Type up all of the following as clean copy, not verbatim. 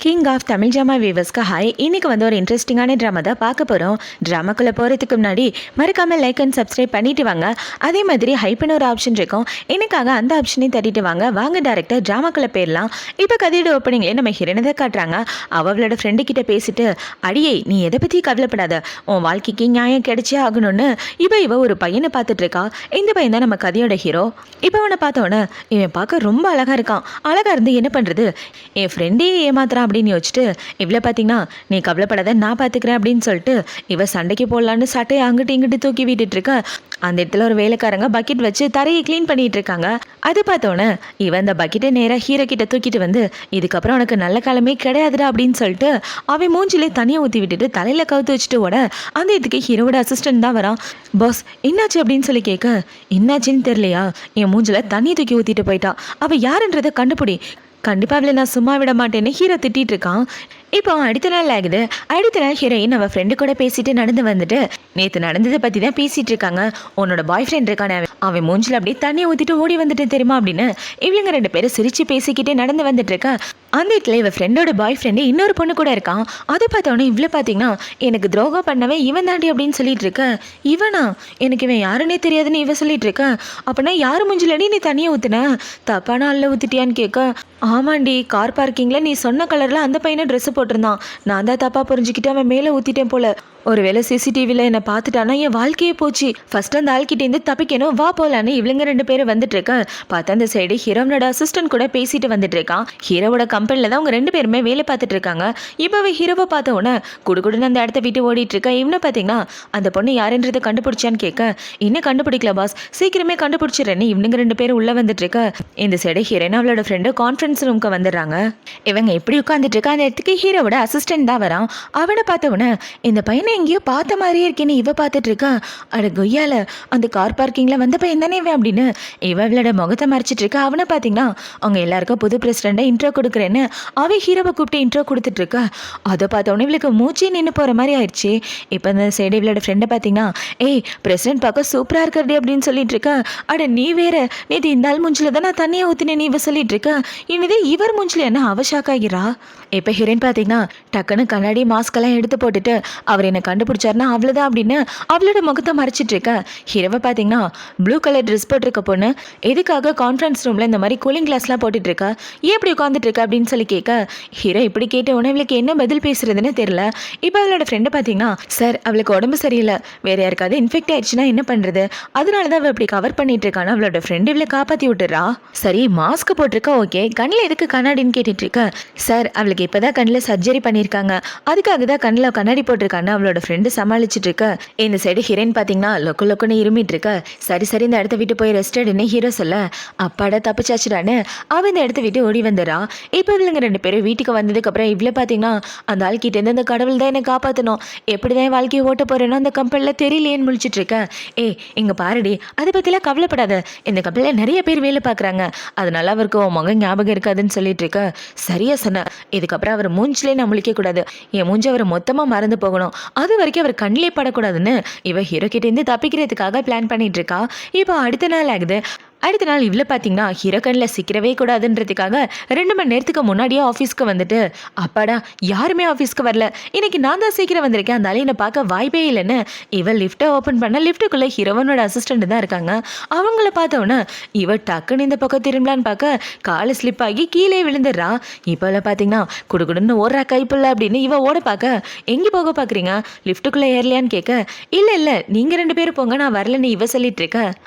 King of Tamil drama வியூவர்ஸ்க்கு hi. இன்னைக்கு ஒரு இன்ட்ரெஸ்டிங்கான ட்ராமா தான் பார்க்க போகிறோம். ட்ராமாக்குள்ளே போகிறதுக்கு முன்னாடி மறக்காமல் லைக் அண்ட் சப்ஸ்கிரைப் பண்ணிட்டு வாங்க. அதே மாதிரி ஹைப்னு ஒரு ஆப்ஷன் இருக்கும், எனக்காக அந்த ஆப்ஷனையும் தட்டிட்டு வாங்க டேரக்டர் ட்ராமாக்குள்ளே போயிடலாம். இப்போ கதையோட ஓப்பனிங்லேயே நம்ம ஹீரோனை தான் காட்டுறாங்க. அவளோட ஃப்ரெண்டு கிட்ட பேசிட்டு, அடியே நீ எதை பற்றி கவலைப்படாத, உன் வாழ்க்கைக்கு நியாயம் கிடைச்சே ஆகணும்னு இவ ஒரு பையனை பார்த்துட்டு இருக்கா. இந்த பையன் தான் நம்ம கதையோட ஹீரோ. இப்போ அவனை பார்த்தோன்னே இவன் பார்க்க ரொம்ப அழகாக இருக்கான். அழகாக இருந்து என்ன பண்ணுறது, என் ஃப்ரெண்டே ஏமாத்துறான் அப்படின்னு யோசிச்சுட்டு, இவ்வளோ பார்த்தீங்கன்னா நீ கவலைப்படாத நான் பார்த்துக்கிறேன் அப்படின்னு சொல்லிட்டு இவ சண்டைக்கு போடலான்னு சட்டையை அங்கிட்டு இங்கிட்டு தூக்கி விட்டுட்டு இருக்க. அந்த இடத்துல ஒரு வேலைக்காரங்க பக்கெட் வச்சு தரையை க்ளீன் பண்ணிட்டு இருக்காங்க. அது பார்த்தோன்னே இவன் அந்த பக்கெட்டை நேராக ஹீரோ கிட்ட தூக்கிட்டு வந்து, இதுக்கப்புறம் உனக்கு நல்ல காலமே கிடையாதுடா அப்படின்னு சொல்லிட்டு அவன் மூஞ்சிலே தனியாக ஊற்றி விட்டுட்டு தலையில் கவுத்து வச்சுட்டு ஓட அந்த இதுக்கு ஹீரோவோட அசிஸ்டன்ட் தான் வரான். பாஸ் என்னாச்சு அப்படின்னு சொல்லி கேட்க, என்னாச்சுன்னு தெரியலையா, என் மூஞ்சில் தண்ணி தூக்கி ஊற்றிட்டு போயிட்டா, அவள் யாருன்றதை கண்டுபிடி, கண்டிப்பாக அவளை நான் சும்மா விட மாட்டேன்னு ஹீரோ திட்டிகிட்டு இருக்கான். இப்போ அடுத்த நாள் ஆகுது. அடுத்த நாள் ஹீரோயின் அவள் ஃப்ரெண்டு கூட பேசிட்டு நடந்து வந்துட்டு, நேற்று நடந்ததை பற்றி தான் பேசிகிட்டு இருக்காங்க. உன்னோட பாய் ஃப்ரெண்ட் இருக்கானே, அவன் மூஞ்சில் அப்படியே தண்ணி ஊற்றிட்டு ஓடி வந்துட்டு தெரியுமா அப்படின்னு இவங்க ரெண்டு பேரும் சிரித்து பேசிக்கிட்டே நடந்து வந்துட்டு இருக்கா. அந்த இடத்துல இவள் ஃப்ரெண்டோட பாய் ஃப்ரெண்டு இன்னொரு பொண்ணு கூட இருக்கான். அதை பார்த்தோன்னே இவ்வளோ பார்த்தீங்கன்னா எனக்கு துரோகம் பண்ணவே இவன் தாண்டி அப்படின்னு சொல்லிட்டு இருக்க. இவனா, எனக்கு இவன் யாருன்னே தெரியாதுன்னு இவன் சொல்லிட்டு இருக்க. அப்படின்னா யார் மூஞ்சிலடி நீ தண்ணியை ஊற்றுன, தப்பான ஆளில் ஊற்றிட்டியான்னு கேட்க, ஆமாண்டி கார் பார்க்கிங்கில் நீ சொன்ன கலரில் அந்த பையனை ட்ரெஸ்ஸு போட்டிருந்தான், நான் தான் தப்பாக புரிஞ்சுக்கிட்டு அவன் மேலே ஊற்றிட்டேன் போல, ஒருவேளை சிசிடிவியில் என்னை பார்த்துட்டானா என் வாழ்க்கையே போச்சு, ஃபர்ஸ்ட் அந்த ஆள்கிட்டேருந்து தப்பிக்கணும் வா போலான்னு இவங்க ரெண்டு பேரும் வந்துட்டு இருக்க. பார்த்தா அந்த சைடு ஹீரோனோட அசிஸ்டன்ட் கூட பேசிட்டு வந்துட்டு இருக்கான். ஹீரோவோட கம்பெனியில் தான் அவங்க ரெண்டு பேருமே வேலை பார்த்துட்டு இருக்காங்க. இப்போவே ஹீரோவை பார்த்த உடனே குடுகுடுன்னு அந்த இடத்த விட்டு ஓடிட்டு இருக்கா. இவனை பார்த்தீங்கன்னா அந்த பொண்ணு யாருன்றதை கண்டுபிடிச்சான்னு கேட்க, இன்னும் கண்டுபிடிக்கல பாஸ், சீக்கிரமே கண்டுபிடிச்சிடறேன்னு இவங்க ரெண்டு பேரும் உள்ள வந்துட்டு இருக்க. இந்த சைடு ஹீரோனா அவளோட ஃப்ரெண்டு கான்ஃபரன்ஸ் ரூம்க்கு வந்துடுறாங்க. இவங்க எப்படி உட்காந்துட்டு இருக்கா, அந்த இடத்துக்கு ஹீரோவோட அசிஸ்டன்ட் தான் வரான். அவனை பார்த்த உடனே இந்த பையனை எங்கேயோ பார்த்த மாதிரியே இருக்கேன்னு இவ பார்த்துட்டு இருக்கா. அட கொய்யால, அந்த கார் பார்க்கிங்கில் வந்த பையன் தானே இவன் அப்படின்னு இவளோட முகத்தை மறைச்சிட்டு இருக்கா. அவனை பார்த்தீங்கன்னா அவங்க எல்லாருக்கும் புது பிரசிடண்டை இன்ட்ரோ கொடுக்குறேன்னு அவன் ஹீரோவை கூப்பிட்டு இன்ட்ரோ கொடுத்துட்டு இருக்கா. அதை பார்த்தோன்னே இவளுக்கு மூச்சே நின்று போகிற மாதிரி ஆயிடுச்சு. இப்போ இந்த சைடு இவளோட ஃப்ரெண்டை பார்த்தீங்கன்னா, ஏய் பிரசிடென்ட் பார்க்க சூப்பராக இருக்கிறது அப்படின்னு சொல்லிட்டு இருக்கா. அட நீ வேற, நேற்று இந்த ஆள் மூஞ்சில் தான் நான் தண்ணியை ஊற்றினேன் இவ சொல்லிட்டு இருக்கா. இனிதே இவர் மூஞ்சில் என்ன அவ ஷாக் ஆகிறா. இப்போ ஹீரோயின் பார்த்தீங்கன்னா டக்குன்னு கண்ணாடி மாஸ்கெல்லாம் எடுத்து போட்டுட்டு அவர் என்னை கண்டுபிடிச்சாருன்னா அவ்வளோதான் அப்படின்னு அவளோட முகத்தை மறைச்சிட்டு இருக்க. ஹீரோவை பார்த்தீங்கன்னா ப்ளூ கலர் ட்ரெஸ் போட்டிருக்க பொண்ணு எதுக்காக கான்ஃபரன்ஸ் ரூமில் இந்த மாதிரி கூலிங் கிளாஸ்லாம் போட்டுட்டு இருக்கா, ஏன் இப்படி உட்காந்துட்டு இருக்கா அப்படின்னு சொல்லி கேட்க, ஹீரோ இப்படி கேட்ட உணவுக்கு என்ன பதில் பேசுறதுன்னு தெரியல. இப்போ அவளோட ஃப்ரெண்டு பார்த்தீங்கன்னா, சார் அவளுக்கு உடம்பு சரியில்லை, வேற யாருக்காவது இன்ஃபெக்ட் ஆயிடுச்சுன்னா என்ன பண்ணுறது, அதனால தான் அவள் இப்படி கவர் பண்ணிட்டு இருக்கான்னு அவளோட ஃப்ரெண்டு இவளை காப்பாற்றி விட்டுறா. சரி மாஸ்க் போட்டிருக்கா, ஓகே, கண்ணில் எதுக்கு கண்ணாடின்னு கேட்டுட்டு இருக்க. சார் அவளுக்கு இப்போதான் கண்ணில் சர்ஜரி பண்ணியிருக்காங்க, அதுக்காக தான் கண்ணில் கண்ணாடி போட்டிருக்கான்னு அவளோட ஃப்ரெண்டு சமாளிச்சுட்டு இருக்க. இந்த சைடு ஹீரோயின் பார்த்தீங்கன்னா லொக்குன்னு இருமிட்டு இருக்க. சரி இந்த இடத்த விட்டு போய் ரெஸ்ட் எடுன்னு ஹீரோ சொல்ல, அப்பாடா தப்பிச்சாச்சுடான்னு அவன் இந்த இடத்த விட்டு ஓடி வந்துடுறான். இப்போ இவங்க ரெண்டு பேரும் வீட்டுக்கு வந்ததுக்கப்புறம் இவ்வளோ பார்த்தீங்கன்னா அந்த ஆள்கிட்டேருந்து அந்த கடவுள் தான் என்னை காப்பாற்றணும், எப்படி தான் வாழ்க்கையை ஓட்ட போகிறேன்னா அந்த கம்பெனியில் தெரியலேன்னு முழிச்சிட்டு இருக்கேன். இங்கே பாருடி, அதை பற்றிலாம் கவலைப்படாத, இந்த கம்பெனியில் நிறைய பேர் வேலை பார்க்குறாங்க, அதனால அவருக்கு உன் மகன் ஞாபகம் இருக்காதுன்னு சொல்லிட்டு இருக்க. சரியா சொன்ன, இதுக்கப்புறம் அவர் மூஞ்சிலே நான் முழிக்கக்கூடாது, என் மூஞ்சி அவர் மொத்தமாக மறந்து போகணும், அது வரைக்கும் அவர் கண்ணிலே படக்கூடாதுன்னு இவ ஹீரோ கிட்டேருந்து தப்பிக்கிறதுக்காக பிளான் பண்ணிட்டு இருக்கா. இப்போ அடுத்த நாள் ஆகுது. அடுத்த நாள் இவ்வளோ பார்த்தீங்கன்னா ஹீரோ கண்ணில் சிக்கிறவே கூடாதுன்றதுக்காக 2 மணி நேரத்துக்கு முன்னாடியே ஆஃபீஸ்க்கு வந்துட்டு, அப்பாடா யாருமே ஆஃபீஸ்க்கு வரல, இன்னைக்கு நான் தான் சீக்கிரம் வந்திருக்கேன், அந்த என்னை பார்க்க வாய்ப்பே இல்லைன்னு இவள் லிஃப்ட்டை ஓப்பன் பண்ண லிஃப்ட்டுக்குள்ளே ஹீரோவனோட அசிஸ்டண்ட் தான் இருக்காங்க. அவங்கள பார்த்தோன்னே இவ டக்குன்னு இந்த பக்கம் திரும்பலான்னு பார்க்க காலை ஸ்லிப் ஆகி கீழே விழுந்துடுறா. இப்போல பார்த்தீங்கன்னா குடுகுடுன்னு ஓடுறா கைப்புள்ள அப்படின்னு இவ ஓட பார்க்க, எங்கே போக பார்க்குறீங்க, லிஃப்ட்டுக்குள்ளே ஏறலையான்னு கேட்க, இல்லை நீங்கள் 2 பேரும் போங்க நான் வரலன்னு இவ சொல்லிட்டு இருக்க.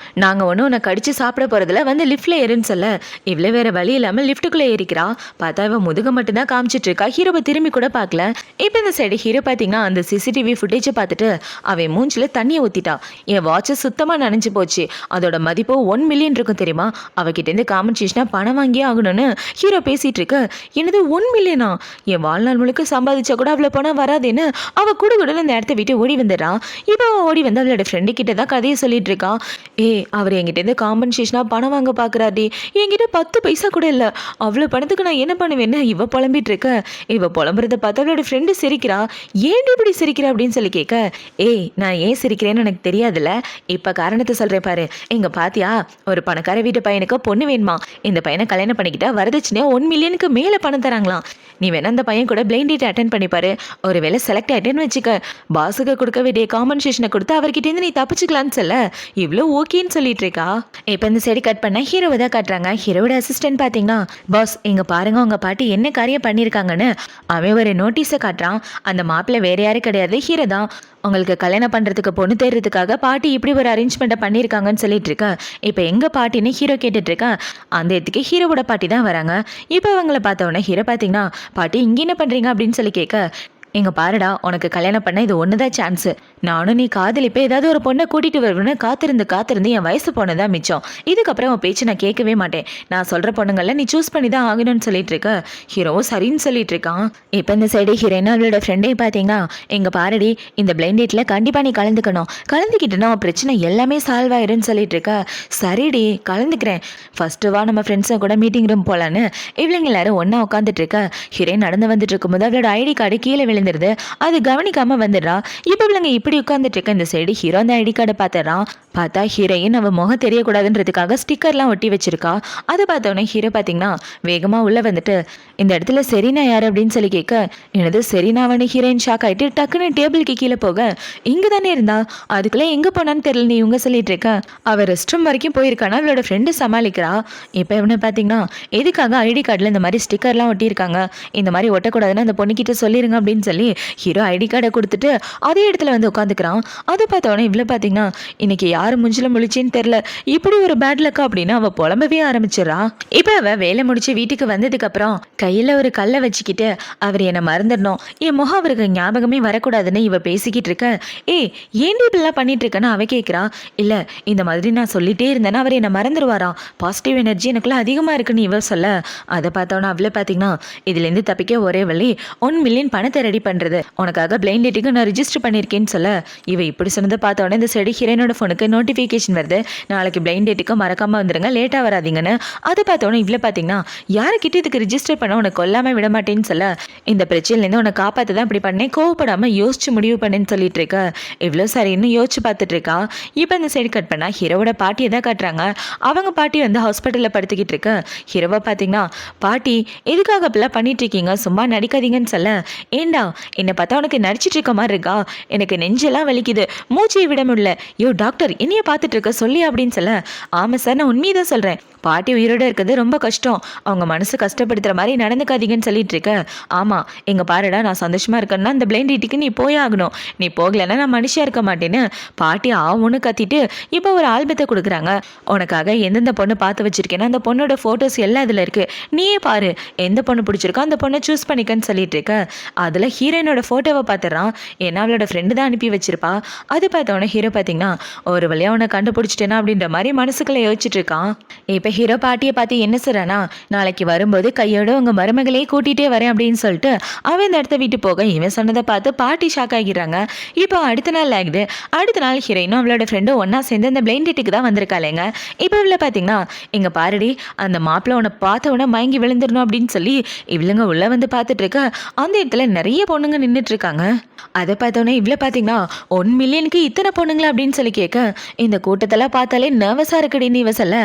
நாங்கள் ஒன்றும் உன்னை கடிச்சு சாப்பிட போறதுல வந்து லிஃப்ட்ல ஏறுன்னு சொல்ல இவ்வளோ வேற வழி இல்லாமல் லிஃப்ட்டுக்குள்ளே ஏறிக்கிறா. பார்த்தா இவ முதுக மட்டும்தான் காமிச்சிட்டு இருக்கா, ஹீரோவை திரும்பி கூட பார்க்கல. இப்போ இந்த சைடு ஹீரோ பார்த்தீங்கன்னா அந்த சிசிடிவி ஃபுட்டேஜை பார்த்துட்டு அவன் மூஞ்சில் தண்ணியை ஊற்றிட்டா. என் வாட்சை சுத்தமாக நனைஞ்சு போச்சு, அதோட மதிப்பு 1 மில்லியன் இருக்கும் தெரியுமா, அவகிட்டேருந்து காம்பன்சேஷனாக பணம் வாங்கியே ஆகணும்னு ஹீரோ பேசிட்டு இருக்க. என்னது 1 மில்லியனா, என் வாழ்நாள் முழுக்க சம்பாதிச்சா கூட அவ்வளோ பணம் வராதுன்னு அவள் குடுகுடுன்னு அந்த இடத்த விட்டு ஓடி வந்துடுறான். இப்போ ஓடி வந்து அவளோட ஃப்ரெண்டு கிட்ட தான் கதையை சொல்லிட்டு இருக்கா. அவர் என்கிட்டேருந்து காம்பன்சேஷன் காம்படிஷனாக பணம் வாங்க பார்க்குறாடி. என்கிட்ட 10 பைசா கூட இல்லை. அவ்வளோ பணத்துக்கு நான் என்ன பண்ணுவேன்னு இவ புலம்பிட்டு இருக்க. இவ புலம்புறத பார்த்து அவளோட ஃப்ரெண்டு சிரிக்கிறா. ஏன்டி இப்படி சிரிக்கிற அப்படின்னு சொல்லி கேட்க, ஏய் நான் ஏன் சிரிக்கிறேன்னு எனக்கு தெரியாதுல்ல, இப்போ காரணத்தை சொல்கிறேன் பாரு. இங்கே பாத்தியா, ஒரு பணக்கார வீட்டு பையனுக்கு பொண்ணு வேணுமா. இந்த பையனை கல்யாணம் பண்ணிக்கிட்டா வரதட்சணையா 1 மில்லியனுக்கு மேலே பணம் தராங்களாம். நீ வேணா அந்த பையன் கூட பிளைண்ட் டேட் அட்டன் பண்ணிப்பாரு. ஒரு வேளை செலக்ட் ஆகிட்டேன்னு வச்சுக்க, பாஸுக்கு கொடுக்க வேண்டிய காம்பன்சேஷனை கொடுத்து அவர்கிட்டேருந்து நீ தப்பிச்சுக்கலான்னு சொல்ல இவ்வளோ ஓகேன்னு சொல்லிட்டு இருக்கா. இப்போ இந்த சைடு கட் பண்ண ஹீரோவை தான் காட்டுறாங்க. ஹீரோட அசிஸ்டன்ட் பார்த்தீங்கன்னா, பாஸ் இங்கே பாருங்க உங்க பாட்டி என்ன காரியம் பண்ணியிருக்காங்கன்னு அவன் ஒரு நோட்டீஸை காட்டுறான். அந்த மாப்பிள்ளை வேற யாரும் கிடையாது, ஹீரோ தான். உங்களுக்கு கல்யாணம் பண்ணுறதுக்கு பொண்ணு தேடுறதுக்காக பாட்டி இப்படி ஒரு அரேஞ்ச்மெண்ட்டை பண்ணியிருக்காங்கன்னு சொல்லிட்டு இருக்கேன். இப்போ எங்கள் பாட்டின்னு ஹீரோ கேட்டுட்டு இருக்கேன். அந்த இடத்துக்கு ஹீரோவோட பாட்டி தான் வராங்க. இப்போ அவங்கள பார்த்தவொடனே ஹீரோ பார்த்தீங்கன்னா, பாட்டி இங்கே என்ன பண்ணுறீங்க அப்படின்னு சொல்லி கேட்க, இங்கே பாருடா, உனக்கு கல்யாணம் பண்ண இது ஒன்று தான் சான்ஸு. நானும் நீ காதலிப்போ ஏதாவது ஒரு பொண்ணை கூட்டிகிட்டு வருவேன்னு காத்திருந்து என் வயசு போனதான் மிச்சம். இதுக்கப்புறம் உன் பேச்சு நான் கேட்கவே மாட்டேன். நான் சொல்கிற பொண்ணுங்களில் நீ சூஸ் பண்ணி தான் ஆகணும்னு சொல்லிட்டு இருக்க. ஹீரோவும் சரின்னு சொல்லிட்டு இருக்கான். இப்போ இந்த சைடு ஹீரோயின் அவளோட ஃப்ரெண்டே பார்த்தீங்கன்னா, இங்கே பாருடி, இந்த பிளைண்ட் டேட்டில் கண்டிப்பாக நீ கலந்துக்கிட்டேன்னா பிரச்சனை எல்லாமே சால்வ் ஆயிருன்னு சொல்லிட்டு இருக்க. சரிடி கலந்துக்கிறேன், ஃபர்ஸ்ட்டு வா நம்ம ஃப்ரெண்ட்ஸை கூட மீட்டிங் ரூம் போகலான்னு இவங்க எல்லாரும் ஒன்றா உட்காந்துட்டு இருக்க. ஹீரோயின் நடந்து வந்துட்டு இருக்கும்போது அவளோட ஐடி கார்டு கீழே விழுந்துருது. அது கவனிக்காம வந்துடுறா. இப்போ இவங்க இப்படி உட்காந்துட்டு இருக்க இந்த சைடு ஹீரோ அந்த ஐடி கார்டை பார்த்துறான். பார்த்தா ஹீரோயின் அவன் முகம் தெரியக்கூடாதுன்றதுக்காக ஸ்டிக்கர்லாம் ஒட்டி வச்சிருக்கா. அதை பார்த்தோன்னே ஹீரோ பார்த்தீங்கன்னா வேகமாக உள்ளே வந்துட்டு, இந்த இடத்துல செரீனா யார் அப்படின்னு சொல்லி கேட்க, எனது செரீனாவனு ஹீரோயின் ஷாக் ஆகிட்டு டக்குன்னு டேபிளுக்கு கீழே போக, இங்கே தானே இருந்தா, அதுக்குள்ளே எங்கே போனான்னு தெரியல நீ இவங்க சொல்லிட்டு இருக்க. அவள் ரெஸ்ட் ரூம் வரைக்கும் போயிருக்கானா அவளோட ஃப்ரெண்டு சமாளிக்கிறா. இப்போ இவனை பார்த்தீங்கன்னா, எதுக்காக ஐடி கார்டில் இந்த மாதிரி ஸ்டிக்கர்லாம் ஒட்டியிருக்காங்க, இந்த மாதிரி ஒட்டக்கூடாதுன்னு அந்த பொண்ணுக்கிட்ட சொல்லிருங்க அப்படின்னு சொல்லி ஹீரோ ஐடி கார்டை கொடுத்துட்டு அதே இடத்துல வந்து உட்காந்துக்கிறான். அதை பார்த்தோன்னே இவ்வளோ பார்த்தீங்கன்னா, இன்னைக்கு யார் முஞ்சில முழிச்சின்னு தெரில, இப்படி ஒரு பேட் லக்கா அப்படின்னு அவள் புலம்பவே ஆரம்பிச்சிடறா. இப்போ அவள் வேலை முடிச்சு வீட்டுக்கு வந்ததுக்கப்புறம் கையில் ஒரு கல்லை வச்சுக்கிட்டு, அவர் என்னை மறந்துடணும், என் முகம் அவருக்கு ஞாபகமே வரக்கூடாதுன்னு இவ பேசிக்கிட்டு இருக்க. ஏய் ஏன்டி இப்படிலாம் பண்ணிட்டு இருக்கேன்னு அவ கேட்குறா. இல்லை இந்த மாதிரி நான் சொல்லிட்டே இருந்தேன்னா அவர் என்னை மறந்துடுவாராம், பாசிட்டிவ் எனர்ஜி எனக்குள்ள அதிகமாக இருக்குன்னு இவ சொல்ல. அதை பார்த்தோன்னா அவ்வளோ பார்த்தீங்கன்னா, இதுலேருந்து தப்பிக்க ஒரே வழி 1 மில்லியன் பணத்தை ரெடி பண்ணுறது, உனக்காக பிளைண்ட் டேட்டுக்கு நான் ரிஜிஸ்டர் பண்ணியிருக்கேன்னு சொல்ல. இவ இப்படி சொன்னதை பார்த்தோன்னே இந்த செடி ஹீரோனோட ஃபோனுக்கு நோட்டிஃபிகேஷன் வருது, நாளைக்கு பிளைண்ட் டேட்டுக்கு மறக்காமல் வந்துடுங்க, லேட்டாக வராதிங்கன்னு. அதை பார்த்தோன்னே இவ்வளோ பார்த்தீங்கன்னா, யாருக்கிட்ட இதுக்கு ரிஜிஸ்டர் பண்ண உனக்கு கொல்லாமல் விட மாட்டேன்னு சொல்ல, இந்த பிரச்சனைலேருந்து உன்னை காப்பாற்ற தான் இப்படி பண்ணேன், கோவப்படாமல் யோசிச்சு முடிவு பண்ணேன்னு சொல்லிட்டு இருக்க. இவ்வளோ சரின்னு யோசிச்சு பார்த்துட்டு இருக்கா. இப்போ இந்த சைடு கட் பண்ணால் ஹீரோவோட பாட்டியை தான் காட்டுறாங்க. அவங்க பாட்டி வந்து ஹாஸ்பிட்டலில் படுத்துக்கிட்டு இருக்க. ஹீரோவை பார்த்தீங்கன்னா, பாட்டி எதுக்காக அப்படிலாம் பண்ணிட்டு இருக்கீங்க, சும்மா நடிக்காதீங்கன்னு சொல்ல, ஏண்டா என்னை பார்த்தா உனக்கு நடிச்சிட்டு இருக்க மாதிரி இருக்கா, எனக்கு நெஞ்செல்லாம் வலிக்குது, மூச்சையை விட முடியல, யோ டாக்டர் என்னைய பார்த்துட்டு இருக்க சொல்லி அப்படின்னு சொல்ல, ஆமாம் சார் நான் உண்மையை சொல்கிறேன், பாட்டி உயிரோடு இருக்கிறது ரொம்ப கஷ்டம், அவங்க மனசு கஷ்டப்படுத்துகிற மாதிரி நடந்துக்காதீங்கன்னு சொல்லிட்டு இருக்க. ஆமாம் எங்கள் பாருடா, நான் சந்தோஷமாக இருக்கேன்னா அந்த பிளைண்ட் டேட்டுக்கு நீ போய் ஆகணும், நீ போகலைன்னா நான் மனுஷியாக இருக்க மாட்டேன்னு பாட்டி ஆவுன்னு கத்திட்டு இப்போ ஒரு ஆல்பத்தை கொடுக்குறாங்க. உனக்காக எந்தெந்த பொண்ணு பார்த்து வச்சிருக்கேன்னா அந்த பொண்ணோட ஃபோட்டோஸ் எல்லாம் அதில் இருக்குது, நீயே பாரு எந்த பொண்ணு பிடிச்சிருக்கோ அந்த பொண்ணை சூஸ் பண்ணிக்கன்னு சொல்லிட்டு இருக்க. அதில் ஹீரோயினோட ஃபோட்டோவை பார்த்துறான். ஏன்னா அவளோட ஃப்ரெண்டு தான் அனுப்பி வச்சிருப்பா. அது பார்த்தோன்னே ஹீரோ பார்த்தீங்கன்னா, ஒரு வழியாக அவனை கண்டுபிடிச்சிட்டேனா அப்படின்ற மாதிரி மனசுக்குள்ளே யோசிச்சுட்டு இருக்கான். இப்போ ஹீரோ பாட்டியை பார்த்து என்ன சொல்கிறானா, நாளைக்கு வரும்போது கையோட உங்கள் மருமகளையே கூட்டிகிட்டே வரேன் அப்படின்னு சொல்லிட்டு அவன் இந்த இடத்த விட்டு போக இவன் சொன்னதை பார்த்து பாட்டி ஷாக் ஆகிடுறாங்க. இப்போ அடுத்த நாள் ஆகுது. அடுத்த நாள் ஹீரோயினும் அவளோட ஃப்ரெண்டும் ஒன்றா சேர்ந்து அந்த பிளைண்ட் டேட்டுக்கு தான் வந்திருக்காளேங்க. இப்போ இவ்வளோ பார்த்தீங்கன்னா, இங்கே பாருடி அந்த மாப்பிள்ளை உன்னை பார்த்த உடனே மயங்கி விழுந்துடணும் அப்படின்னு சொல்லி இவளுங்க உள்ளே வந்து பார்த்துட்டு இருக்க. அந்த இடத்துல நிறைய பொண்ணுங்க நின்றுட்டு இருக்காங்க. அதை பார்த்தோன்னே இவ்வளோ பார்த்தீங்கன்னா, 1 மில்லியனுக்கு இத்தனை பொண்ணுங்களா அப்படின்னு சொல்லி கேட்க, இந்த கூட்டத்தெல்லாம் பார்த்தாலே நர்வஸாக இருக்குடி நீ சொல்ல,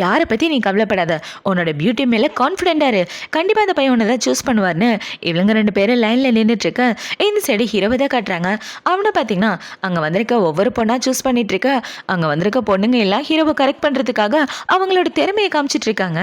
யாரை பற்றி நீ கவலைப்படாத, உன்னோட பியூட்டி மேலே கான்ஃபிடென்ட்டாக இரு, கண்டிப்பாக அந்த பையன் உன்னை தான் சூஸ் பண்ணுவார்னு இவங்க 2 பேரும் லைனில் நின்றுட்டுருக்க. இந்த சைடு ஹீரோவை தான் காட்டுறாங்க. அவனை பார்த்தீங்கன்னா அங்கே வந்திருக்க ஒவ்வொரு பொண்ணாக சூஸ் பண்ணிட்டு இருக்க. அங்கே வந்திருக்க பொண்ணுங்க எல்லாம் ஹீரோவை கரெக்ட் பண்ணுறதுக்காக அவங்களோட திறமையை காமிச்சிட்டு இருக்காங்க.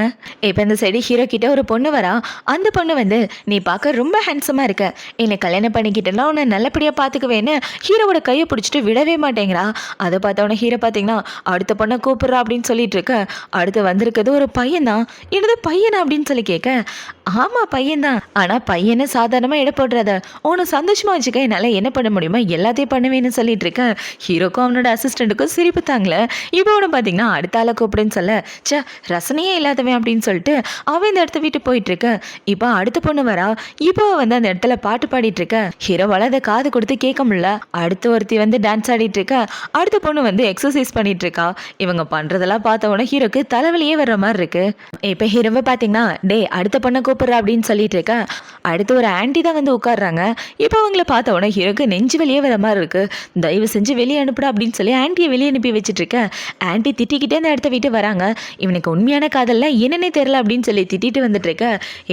இப்போ இந்த சைடு ஹீரோ கிட்ட ஒரு பொண்ணு வரா. அந்த பொண்ணு வந்து, நீ பார்க்க ரொம்ப ஹேண்ட்ஸமாக இருக்க, என்னை கல்யாணம் பண்ணிக்கிட்டேன்னா உன்னை நல்லபடியாக பார்த்துக்குவேன்னு ஹீரோவோட கையை பிடிச்சிட்டு விடவே மாட்டேங்கிறா. அதை பார்த்தவொன்னே ஹீரோ பார்த்தீங்கன்னா அடுத்த பொண்ணை கூப்பிட்றா அப்படின்னு சொல்லிட்டு இருக்க. அடுத்து வந்திருக்கிறது ஒரு பையன் தான். என்னது பையனா அப்படின்னு சொல்லி கேட்க, ஆமாம் பையன்தான், ஆனால் பையனை சாதாரணமாக இட போடுறத உன்னை சந்தோஷமாக வச்சுக்க என்னால் என்ன பண்ண முடியுமோ எல்லாத்தையும் பண்ணுவேன்னு சொல்லிட்டு இருக்க. ஹீரோக்கும் அவனோட அசிஸ்டண்ட்டுக்கும் சிரிப்பு தாங்களே. இப்போ அவனை பார்த்தீங்கன்னா அடுத்த ஆளை கூப்பிடுன்னு சொல்ல, சே ரசனையே இல்லாதவன் அப்படின்னு சொல்லிட்டு அவன் இந்த இடத்த விட்டு போயிட்டு இருக்க. இப்போ அடுத்த பொண்ணு வரா. இப்போ வந்து அந்த இடத்துல பாட்டு பாடிட்டு இருக்க ஹீரோவால அதை காது கொடுத்து கேட்க முடியல. அடுத்து ஒருத்தி வந்து டான்ஸ் ஆடிட்டு இருக்க, அடுத்த பொண்ணு வந்து எக்ஸசைஸ் பண்ணிட்டு இருக்கா. இவங்க பண்றதெல்லாம் பார்த்த உடனே ஹீரோக்கு தலைவலியே வர்ற மாதிரி இருக்கு. இப்ப ஹீரோவை பாத்தீங்கன்னா டே அடுத்த பொண்ணை கூப்பிடுற அப்படின்னு சொல்லிட்டு இருக்க, அடுத்து ஒரு ஆன்டி தான் வந்து உட்காடுறாங்க. இப்போ அவங்கள பார்த்த உடனே ஹீரோக்கு நெஞ்சு வெளியே வர மாதிரி இருக்கு. தயவு செஞ்சு வெளியே அனுப்புடா அப்படின்னு சொல்லி ஆன்டியை வெளியே அனுப்பி வச்சுட்டு இருக்க. ஆன்டி திட்டிக்கிட்டே அந்த இடத்த விட்டு வராங்க. இவனுக்கு உண்மையான காதல்ல என்னன்னே தெரியல அப்படின்னு சொல்லி திட்டிட்டு வந்துட்டு இருக்க.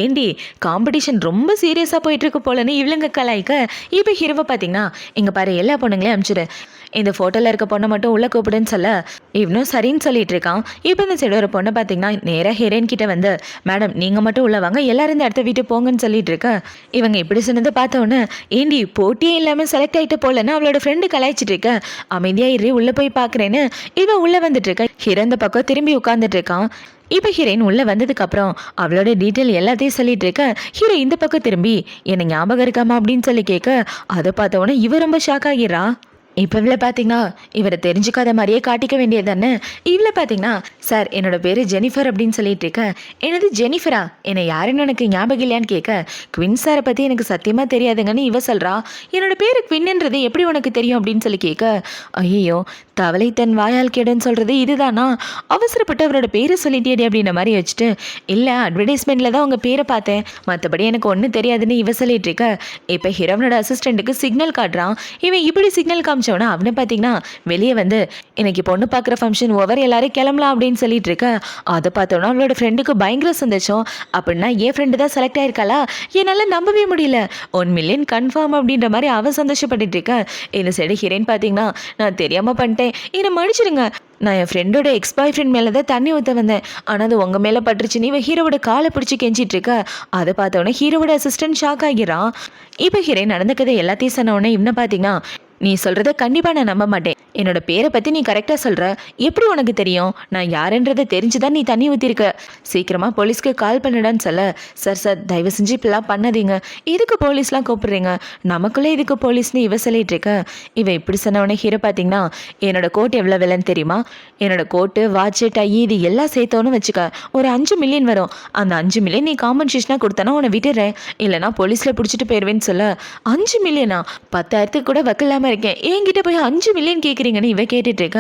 ஏண்டி காம்படிஷன் ரொம்ப சீரியஸா போயிட்டு இருக்கு போலன்னு இவளுங்க கலாய்க்க. இப்போ ஹீரோவை பாத்தீங்கன்னா இங்க பாரு எல்லா பொண்ணுங்களையும் அனுப்பிச்சிடு, இந்த ஃபோட்டோவில் இருக்க பொண்ணை மட்டும் உள்ளே கூப்பிடுன்னு சொல்ல இவனும் சரின்னு சொல்லிட்டு இருக்கான். இப்போ இந்த சைடு ஒரு பொண்ணை பார்த்தீங்கன்னா நேராக ஹீரோயின் கிட்ட வந்து மேடம் நீங்கள் மட்டும் உள்ள வாங்க, எல்லாரும் இந்த இடத்த விட்டு போங்கன்னு சொல்லிட்டு இருக்க. இவங்க இப்படி சொன்னதை பார்த்தோன்னே ஏண்டி போட்டியே இல்லாமல் செலக்ட் ஆகிட்டு போலன்னு அவளோட ஃப்ரெண்டு கலாய்ச்சிட்டு இருக்க. அமைதியாக இரு உள்ளே போய் பார்க்குறேன்னு இவன் உள்ளே வந்துட்டு இருக்க. ஹீரோ இந்த பக்கம் திரும்பி உட்காந்துட்டு இருக்கான். இப்போ ஹீரோயின் உள்ளே வந்ததுக்கு அப்புறம் அவளோட டீட்டெயில் எல்லாத்தையும் சொல்லிட்டு இருக்க. ஹீரோ இந்த பக்கம் திரும்பி என்ன ஞாபகம் இருக்காமா அப்படின்னு சொல்லி கேட்க, அதை பார்த்தோன்னே இவ ரொம்ப ஷாக் ஆகிறா. இப்போ இவ்வளோ பார்த்தீங்கன்னா இவரை தெரிஞ்சுக்காத மாதிரியே காட்டிக்க வேண்டியது தானே. இவ்வளோ பார்த்தீங்கன்னா சார் என்னோட பேர் ஜெனிஃபர் அப்படின்னு சொல்லிட்டு இருக்க. என்னது ஜெனிஃபரா, என்னை யாருன்னு எனக்கு ஞாபகம் இல்லையான்னு கேட்க, குவின் சாரை பற்றி எனக்கு சத்தியமாக தெரியாதுங்கன்னு இவ சொல்கிறா. என்னோட பேர் குவின்ன்றது எப்படி உனக்கு தெரியும் அப்படின்னு சொல்லி கேட்க, ஐயோ தவளை தன் வாயால் கேடுன்னு சொல்கிறது இதுதானா, அவசரப்பட்டு அவரோட பேரை சொல்லிட்டேடி அப்படின்ற மாதிரி வச்சுட்டு, இல்லை அட்வர்டைஸ்மெண்ட்டில் தான் உங்கள் பேரை பார்த்தேன், மற்றபடி எனக்கு ஒன்றும் தெரியாதுன்னு இவ சொல்லிட்டு இருக்க. இப்போ ஹீரோனோட அசிஸ்டண்ட்டுக்கு சிக்னல் காட்டுறான். இவன் இப்படி சிக்னல் காமிச்சவனா அவனை பார்த்தீங்கன்னா வெளியே வந்து இன்னைக்கு பொண்ணு பார்க்குற ஃபங்க்ஷன் ஓவர் எல்லாரும் கிளம்பலாம் அப்படின்னு சொல்லிட்டு இருக்க. அதை பார்த்தோன்னா அவளோட ஃப்ரெண்டுக்கு பயங்கர சந்தோஷம். அப்படின்னா என் ஃப்ரெண்டு தான் செலக்ட் ஆயிருக்காளா, என்னால் நம்பவே முடியல, 1 மில்லியன் கன்ஃபார்ம் அப்படின்ற மாதிரி அவன் சந்தோஷப்பட்டுட்டு இருக்க. இந்த சைடு ஹீரோயின் பார்த்தீங்கன்னா நான் தெரியாமல் பண்ணிட்டேன், என்னை மன்னிச்சிடுங்க, நான் என் ஃப்ரெண்டோட எக்ஸ் பாய் ஃப்ரெண்ட் மேலே தான் தண்ணி ஊற்ற வந்தேன், ஆனால் அது உங்கள் மேலே பட்டுருச்சுன்னு இவன் ஹீரோவோட காலை பிடிச்சி கெஞ்சிட்டு இருக்க. அதை பார்த்தோன்னே ஹீரோவோட அசிஸ்டன்ட் ஷாக் ஆகிறான். இப்போ ஹீரோயின் நடந்துக்கதை எல்லாத்தையும் சொன்ன உடனே இவனை பார்த்தீங்கன்னா நீ சொல்கிறத கண்டிப்பாக நான் நம்ப மாட்டேன், என்னோட பேரை பற்றி நீ கரெக்டாக சொல்கிற, எப்படி உனக்கு தெரியும், நான் யாருன்றதை தெரிஞ்சுதான் நீ தண்ணி ஊற்றிருக்க, சீக்கிரமாக போலீஸ்க்கு கால் பண்ணிடான்னு சொல்ல. சார் தயவு செஞ்சு இப்படிலாம் பண்ணாதீங்க, இதுக்கு போலீஸ்லாம் கூப்பிடுறீங்க, நமக்குள்ளே இதுக்கு போலீஸ்னு இவ சொல்லிட்டு இருக்க. இவன் இப்படி சொன்னவொடனே ஹீரோ பார்த்தீங்கன்னா என்னோட கோட் எவ்வளோ விலைன்னு தெரியுமா, என்னோட கோட்டு வாட்சு டை இது எல்லாம் சேர்த்தோன்னு வச்சுக்க ஒரு 5 மில்லியன் வரும், அந்த 5 மில்லியன் நீ காம்பன்சேஷனாக கொடுத்தனா உன்னை விட்டுறேன், இல்லைனா போலீஸில் பிடிச்சிட்டு போயிடுவேன்னு சொல்ல. 5 மில்லியனா, 10,000 கூட வைக்கலாமல் இருக்கேன், என்கிட்ட போய் 5 மில்லியன் கேட்குறீங்கன்னு இவ கேட்டுட்டு இருக்க.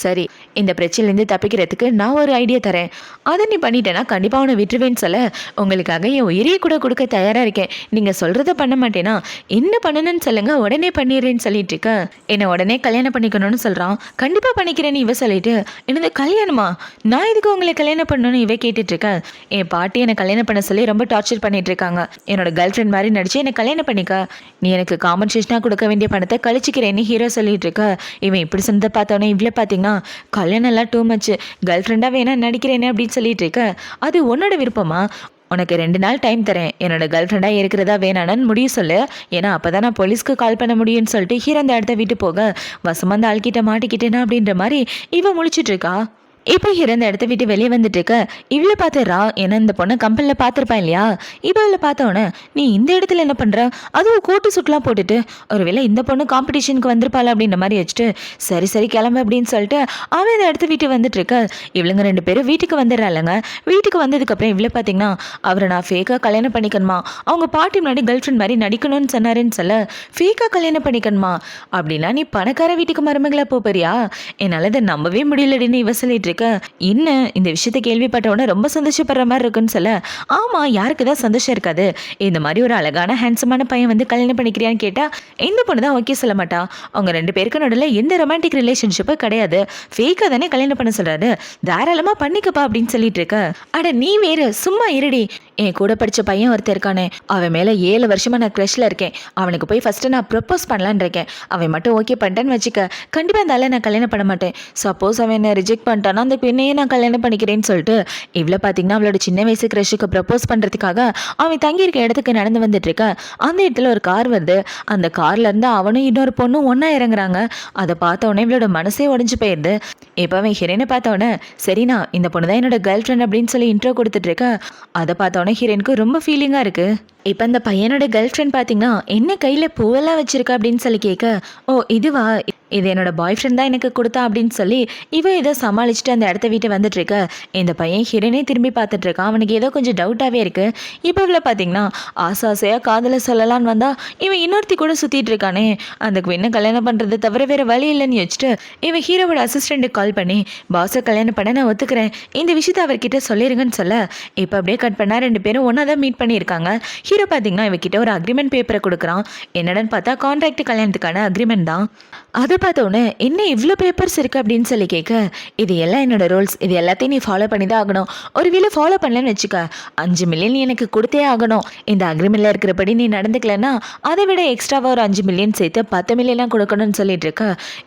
சரி இந்த பிரச்சனைலேருந்து தப்பிக்கிறதுக்கு நான் ஒரு ஐடியா தரேன், அதை நீ பண்ணிட்டேன்னா கண்டிப்பாக உன்னை விட்டுருவேன்னு சொல்ல. உங்களுக்காக என் உயிரியை கூட கொடுக்க தயாராக இருக்கேன், நீங்கள் சொல்கிறத பண்ண மாட்டேனா என்ன பண்ணணும்னு சொல்லுங்க உடனே பண்ணிடுறேன்னு சொல்லிட்டு இருக்க. என்னை உடனே கல்யாணம் பண்ணிக்கணும்னு சொல்கிறான். கண்டிப்பாக பண்ணிக்கிறேன்னு இவ சொல்லிட்டு, என்னது கல்யாணமா, நான் இதுக்கு உங்களை கல்யாணம் பண்ணணும்னு இவ கேட்டுட்டு இருக்க. என் பாட்டி என்னை கல்யாணம் பண்ண சொல்லி ரொம்ப டார்ச்சர் பண்ணிட்டு இருக்காங்க, என்னோட கேர்ள் ஃப்ரெண்ட் மாதிரி நடிச்சு என்னை கல்யாணம் பண்ணிக்க, நீ எனக்கு காம்பன்சேஷனாக கொடுக்க வேண்டிய பணத்தை கழிச்சிக்கிறேன்னு ஹீரோ சொல்லிட்டு இருக்க. இவன் இப்படி சொன்னதை பார்த்தோன்னே இவ்வளோ பார்த்தீங்கன்னா கல்யாணம் எல்லாம் டூ மச், கேர்ள் ஃப்ரெண்டாக வேணா நடிக்கிறேனே அப்படின்னு சொல்லிட்டு இருக்க. அது உன்னோட விருப்பமா, உனக்கு 2 நாள் டைம் தரேன், என்னோட கேர்ள் ஃப்ரெண்டாக இருக்கிறதா வேணான்னு முடிவு சொல்லு, ஏன்னா அப்போ தான் நான் போலீஸ்க்கு கால் பண்ண முடியும்னு சொல்லிட்டு ஹீரோ அந்த இடத்த விட்டு போக வசமாக அந்த ஆள்கிட்ட மாட்டிக்கிட்டேனா அப்படின்ற மாதிரி இவன் முழிச்சிட்டு இருக்கா. இப்போ ஹீரோ இந்த இடத்த விட்டு வெளியே வந்துட்டு இருக்க. இவ்வளோ பார்த்துறா, ஏன்னா இந்த பொண்ணை கம்பெனியில் பார்த்துருப்பான் இல்லையா. இப்போ இவ்வளோ பார்த்தோன்னே நீ இந்த இடத்துல என்ன பண்ணுற, அதுவும் கோட்டு சுட்டுலாம் போட்டுட்டு, ஒருவேளை இந்த பொண்ணு காம்படிஷனுக்கு வந்திருப்பாள் அப்படின்ற மாதிரி வச்சுட்டு சரி கிளம்பு அப்படின்னு சொல்லிட்டு அவன் இந்த இடத்த விட்டு வந்துட்டு இருக்க. இவளுங்க 2 பேரும் வீட்டுக்கு வந்துடுறாளுங்க. வீட்டுக்கு வந்ததுக்கப்புறம் இவ்வளோ பார்த்தீங்கன்னா அவரை நான் ஃபேக்காக கல்யாணம் பண்ணிக்கணுமா, அவங்க பாட்டி முன்னாடி கேர்ள் ஃப்ரெண்ட் மாதிரி நடிக்கணும்னு சொன்னாருன்னு சொல்ல. ஃபேக்காக கல்யாணம் பண்ணிக்கணுமா அப்படின்னா நீ பணக்கார வீட்டுக்கு மருமகளா போறியா, என்னால் இதை நம்பவே முடியலடின்னு இவ சொல்லிட்டு இன்னும் இந்த விஷயத்தை கேள்விப்பட்ட உடனே ரொம்ப சந்தோஷப்படுற மாதிரி இருக்குன்னு சொல்ல. ஆமா யாருக்கு தான் சந்தோஷம் இருக்காது, இந்த மாதிரி ஒரு அழகான ஹேண்ட்ஸமான பையன் வந்து கல்யாணம் பண்ணிக்கிறியான்னு கேட்டா இந்த பொண்ணு தான் ஓகே சொல்ல மாட்டா. அவங்க 2 பேருக்கு நடுவில் எந்த ரொமான்டிக் ரிலேஷன்ஷிப்பும் கிடையாது, ஃபேக்காக தானே கல்யாணம் பண்ண சொல்றாரு, தாராளமா பண்ணிக்கப்பா அப்படின்னு சொல்லிட்டு இருக்க. அட நீ வேறு சும்மா இருடி, என் கூட படித்த பையன் ஒருத்தர் இருக்கானே, அவன் மேலே 7 வருஷமாக நான் க்ரஷில் இருக்கேன், அவனுக்கு போய் ஃபஸ்ட்டு நான் ப்ரப்போஸ் பண்ணலான்னு இருக்கேன், அவன் மட்டும் ஓகே பண்ணிட்டான்னு வச்சுக்க, கண்டிப்பாக அந்த ஆளை நான் கல்யாணம் பண்ண மாட்டேன், சப்போஸ் அவன் என்ன ரிஜெக்ட் பண்ணிட்டானா அந்த பெண்ணையே நான் கல்யாணம் பண்ணிக்கிறேன்னு சொல்லிட்டு இவ்வளோ பார்த்தீங்கன்னா அவளோட சின்ன வயசு க்ரஷுக்கு ப்ரப்போஸ் பண்ணுறதுக்காக அவன் தங்கியிருக்க இடத்துக்கு நடந்து வந்துட்டு இருக்க. அந்த இடத்துல ஒரு கார் வருது, அந்த கார்லேருந்து அவனும் இன்னொரு பொண்ணும் ஒன்றா இறங்குறாங்க. அதை பார்த்தோன்னே இவளோட மனசே உடஞ்சி போயிடுது. இப்போ அவன் ஹீரோனை பார்த்தோன்னே சரிண்ணா இந்த பொண்ணு தான் என்னோட கேர்ள் ஃப்ரெண்ட் அப்படின்னு சொல்லி இன்ட்ரோ கொடுத்துட்டு இருக்க. அதை பார்த்தோன்னே ஹீரோனுக்கு ரொம்ப ஃபீலிங்காக இருக்குது. இப்போ அந்த பையனோட கேர்ள் ஃப்ரெண்ட் பார்த்தீங்கன்னா என்ன கையில் பூவெல்லாம் வச்சிருக்கா அப்படின்னு சொல்லி கேட்க, ஓ இதுவா, இது என்னோட பாய் ஃப்ரெண்ட் தான் எனக்கு கொடுத்தா அப்படின்னு சொல்லி இவ இதை சமாளிச்சுட்டு அந்த இடத்த விட்டு வந்துட்டு இருக்க. இந்த பையன் ஹீரோனே திரும்பி பார்த்துட்டு இருக்கான். அவனுக்கு ஏதோ கொஞ்சம் டவுட்டாகவே இருக்கு. இப்போ இவ்வளோ பார்த்தீங்கன்னா ஆசையாக காதலை சொல்லலான்னு வந்தா இவன் இன்னொருத்தி கூட சுற்றிட்டு இருக்கானே, அந்த குவினை கல்யாணம் பண்ணுறது தவிர வேறு வழி இல்லைன்னு யோசிச்சுட்டு இவன் ஹீரோவோட அசிஸ்டண்ட்டுக்கு கால் பண்ணி பாஸை கல்யாணம் பண்ண நான் ஒத்துக்கிறேன், இந்த விஷயத்தை அவர்கிட்ட சொல்லிருங்கன்னு சொல்ல இப்போ அப்படியே கட் பண்ணா 2 பேரும் ஒன்றா தான் மீட் பண்ணியிருக்காங்க. ஹீரோ பார்த்தீங்கன்னா இவகிட்ட ஒரு அக்ரிமெண்ட் பேப்பரை கொடுக்குறான். என்னடன்னு பார்த்தா கான்ட்ராக்ட் கல்யாணத்துக்கான அக்ரிமெண்ட் தான். அதை பார்த்தோன்னே என்ன இவ்வளோ பேப்பர்ஸ் இருக்குது அப்படின்னு சொல்லி கேட்க, இது எல்லாம் என்னோட ரூல்ஸ், இது எல்லாத்தையும் நீ ஃபாலோ பண்ணி தான் ஆகணும். ஒரு வேளை ஃபாலோ பண்ணலன்னு வச்சுக்க 5 மில்லியன் எனக்கு கொடுத்தே ஆகணும். இந்த அக்ரிமெண்ட்டில் இருக்கிறபடி நீ நடந்துக்கலன்னா அதை விட எக்ஸ்ட்ராவாக ஒரு 5 மில்லியன் சேர்த்து 10 மில்லியன்லாம் கொடுக்கணும்னு சொல்லிட்டு இருக்க.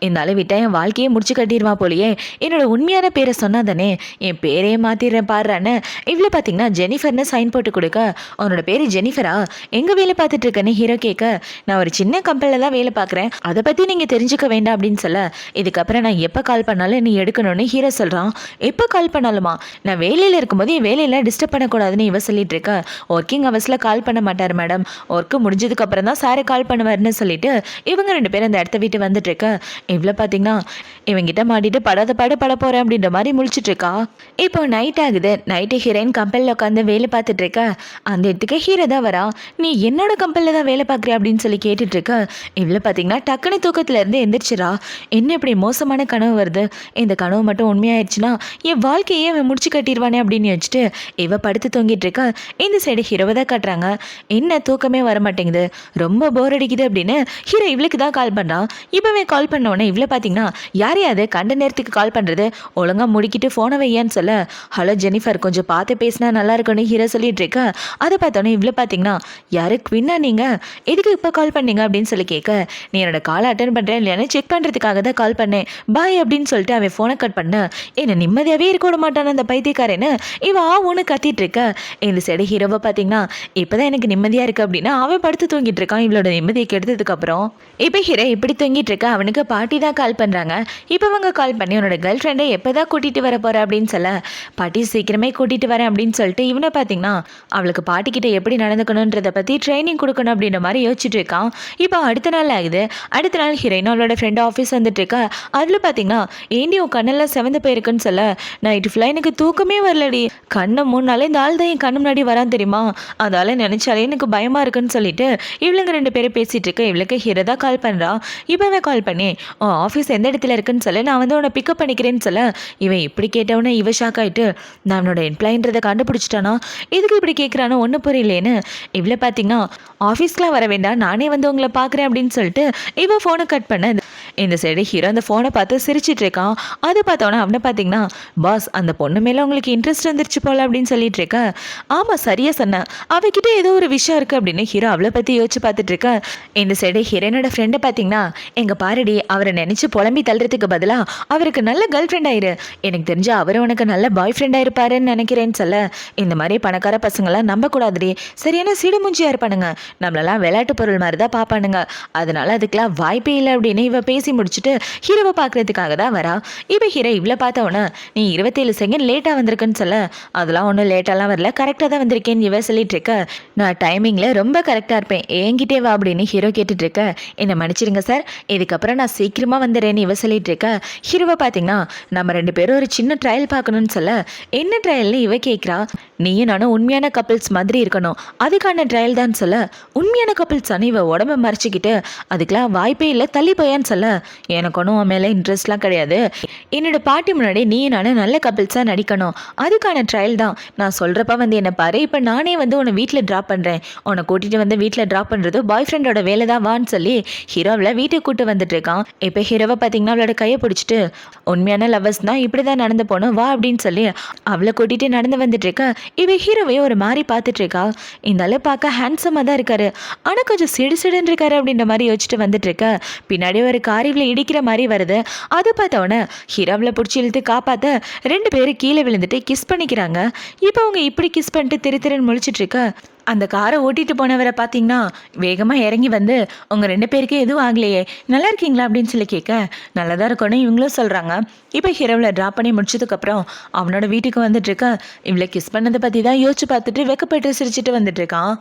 இந்த ஆள் விட்டா என் வாழ்க்கையே முடிச்சு கட்டிடுவா போலியே, என்னோட உண்மையான பேரை சொன்னா தானே என் பேரையே மாற்றிடுறேன் பாடுறான்னு இவ்வளோ பார்த்தீங்கன்னா ஜெனிஃபர்னு சைன் போட்டு கொடுக்க. உன்னோட பேர் ஜெனிஃபரா, எங்கே வேலை பார்த்துட்டு இருக்கேன்னு ஹீரோ கேட்க, நான் ஒரு சின்ன கம்பெனியில் தான் வேலை பார்க்குறேன், அதை பற்றி நீங்கள் தெரிஞ்சுக்க வேண்டாம் அப்படின்னு சொல்ல, இதுக்கப்புறம் நான் எப்போ கால் பண்ணாலும் நீ எடுக்கணும்னு ஹீரோ சொல்கிறான். எப்போ கால் பண்ணாலுமா, நான் வேலையில் இருக்கும்போது என் வேலையில் டிஸ்டர்ப் பண்ணக்கூடாதுன்னு இவ சொல்லிட்டு இருக்க. ஒர்க்கிங் ஹவர்ஸில் கால் பண்ண மாட்டார் மேடம், ஒர்க்கு முடிஞ்சதுக்கப்புறம் தான் சாரை கால் பண்ணுவார்னு சொல்லிட்டு இவங்க 2 பேரும் அந்த இடத்த விட்டு வந்துட்டு இருக்க. இவ்வளோ பார்த்தீங்கன்னா இவங்கிட்ட மாட்டிட்டு படாத பாடு பட போகிறேன் அப்படின்ற மாதிரி முழிச்சிட்டு இருக்கா. இப்போ நைட் ஆகுது. நைட்டு ஹீரோயின் கம்பெனியில் உட்காந்து வேலை பார்த்துட்டு இருக்க. அந்த இடத்துக்கு ஹீரோ தான் வரா. நீ என்னோட கம்பெனியில் தான் வேலை பார்க்குறியா அப்படின்னு சொல்லி கேட்டுட்டு இருக்க. இவ்வளோ பார்த்தீங்கன்னா டக்குனு தூக்கத்துலேருந்து எந்திரிச்சிரா. என்ன இப்படி மோசமான கனவு வருது, இந்த கனவு மட்டும் உண்மையாயிடுச்சுன்னா என் வாழ்க்கையே அவன் முடிச்சு கட்டிடுவானே அப்படின்னு வச்சுட்டு இவ படுத்து தூங்கிட்டு இருக்க. இந்த சைடு ஹீரோவை தான் காட்டுறாங்க. என்ன தூக்கமே வர மாட்டேங்குது, ரொம்ப போர் அடிக்குது அப்படின்னு ஹீரோ இவளுக்கு தான் கால் பண்ணுறான். இப்போவே கால் பண்ணோன்னே இவ்வளோ பார்த்தீங்கன்னா யாரையாவது கண்ட நேரத்துக்கு கால் பண்ணுறது, ஒழுங்காக முடிக்கிட்டு ஃபோனை வையான்னு சொல்ல, ஹலோ ஜெனிஃபர் கொஞ்சம் பார்த்து பேசினா நல்லா இருக்குன்னு ஹீரோ சொல்லிட்டு இருக்க. அதை பார்த்தோன்னே இவ்வளோ பார்த்தீங்கன்னா யாரு குவின்னா நீங்கள் எதுக்கு இப்போ கால் பண்ணீங்க அப்படின்னு சொல்லி கேட்க, நீ என்னோட காலை அட்டன் பண்ணுறேன் இல்லையானு செக் பண்ணுறதுக்காக தான் கால் பண்ணேன், பாய் அப்படின்னு சொல்லிட்டு அவன் ஃபோனை கட் பண்ண. என்னை நிம்மதியாகவே இருக்க விட மாட்டான் அந்த பைத்தியக்காரன்னு இவ ஒன்று கத்திட்டு இருக்க. இந்த சைடு ஹீரோவை பார்த்தீங்கன்னா இப்போதான் எனக்கு நிம்மதியாக இருக்குது அப்படின்னா அவன் படுத்து தூங்கிட்டு இருக்கான். இவளோட நிம்மதியை கெடுத்ததுக்கப்புறம் இப்போ ஹீரோ இப்படி தூங்கிட்டு இருக்க. அவனுக்கு பாட்டி தான் கால் பண்ணுறாங்க. இப்போ அவங்க கால் பண்ணி உன்னோட கேர்ள் ஃப்ரெண்டை எப்போ தான் கூட்டிகிட்டு வர போகிற அப்படின்னு சொல்ல, பாட்டி சீக்கிரமே கூட்டிகிட்டு வரேன் அப்படின்னு சொல்லிட்டு இவனை பார்த்தீங்கன்னா அவளுக்கு பாட்டிக்கிட்ட எப்படி நடந்துக்கணுன்றதை பற்றி ட்ரைனிங் கொடுக்கணும் அப்படின்ற மாதிரி யோசிச்சுட்டு இருக்கான். இப்போ அடுத்த நாள் ஆகுது. அடுத்த நாள் ஹீரோயின் அவளோட ஃப்ரெண்ட் ஆஃபீஸ் வந்துட்டு இருக்கா. அதில் பார்த்தீங்கன்னா ஏண்டி உன் கண்ணெல்லாம் செவந்து போயிருக்குன்னு சொல்ல, நைட்டு ஃபுல்லாக எனக்கு தூக்கமே வரலடி, கண்ணை 3 நாள் இந்த ஆள் தான் என் கண்ணு முன்னாடி வரான் தெரியுமா, அதால் நினச்சாலே எனக்கு பயமாக இருக்குன்னு சொல்லிட்டு இவளுங்க 2 பேரும் பேசிகிட்டு இருக்க. இவளுக்கு ஹீரோ தான் கால் பண்ணுறா. இப்போவே கால் பண்ணி உன் ஆஃபீஸ் எந்த இடத்துல இருக்குன்னு சொல்ல, நான் வந்து உன்னை பிக்கப் பண்ணிக்கிறேன்னு சொல்ல, இவன் இப்படி கேட்டவொன்னே இவ ஷாக் ஆகிட்டு நான் அவனோட எம்ப்ளாயின்றதை கண்டுபிடிச்சிட்டானா, எதுக்கு இப்படி கேட்குறானோ ஒன்றும் புரியலேன்னு இவ்வளோ பார்த்தீங்கன்னா ஆஃபீஸ்க்குலாம் வர வேண்டாம், நானே வந்து உங்களை பார்க்குறேன் அப்படின்னு சொல்லிட்டு இவன் ஃபோனை கட் பண்ண. இந்த சைடு ஹீரோ அந்த ஃபோனை பார்த்து சிரிச்சிட்டு இருக்கான். அது பார்த்தோன்னா அவனை பார்த்தீங்கன்னா பாஸ் அந்த பொண்ணு மேலே உங்களுக்கு இன்ட்ரெஸ்ட் வந்துருச்சு போல அப்படின்னு சொல்லிட்டு இருக்க. ஆமாம் சரியா சொன்னேன், அவகிட்ட ஏதோ ஒரு விஷயம் இருக்குது அப்படின்னு ஹீரோ அவளை பற்றி யோசிச்சு பார்த்துட்டு இருக்க. இந்த சைடு ஹீரோனோட ஃப்ரெண்டை பார்த்தீங்கன்னா எங்கள் பாரடி அவரை நினச்சி புலம்பி தள்ளுறதுக்கு பதிலாக அவருக்கு நல்ல கேர்ள் ஃப்ரெண்ட் ஆயிரு, எனக்கு தெரிஞ்சு அவர் உனக்கு நல்ல பாய் ஃப்ரெண்டாக இருப்பாருன்னு நினைக்கிறேன்னு சொல்ல, இந்த மாதிரி பணக்கார பசங்களாம் நம்பக்கூடாதுடி, சரியான சிடுமூஞ்சியாக இருப்பானுங்க, நம்மளெல்லாம் விளையாட்டு பொருள் மாதிரி தான் பார்ப்பானுங்க, அதனால அதுக்கெல்லாம் வாய்ப்பே இல்லை அப்படின்னு இவ பேசி முடிச்சுட்டு ஹீரோவை பார்க்கறதுக்காக தான் வரா. இப்போ ஹீரோ இவ்வளோ பார்த்தவொன்னே நீ 27 செகண்ட் லேட்டாக வந்திருக்குன்னு சொல்ல, அதெல்லாம் ஒன்றும் லேட்டாலாம் வரல, கரெக்டாக தான் வந்திருக்கேன்னு இவ சொல்லிட்டு இருக்க. நான் டைமிங்கில் ரொம்ப கரெக்டாக இருப்பேன், என்கிட்டே வா அப்படின்னு ஹீரோ கேட்டுட்டு இருக்க. என்னை மன்னிச்சிருங்க சார், இதுக்கப்புறம் நான் சீக்கிரமாக வந்துடுறேன்னு இவ சொல்லிட்டு இருக்க. ஹீரோவை பார்த்தீங்கன்னா நம்ம 2 பேரும் ஒரு சின்ன ட்ரையல் பார்க்கணும்னு சொல்ல, என்ன ட்ரையல்னு இவ கேட்குறா. நீயும் நானும் உண்மையான கப்பிள்ஸ் மாதிரி இருக்கணும், அதுக்கான ட்ரையல் தான் சொல்ல, உண்மையான கப்பிள்ஸ் ஆனால் இவ உடம்பை மறைச்சிக்கிட்டு அதுக்கெலாம் வாய்ப்பே இல்லை தள்ளி போயான்னு சொல்ல, எனக்கு ஒன்றும் உன் மேலே இன்ட்ரெஸ்ட்லாம் கிடையாது, என்னோட பாட்டி முன்னாடி நீயும் நானும் நல்ல கப்பிள்ஸாக நடிக்கணும், அதுக்கான ட்ரையல் தான், நான் சொல்கிறப்ப வந்து என்னை பாரு, இப்போ நானே வந்து உன்னை வீட்டில் ட்ராப் பண்ணுறேன், உன்னை கூட்டிகிட்டு வந்து வீட்டில் ட்ராப் பண்ணுறது பாய் ஃப்ரெண்டோட வேலை தான் வான்னு சொல்லி ஹீரோவில் வீட்டுக்கு கூட்டு வந்துட்டு இருக்கான். இப்போ ஹீரோவை பார்த்தீங்கன்னா அவளோட கையை பிடிச்சிட்டு உண்மையான லவ்வர்ஸ் தான் இப்படி தான் நடந்து போகணும் வா அப்படின்னு சொல்லி அவளை கூட்டிகிட்டு நடந்து வந்துட்டு இருக்கா. இவ ஹீரோவையும் ஒரு மாதிரி பார்த்துட்டு இருக்கா. இந்த அளவு பார்க்க ஹேண்ட்ஸமாக தான் இருக்காரு, ஆனால் கொஞ்சம் சிடு சிடுன்னு இருக்காரு அப்படின்ற மாதிரி யோசிச்சுட்டு வந்துட்டு இருக்க. பின்னாடி ஒரு கார் இவளை இடிக்கிற மாதிரி வருது. அதை பார்த்தவொன்னே ஹீரோவில் பிடிச்சி இழுத்து காப்பாற்ற 2 பேரும் கீழே விழுந்துட்டு கிஸ் பண்ணிக்கிறாங்க. இப்போ அவங்க இப்படி கிஸ் பண்ணிட்டு திருன்னு முழிச்சிட்டு இருக்க. அந்த காரை ஓட்டிட்டு போனவரை பார்த்தீங்கன்னா வேகமாக இறங்கி வந்து உங்கள் 2 பேருக்கு எதுவும் ஆகலையே நல்லா இருக்கீங்களா அப்படின்னு சொல்லி கேட்க, நல்லதாக இருக்கணும் இவங்களும் சொல்கிறாங்க. இப்போ ஹீரோவில் ட்ராப் பண்ணி முடிச்சதுக்கப்புறம் அவனோட வீட்டுக்கு வந்துட்டு இருக்க. இவ்வளோ கிஸ் பண்ணதை பற்றி தான் யோசிச்சு பார்த்துட்டு வெக்கப்பட்டு சிரிச்சுட்டு வந்துட்டு இருக்கான்.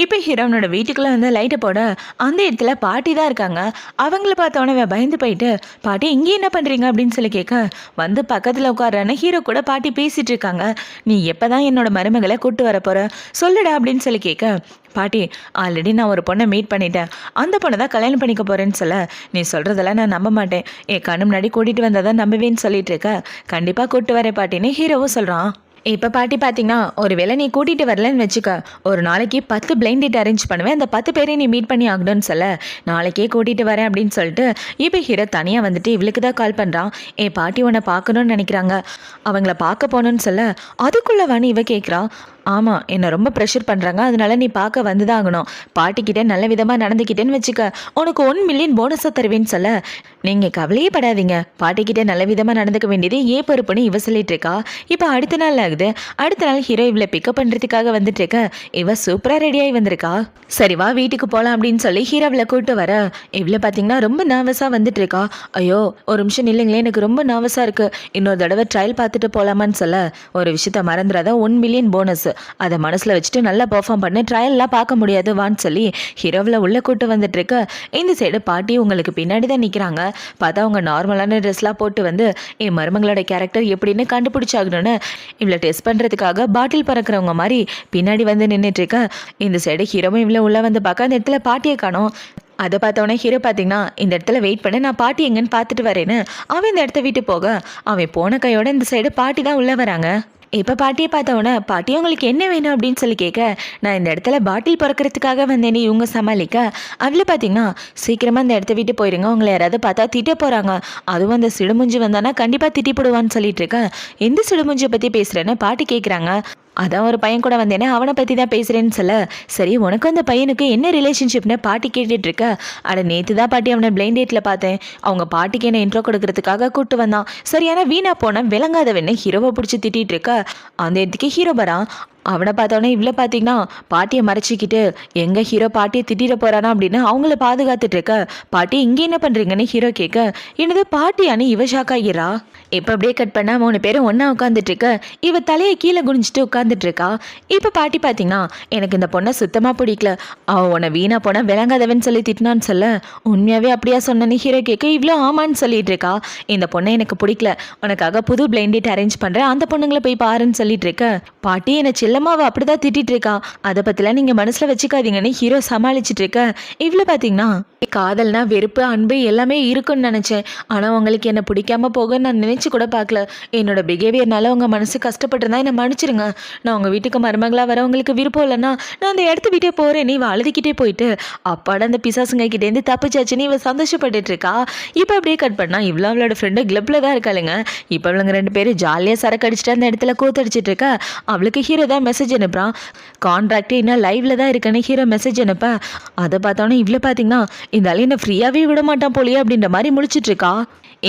இப்போ ஹீரோனோட வீட்டுக்குள்ளே வந்து லைட்டை போட அந்த இடத்துல பாட்டி தான் இருக்காங்க. அவங்கள பார்த்தோன்னே பயந்து போயிட்டு, பாட்டி இங்கே என்ன பண்ணுறீங்க அப்படின்னு சொல்லி கேட்க, வந்து பக்கத்தில் உட்காரான ஹீரோ கூட பாட்டி பேசிகிட்டு இருக்காங்க. நீ எப்போ தான் என்னோட மருமகளை கூட்டு வர போகிற சொல்லுடா அப்படின்னு சொல்லி கேட்க, பாட்டி ஆல்ரெடி நான் ஒரு பொண்ணை மீட் பண்ணிட்டேன், அந்த பொண்ணை தான் கல்யாணம் பண்ணிக்க போகிறேன்னு சொல்ல, நீ சொல்கிறதெல்லாம் நான் நம்ப மாட்டேன், என் கண்ணு முன்னாடி கூட்டிகிட்டு வந்தால் தான் நம்புவேன்னு சொல்லிட்டு இருக்க, கண்டிப்பாக கூப்பிட்டு வரேன் பாட்டின்னு ஹீரோவும் சொல்கிறான். இப்போ பாட்டி பார்த்தீங்கன்னா ஒரு வேளை நீ கூட்டிகிட்டு வரலன்னு வச்சுக்க, ஒரு நாளைக்கு 10 பிளைண்ட் டேட் அரேஞ்ச் பண்ணுவேன், அந்த 10 பேரையும் நீ மீட் பண்ணி ஆகணும்னு சொல்ல, நாளைக்கே கூட்டிகிட்டு வரேன் அப்படின்னு சொல்லிட்டு இப்போ ஹீரோ தனியாக வந்துட்டு இவளுக்கு தான் கால் பண்ணுறான். பாட்டி உன்னை பார்க்கணுன்னு நினைக்கிறாங்க, அவங்கள பார்க்க போகணுன்னு சொல்ல, அதுக்குள்ளே வாணி இவ கேட்குறா, ஆமாம் என்னை ரொம்ப ப்ரெஷர் பண்ணுறாங்க, அதனால நீ பார்க்க வந்து தான் ஆகணும், பாட்டிக்கிட்டே நல்ல விதமாக நடந்துக்கிட்டேன்னு வச்சுக்க, உனக்கு 1 மில்லியன் போனஸை தருவேன்னு சொல்ல, நீங்கள் கவலையே படாதீங்க, பாட்டிக்கிட்டே நல்ல விதமாக நடந்துக்க வேண்டியது ஏன் பொறுப்புன்னு இவ சொல்லிட்டு இருக்கா. இப்போ அடுத்த நாள் ஆகுது. அடுத்த நாள் ஹீரோ இவளை பிக்கப் பண்ணுறதுக்காக வந்துட்டு இருக்க, இவ சூப்பராக ரெடியாகி வந்திருக்கா. சரி வா வீட்டுக்கு போகலாம் அப்படின்னு சொல்லி ஹீரோவில் கூப்பிட்டு வர, இவ்வளோ பார்த்தீங்கன்னா ரொம்ப நர்வஸாக வந்துட்டு இருக்கா. ஐயோ ஒரு நிமிஷம் இல்லைங்களே, எனக்கு ரொம்ப நர்வஸாக இருக்குது, இன்னொரு தடவை ட்ரையல் பார்த்துட்டு போகலாமான்னு சொல்ல, ஒரு விஷயத்த மறந்துடாத 1 மில்லியன் போனஸ், அதை மனசில் வச்சுட்டு நல்லா பெர்ஃபார்ம் பண்ணி ட்ரையல்லாம் பார்க்க முடியாது வான்னு சொல்லி ஹீரோவில் உள்ளே கூட்டு வந்துட்டு இருக்க. இந்த சைடு பாட்டி உங்களுக்கு பின்னாடி தான் நிற்கிறாங்க. பார்த்தா அவங்க நார்மலான ட்ரெஸ்லாம் போட்டு வந்து என் மருமங்களோட கேரக்டர் எப்படின்னு கண்டுபிடிச்சாகணும்னு இவ்வளோ டெஸ்ட் பண்ணுறதுக்காக பாட்டில் பறக்கிறவங்க மாதிரி பின்னாடி வந்து நின்றுட்டு இருக்க. இந்த சைடு ஹீரோவும் இவ்வளோ உள்ளே வந்து பார்க்க அந்த இடத்துல பாட்டியை காணோம். அதை பார்த்தவொடனே ஹீரோ பார்த்தீங்கன்னா இந்த இடத்துல வெயிட் பண்ண, நான் பாட்டி எங்கன்னு பார்த்துட்டு வரேன்னு அவன் இந்த இடத்த விட்டு போக, அவன் போன கையோட இந்த சைடு பாட்டி தான் உள்ளே வராங்க. இப்போ பாட்டியை பார்த்தவொடனே, பாட்டி உங்களுக்கு என்ன வேணும் அப்படின்னு சொல்லி கேட்க, நான் இந்த இடத்துல பாட்டில் பிறக்கிறதுக்காக வந்தேனே இவங்க சமாளிக்க, அதில் பார்த்தீங்கன்னா சீக்கிரமாக இந்த இடத்த விட்டு போயிருங்க, உங்களை யாராவது பார்த்தா திட்ட போகிறாங்க, அதுவும் அந்த சிடுமுஞ்சி வந்தானா கண்டிப்பாக திட்டி போடுவான்னு சொல்லிட்டு இருக்கேன். எந்த சிடுமுஞ்சியை பற்றி பேசுகிறேன்னு பாட்டி கேட்குறாங்க. அதான் ஒரு பையன் கூட வந்தேனே அவனை பற்றி தான் பேசுகிறேன்னு சொல்ல, சரி உனக்கு அந்த பையனுக்கு என்ன ரிலேஷன்ஷிப்னு பாட்டி கேட்டுட்டு இருக்க. அட நேற்று தான் பாட்டி அவனை பிளைண்ட் டேட்டில் பார்த்தேன், அவங்க பாட்டிக்கு என்ன இன்ட்ரோ கொடுக்கறதுக்காக கூப்பிட்டு வந்தான், சரியான வீணா போன விளங்காதவன்னு ஹீரோவை பிடிச்சி திட்டிகிட்டு இருக்க. அந்த இடத்துக்கு ஹீரோ வரான். அவனை பார்த்தோன்னே இவ்வளோ பார்த்தீங்கன்னா பாட்டியை மறைச்சிக்கிட்டு எங்கே ஹீரோ பாட்டியை திட்டிட போகிறானா அப்படின்னு அவங்கள பாதுகாத்துட்டு இருக்க. பாட்டி இங்கே என்ன பண்ணுறீங்கன்னு ஹீரோ கேட்க, என்னது பாட்டியானு இவ ஷாக் ஆகிறா. இப்போ அப்படியே கட் பண்ணால் 3 பேரும் ஒன்றா உட்காந்துட்டு இருக்க. இவ தலையை கீழே குனிஞ்சிட்டு உட்காந்துட்டு இருக்கா. இப்போ பாட்டி பார்த்தீங்கன்னா எனக்கு இந்த பொண்ணை சுத்தமாக பிடிக்கல, அவன் உன்னை வீணா போனால் விளங்காதவன் சொல்லி திட்டினான்னு சொல்ல, உண்மையாகவே அப்படியா சொன்னேன்னு ஹீரோ கேட்க, இவ்வளோ ஆமான்னு சொல்லிட்டு இருக்கா. இந்த பொண்ணை எனக்கு பிடிக்கல, உனக்காக புது பிளைண்ட் டேட் அரேஞ்ச் பண்ணுறேன், அந்த பொண்ணுங்களை போய் பாருன்னு சொல்லிட்டு இருக்க. பாட்டி என்னை செல்லம்மாவை அப்படிதான் திட்டிட்டு இருக்கா, அதை பற்றிலாம் நீங்கள் மனசில் வச்சுக்காதீங்கன்னு ஹீரோ சமாளிச்சுட்டு இருக்க. இவ்வளோ பார்த்தீங்கன்னா காதல்னா வெறுப்பு அன்பு எல்லாமே இருக்குன்னு நினச்சேன், ஆனால் உங்களுக்கு என்னை பிடிக்காம போக நான் நினச்சி கூட பார்க்கல. என்னோட பிஹேவியர்னால உங்கள் மனசு கஷ்டப்பட்டுருந்தா என்னை மன்னிச்சிருங்க. நான் உங்கள் வீட்டுக்கு மருமகளாக வர உங்களுக்கு விருப்பம் இல்லைன்னா நான் அந்த இடத்த விட்டே போகிறேன். நீ அழுதுகிட்டே போயிட்டு அப்பாட அந்த பிசாசுங்க கிட்டேருந்து தப்பிச்சாச்சுன்னு இவ சந்தோஷப்பட்டுட்டு இருக்கா. இப்போ அப்படியே கட் பண்ணா இவ்வளோ அவளோட ஃப்ரெண்டு கிளப்பில் தான் இருக்காளுங்க. இப்போ அவளுங்க 2 பேரும் ஜாலியாக சரக்கு அடிச்சுட்டு அந்த இடத்துல கூத்தடிச்சிட்டு இருக்கா. அவளுக்கு ஹீரோ தான் மெசேஜ் அனுப்புறான், கான்ட்ராக்ட் இன்னும் லைவ்ல தான் இருக்குன்னு ஹீரோ மெசேஜ் அனுப்ப. அதை பார்த்தோன்னே இவ்வளோ பார்த்தீங்கன்னா இந்த ஆள் என்ன ஃப்ரீயாகவே விட மாட்டான் போலியே அப்படின்ற மாதிரி முழிச்சிட்டு இருக்கா.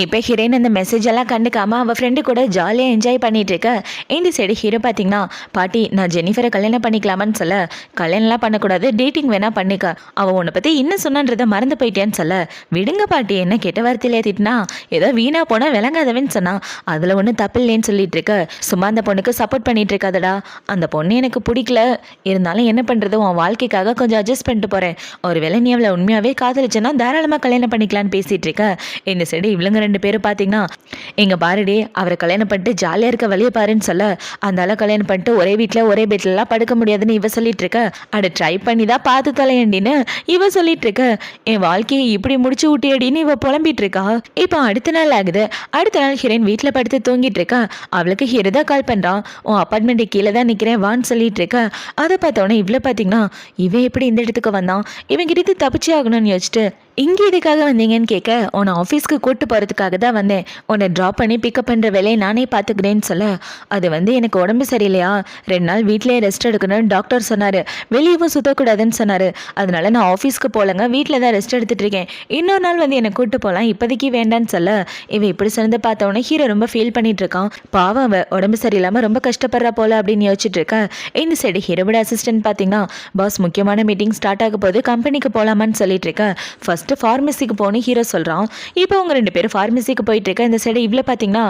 இப்போ ஹீரோயின் அந்த மெசேஜ் எல்லாம் கண்டுக்காம அவள் ஃப்ரெண்டு கூட ஜாலியாக என்ஜாய் பண்ணிட்டு இருக்க. இந்த சைடு ஹீரோ பார்த்தீங்கன்னா, பாட்டி நான் ஜெனிஃபரை கல்யாணம் பண்ணிக்கலாமான்னு சொல்ல, கல்யாணம்லாம் பண்ணக்கூடாது, டேட்டிங் வேணா பண்ணிக்க, அவள் உன்னை பற்றி என்ன சொன்னான்றதை மறந்து போயிட்டேன்னு சொல்ல, விடுங்க பாட்டி என்ன கெட்ட வார்த்தையிலே திட்டினா, ஏதோ வீணா போனால் விளங்காதவன்னு சொன்னா, அதில் ஒன்றும் தப்பு இல்லைன்னு சொல்லிட்டு இருக்க. சும்மா அந்த பொண்ணுக்கு சப்போர்ட் பண்ணிட்டு இருக்காதடா, அந்த பொண்ணு எனக்கு பிடிக்கல, இருந்தாலும் என்ன பண்ணுறது, உன் வாழ்க்கைக்காக கொஞ்சம் அட்ஜஸ்ட் பண்ணிட்டு போகிறேன், ஒருவேளை நீ அவளை உண்மையாகவே காதலிச்சேன்னா தாராளமாக கல்யாணம் பண்ணிக்கலான்னு பேசிகிட்டு இருக்க. இந்த சைடு இவளுங்க 2 பேரும் பார்த்தீங்கன்னா, எங்க பாருடி அவரை கல்யாணம் பண்ணிட்டு ஜாலியாக இருக்க வழியை பாருன்னு சொல்ல, அந்த கல்யாணம் பண்ணிட்டு ஒரே வீட்டில் ஒரே பெட்லலாம் படுக்க முடியாதுன்னு இவ சொல்லிட்டு இருக்க. அட ட்ரை பண்ணி தான் பார்த்து தலையண்டின்னு இவ சொல்லிட்டு இருக்க. என் வாழ்க்கையை இப்படி முடிச்சு ஊட்டியடின்னு இவ புலம்பிட்டு இருக்கா. இப்போ அடுத்த நாள் ஆகுது. அடுத்த நாள் ஹீரோயின் வீட்டில் படுத்து தூங்கிட்டு இருக்கா. அவளுக்கு ஹீரோ தான் கால் பண்ணுறான், உன் அப்பார்ட்மெண்ட்டு கீழே தான் நிற்கிறேன் வான்னு சொல்லிட்டு இருக்க. அதை பார்த்தோன்னே இவ்வளோ பார்த்தீங்கன்னா இவன் எப்படி இந்த இடத்துக்கு வந்தான், இவங்கிட்ட தப்பிச்சே ஆகணும்னு யோசிச்சுட்டு, இங்கே எதுக்காக வந்தீங்கன்னு கேட்க, உன்னை ஆஃபீஸ்க்கு கூப்பிட்டு போகிறதுக்காக தான் வந்தேன், உன்னை ட்ராப் பண்ணி பிக்கப் பண்ணுற வேலையை நானே பார்த்துக்கிறேன்னு சொல்ல, அது எனக்கு உடம்பு சரியில்லையா, 2 நாள் வீட்டிலே ரெஸ்ட் எடுக்கணும்னு டாக்டர் சொன்னார், வெளியவும் சுற்றக்கூடாதுன்னு சொன்னார், அதனால நான் ஆஃபீஸ்க்கு போகலங்க, வீட்டில் தான் ரெஸ்ட் எடுத்துகிட்டு இருக்கேன், இன்னொரு நாள் என்னை கூப்பிட்டு போகலாம், இப்போதைக்கு வேண்டான்னு சொல்ல, இவன் இப்படி சேர்ந்து பார்த்தவொடனே ஹீரோ ரொம்ப ஃபீல் பண்ணிட்டு இருக்கான். பாவம் அவன் உடம்பு சரியில்லாமல் ரொம்ப கஷ்டப்படுறா போல அப்படின்னு யோசிச்சுட்டு இருக்கேன். இந்த சைடு ஹீரோவோட அசிஸ்டன்ட் பார்த்தீங்கன்னா, பாஸ் முக்கியமான மீட்டிங் ஸ்டார்ட் ஆக போது கம்பெனிக்கு போகலாமான்னு சொல்லிட்டு இருக்கேன். ஃபர்ஸ்ட் ஃபார்மசிக்கு போகணும் ஹீரோ சொல்கிறான். இப்போ அவங்க 2 பேரும் ஃபார்மசிக்கு போயிட்டு இருக்க இந்த சைடு இவ்வளோ பார்த்தீங்கன்னா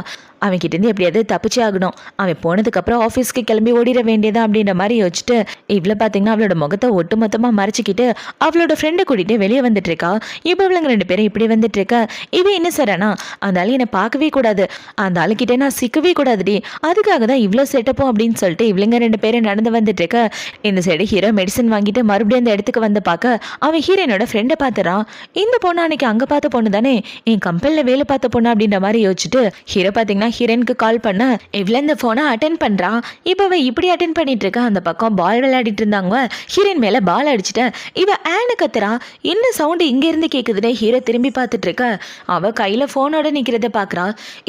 அவன்கிட்ட இருந்து எப்படியாவது தப்பிச்சே ஆகணும், அவன் போனதுக்கப்புறம் ஆஃபீஸ்க்கு கிளம்பி ஓடிட வேண்டியதா அப்படின்ற மாதிரி யோசிச்சுட்டு இவ்வளோ பார்த்தீங்கன்னா அவளோட முகத்தை ஒட்டு மொத்தமாக மறைச்சிக்கிட்டு அவளோட ஃப்ரெண்டை கூட்டிகிட்டு வெளியே வந்துட்டு இருக்கா. இப்போ இவளுங்க 2 பேரும் இப்படி வந்துட்டு இருக்க. இவன் என்ன சொல்றானா, அந்த ஆளு என்னை பார்க்கவே கூடாது, அந்த ஆளுக்கிட்டே நான் சிக்கவே கூடாதுடி, அதுக்காக தான் இவ்வளோ செட்டப்போம் அப்படின்னு சொல்லிட்டு இவளுங்க 2 பேரும் நடந்து வந்துட்டு இருக்க. இந்த சைடு ஹீரோ மெடிசன் வாங்கிட்டு மறுபடியும் அந்த இடத்துக்கு வந்து பார்க்க அவன் ஹீரோனோட ஃப்ரெண்டை பார்த்துறான். இந்த பொண்ணு அன்னைக்கு அங்கே பார்த்த பொண்ணு தானே, என் கம்பெனியில் வேலை பார்த்த பொண்ணு அப்படின்ற மாதிரி யோசிச்சுட்டு ஹீரோ பார்த்தீங்கன்னா ஹீரோனுக்கு கால் பண்ண இவ்வளோ இந்த ஃபோனை அட்டென்ட் பண்ணுறான். இப்போ அவ இப்படி அட்டென்ட் பண்ணிட்டு இருக்கா. அந்த பக்கம் பால் விளையாடிட்டு இருந்தாங்க. ஹீரோயின் மேலே பால் அடிச்சுட்டேன். இவ ஆனு கத்துறா. என்ன சவுண்டு இங்கேருந்து கேட்குதுன்னு ஹீரோ திரும்பி பார்த்துட்டு இருக்க. அவள் கையில் ஃபோனோட நிற்கிறத பார்க்குறா.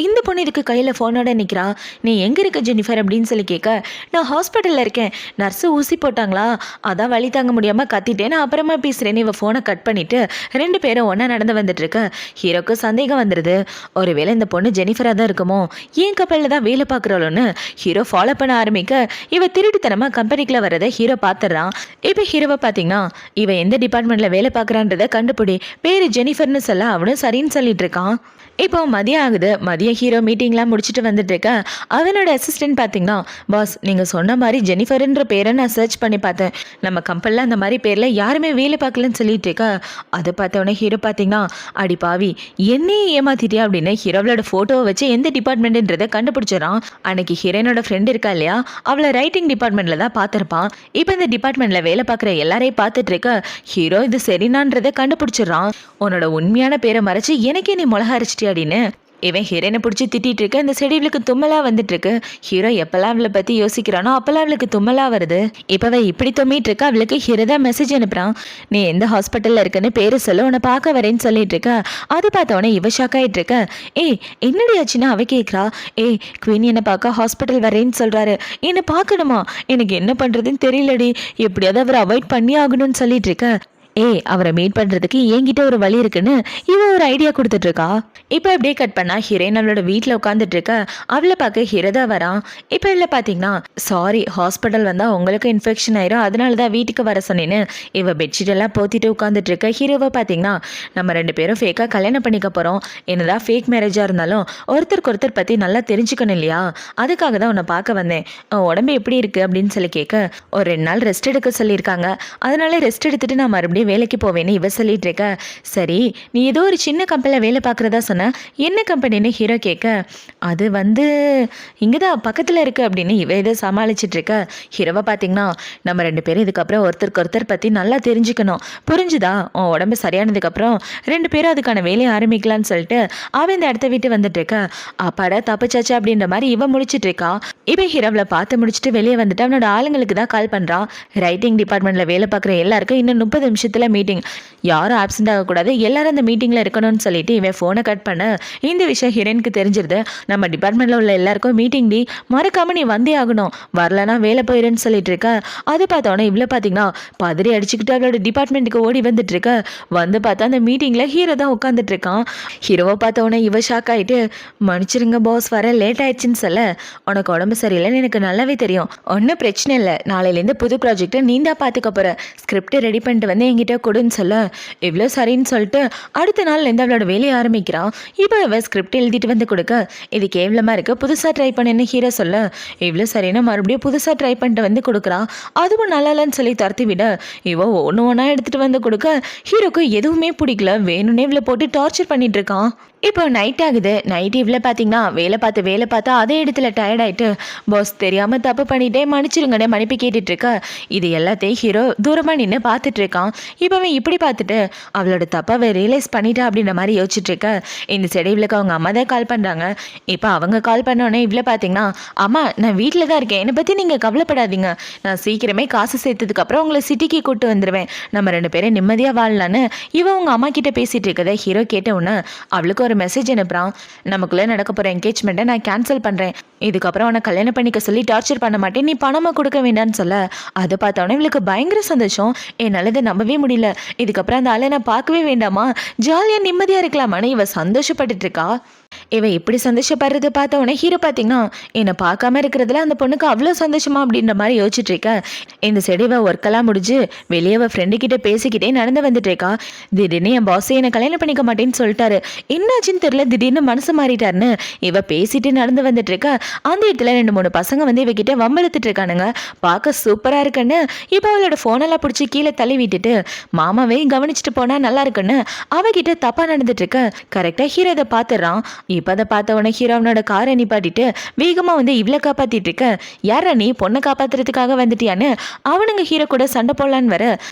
இந்த பொண்ணு இதுக்கு கையில் ஃபோனோட நிற்கிறா. நீ எங்கே இருக்க ஜெனிஃபர் அப்படின்னு சொல்லி கேட்க, நான் ஹாஸ்பிட்டலில் இருக்கேன், நர்ஸு ஊசி போட்டாங்களா, அதான் வலி தாங்க முடியாமல் கத்திட்டேன், நான் அப்புறமா பேசுகிறேன்னு இவ ஃபோனை கட் பண்ணிவிட்டு 2 பேரும் ஒன்றா நடந்து வந்துட்டு இருக்க. ஹீரோக்கு சந்தேகம் வந்துடுது. ஒருவேளை இந்த பொண்ணு ஜெனிஃபராக தான் இருக்குமோ, ஏன் கப்பலில் தான் வேலை பார்க்குறாளோன்னு ஹீரோ ஃபாலோ பண்ண ஆரம்பிக்க இவ திருட்டுத்தனமாக கம்பெனிக்குள்ளே வரதை ஹீரோ பார்த்துடுறான். இப்போ ஹீரோவை பார்த்தீங்கன்னா இவ எந்த டிபார்ட்மெண்ட்டில் வேலை பார்க்குறான்றதை கண்டுபிடி, பேர் ஜெனிஃபர்னு சொல்ல அவனும் சரின்னு சொல்லிட்டு இருக்கான். இப்போ மதியம் ஆகுது. மதியம் ஹீரோ மீட்டிங்லாம் முடிச்சுட்டு வந்துட்டு இருக்க. அவனோட அசிஸ்டன்ட் பார்த்தீங்கன்னா, பாஸ் நீங்கள் சொன்ன மாதிரி ஜெனிஃபர்ன்ற பேரை நான் சர்ச் பண்ணி பார்த்தேன், நம்ம கம்பெனியில் அந்த மாதிரி பேரில் யாருமே வேலை பார்க்கலன்னு சொல்லிட்டு இருக்க. அதை பார்த்தவொடனே ஹீரோ பார்த்தீங்கன்னா, அடி பாவி என்னையே ஏமாத்திட்டியா அப்படின்னு ஹீரோவோட ஃபோட்டோவை வச்சு எந்த டிபார்ட்மெண்ட்டுன்றதை கண்டுபிடிச்சிடறான். அன்னைக்கு ஹீரோனோட ஃப்ரெண்ட் இருக்கா இல்லையா, அவளை ரைட்டிங் டிபார்ட்மெண்ட்டில் தான் பார்த்துருப்பான். இப்போ இந்த டிபார்ட்மெண்ட்டில் வேலை பார்க்குற எல்லாரையும் பார்த்துட்டு இருக்க. ஹீரோ இது சரினான்றதை கண்டுபிடிச்சிடறான். உன்னோட உண்மையான பேரை மறைச்சு எனக்கே நீ மிளகா அரைச்சிட்டியா அப்படின்னு இவன் ஹீரோனை பிடிச்சி திட்டிட்டு இருக்க. இந்த செடி இவளுக்கு தும்மலாக வந்துட்டு இருக்கு. ஹீரோ எப்பெல்லாம் அவளை பற்றி யோசிக்கிறானோ அப்பெல்லாம் அவளுக்கு தும்மலாக வருது. இப்போ அவள் இப்படி தும்மிட்டு இருக்கா. அவளுக்கு ஹீரோ தான் மெசேஜ் அனுப்புகிறான். நீ எந்த ஹாஸ்பிட்டலில் இருக்குன்னு பேர் சொல்ல, உன்னை பார்க்க வரேன்னு சொல்லிட்டு இருக்க. அது பார்த்தவொடனே இவ ஷாக் ஆகிட்டு இருக்க. ஏய் என்னடி ஆச்சுன்னா அவ கேட்குறா. ஏய் குவீன் என்னை பார்க்க ஹாஸ்பிட்டல் வரேன்னு சொல்கிறாரு, என்னை பார்க்கணுமா, எனக்கு என்ன பண்ணுறதுன்னு தெரியலடி, எப்படியாவது அவரை அவாய்ட் பண்ணி ஆகணும்னு சொல்லிட்டு இருக்க. ஏய் அவரை மீட் பண்ணுறதுக்கு என்கிட்ட ஒரு வழி இருக்குன்னு இவன் ஒரு ஐடியா கொடுத்துட்ருக்கா. இப்போ அப்படியே கட் பண்ணா ஹீரோயின் அவளோட வீட்டில் உட்காந்துட்டு இருக்க. அவளை பார்க்க ஹீரோ தான் வரான். இப்போ இல்லை பார்த்தீங்கன்னா, சாரி ஹாஸ்பிட்டல் வந்தால் உங்களுக்கு இன்ஃபெக்ஷன் ஆயிரும், அதனால தான் வீட்டுக்கு வர சொன்னேன்னு இவ பெட்ஷீட் எல்லாம் போத்திட்டு உட்காந்துட்டு இருக்க. ஹீரோவை பார்த்தீங்கன்னா, நம்ம 2 பேரும் ஃபேக்காக கல்யாணம் பண்ணிக்க போகிறோம், என்னதான் ஃபேக் மேரேஜாக இருந்தாலும் ஒருத்தருக்கு ஒருத்தர் பற்றி நல்லா தெரிஞ்சுக்கணும் இல்லையா, அதுக்காக தான் உன்னை பார்க்க வந்தேன், உடம்பு எப்படி இருக்குது அப்படின்னு சொல்லி கேட்க, ஒரு 2 நாள் ரெஸ்ட் எடுக்க சொல்லியிருக்காங்க, அதனால ரெஸ்ட் எடுத்துட்டு நான் மறுபடியும் வேலைக்கு போவேன்னு இவ சொல்லிட்டு இருக்க. சரி நீ ஏதோ ஒரு சின்ன கம்பெனியில் வேலை பார்க்குறதா சொன்ன, என்ன கம்பெனின்னு ஹீரோ கேட்க, அது இங்கதான் பக்கத்தில் இருக்கு அப்படின்னு இவ இதை சமாளிச்சுட்டு இருக்க. ஹீரோவை பார்த்தீங்கன்னா, நம்ம 2 பேரும் இதுக்கப்புறம் ஒருத்தருக்கு ஒருத்தர் பற்றி நல்லா தெரிஞ்சுக்கணும், புரிஞ்சுதா, உன் உடம்பு சரியானதுக்கப்புறம் 2 பேரும் அதுக்கான வேலையை ஆரம்பிக்கலான்னு சொல்லிட்டு அவன் இந்த இடத்த விட்டு வந்துட்டு இருக்க. அப்பாடா தப்பிச்சாச்சு அப்படின்ற மாதிரி இவ முடிச்சுட்டு இருக்கா. இப்போ ஹீரோவில் பார்த்து முடிச்சுட்டு வெளியே வந்துட்டு அவனோட ஆளுங்களுக்கு தான் கால் பண்ணுறான். ரைட்டிங் டிபார்ட்மெண்ட்டில் வேலை பார்க்குற எல்லாருக்கும் இன்னும் 30 நிமிஷத்தில் மீட்டிங், யாரும் ஆப்சென்ட் ஆகக்கூடாது, எல்லாரும் அந்த மீட்டிங்கில் இருக்கணும்னு சொல்லிட்டு இவன் ஃபோனை கட் பண்ண இந்த விஷயம் ஹீரோனுக்கு தெரிஞ்சிருது. நம்ம டிபார்ட்மெண்ட்டில் உள்ள எல்லாருக்கும் மீட்டிங் டி, மறக்காம நீ வந்தே ஆகணும், வரலன்னா வேலை போயிடுன்னு சொல்லிட்டு இருக்க. அது பார்த்தோன்னே இவ்வளோ பார்த்தீங்கன்னா பதறி அடிச்சுக்கிட்டு அவளோட டிபார்ட்மெண்ட்டுக்கு ஓடி வந்துட்டு இருக்க. வந்து பார்த்தா அந்த மீட்டிங்கில் ஹீரோ தான் உட்காந்துட்டு இருக்கான். ஹீரோவை பார்த்தோன்னே இவ ஷாக் ஆகிட்டு, மன்னிச்சிருங்க பாஸ் வர லேட் ஆயிடுச்சுன்னு சொல்ல, உனக்கு உடம்பு சரியில்லைன்னு எனக்கு நல்லாவே தெரியும், ஒன்றும் பிரச்சனை இல்லை, நாளையிலேருந்து புது ப்ராஜெக்டை நீ தான் பார்த்துக்க போகிற, ஸ்கிரிப்ட் ரெடி பண்ணிட்டு வந்து என்கிட்ட கொடுன்னு சொல்ல, இவ்வளோ சரின்னு சொல்லிட்டு அடுத்த நாள்லேருந்து அவளோட வேலையை ஆரம்பிக்கிறான். இப்போ இவ ஸ்கிரிப்ட் எழுதிட்டு வந்து கொடுக்க, இது கேவலமாக இருக்குது, புதுசாக ட்ரை பண்ணுன்னு ஹீரோ சொல்ல, இவ்வளோ சரின்னு மறுபடியும் புதுசாக ட்ரை பண்ணிட்டு வந்து கொடுக்குறான். அதுவும் நல்லா இல்லைன்னு சொல்லி துரத்தி விட இவ ஒன்று ஒன்றா எடுத்துகிட்டு வந்து கொடுக்க ஹீரோக்கு எதுவுமே பிடிக்கல, வேணும்னே இவ்வளோ போட்டு டார்ச்சர் பண்ணிட்டு இருக்கான். இப்போ நைட் ஆகுது. நைட் இவ்வளோ பார்த்தீங்கன்னா வேலை பார்த்தா அதே இடத்துல டயர்ட் ஆகிட்டு, பாஸ் தெரியாமல் தப்பு பண்ணிட்டே மன்னிச்சிருங்கன்னே மன்னிப்பு கேட்டுட்டு இருக்க. இது எல்லாத்தையும் ஹீரோ தூரமாக நின்று பார்த்துட்டு இருக்கான். இப்போவே இப்படி பார்த்துட்டு அவளோட தப்பாவை ரியலைஸ் பண்ணிட்டா அப்படின்ற மாதிரி யோசிச்சுட்டு இருக்க. இந்த செடி இவளுக்கு அவங்க அம்மா தான் கால் பண்ணுறாங்க. இப்போ அவங்க கால் பண்ணோன்னே இவ்வளோ பார்த்தீங்கன்னா, அம்மா நான் வீட்டில் தான் இருக்கேன், என்னை பற்றி நீங்கள் கவலைப்படாதீங்க, நான் சீக்கிரமே காசு சேர்த்ததுக்கப்புறம் உங்களை சிட்டிக்கு கூப்பிட்டு வந்துடுவேன், நம்ம 2 பேரும் நிம்மதியாக வாழலான்னு இவன் உங்கள் அம்மா கிட்ட பேசிகிட்டு இருக்கதை ஹீரோ கேட்டவுடனே அவளுக்கு ஒரு மெசேஜ் அனுப்புறான். நமக்குள்ளே நடக்க போகிற என்கேஜ்மெண்ட்டை நான் கேன்சல் பண்ணுறேன், இதுக்கப்புறம் உன்னை கல்யாணம் பண்ணிக்க சொல்லி டார்ச்சர் பண்ண மாட்டேன், நீ பணமாக கொடுக்க வேண்டான்னு சொல்ல, அதை பார்த்தோன்னே இவளுக்கு பயங்கர சந்தோஷம். என்னால் இதை நம்பவே முடியல, இதுக்கப்புறம் அந்த ஆளை நான் பார்க்கவே வேண்டாமா, ஜாலியாக நிம்மதியாக இருக்கலாமான்னு இவ சந்தோஷப்பட்டுட்டு இருக்கா. இவ இப்படி சந்தோஷப்படுறது பார்த்தவொடனே ஹீரோ பார்த்தீங்கன்னா, என்னை பார்க்காம இருக்கிறதுல அந்த பொண்ணுக்கு அவ்வளோ சந்தோஷமா அப்படின்ற மாதிரி யோசிச்சுட்டு இருக்க. இந்த செடி இவ ஒர்க்கெல்லாம் முடிஞ்சு வெளியே அவள் ஃப்ரெண்டு கிட்ட பேசிக்கிட்டே நடந்து வந்துட்டு இருக்கா. திடீர்னு என் பாஸே என்னை கல்யாணம் பண்ணிக்க மாட்டேன்னு சொல்லிட்டாரு, என்ன என்னாச்சுன்னு தெரியல திடீர்னு மனசு மாறிட்டாருன்னு இவ பேசிட்டு நடந்து வந்துட்டு இருக்கா. அந்த இடத்துல 2-3 பசங்க வந்து இவகிட்ட வம்பெழுத்துட்டு இருக்கானுங்க. பார்க்க சூப்பரா இருக்குன்னு இப்போ அவளோட போனெல்லாம் பிடிச்சி கீழே தள்ளி விட்டுட்டு மாமாவே கவனிச்சுட்டு போனா நல்லா இருக்குன்னு அவகிட்ட தப்பா நடந்துட்டு இருக்க. கரெக்டா ஹீரோ இதை பார்த்துறான். இப்போ அதை பார்த்த உடனே ஹீரோ அவனோட காரை நிப்பாட்டிட்டு வேகமா வந்து இவ்வளோ காப்பாத்திட்டு இருக்க. யாரா நீ பொண்ணை காப்பாத்துறதுக்காக வந்துட்டியான்னு அவனுங்க ஹீரோ கூட சண்டை போடலான்னு வர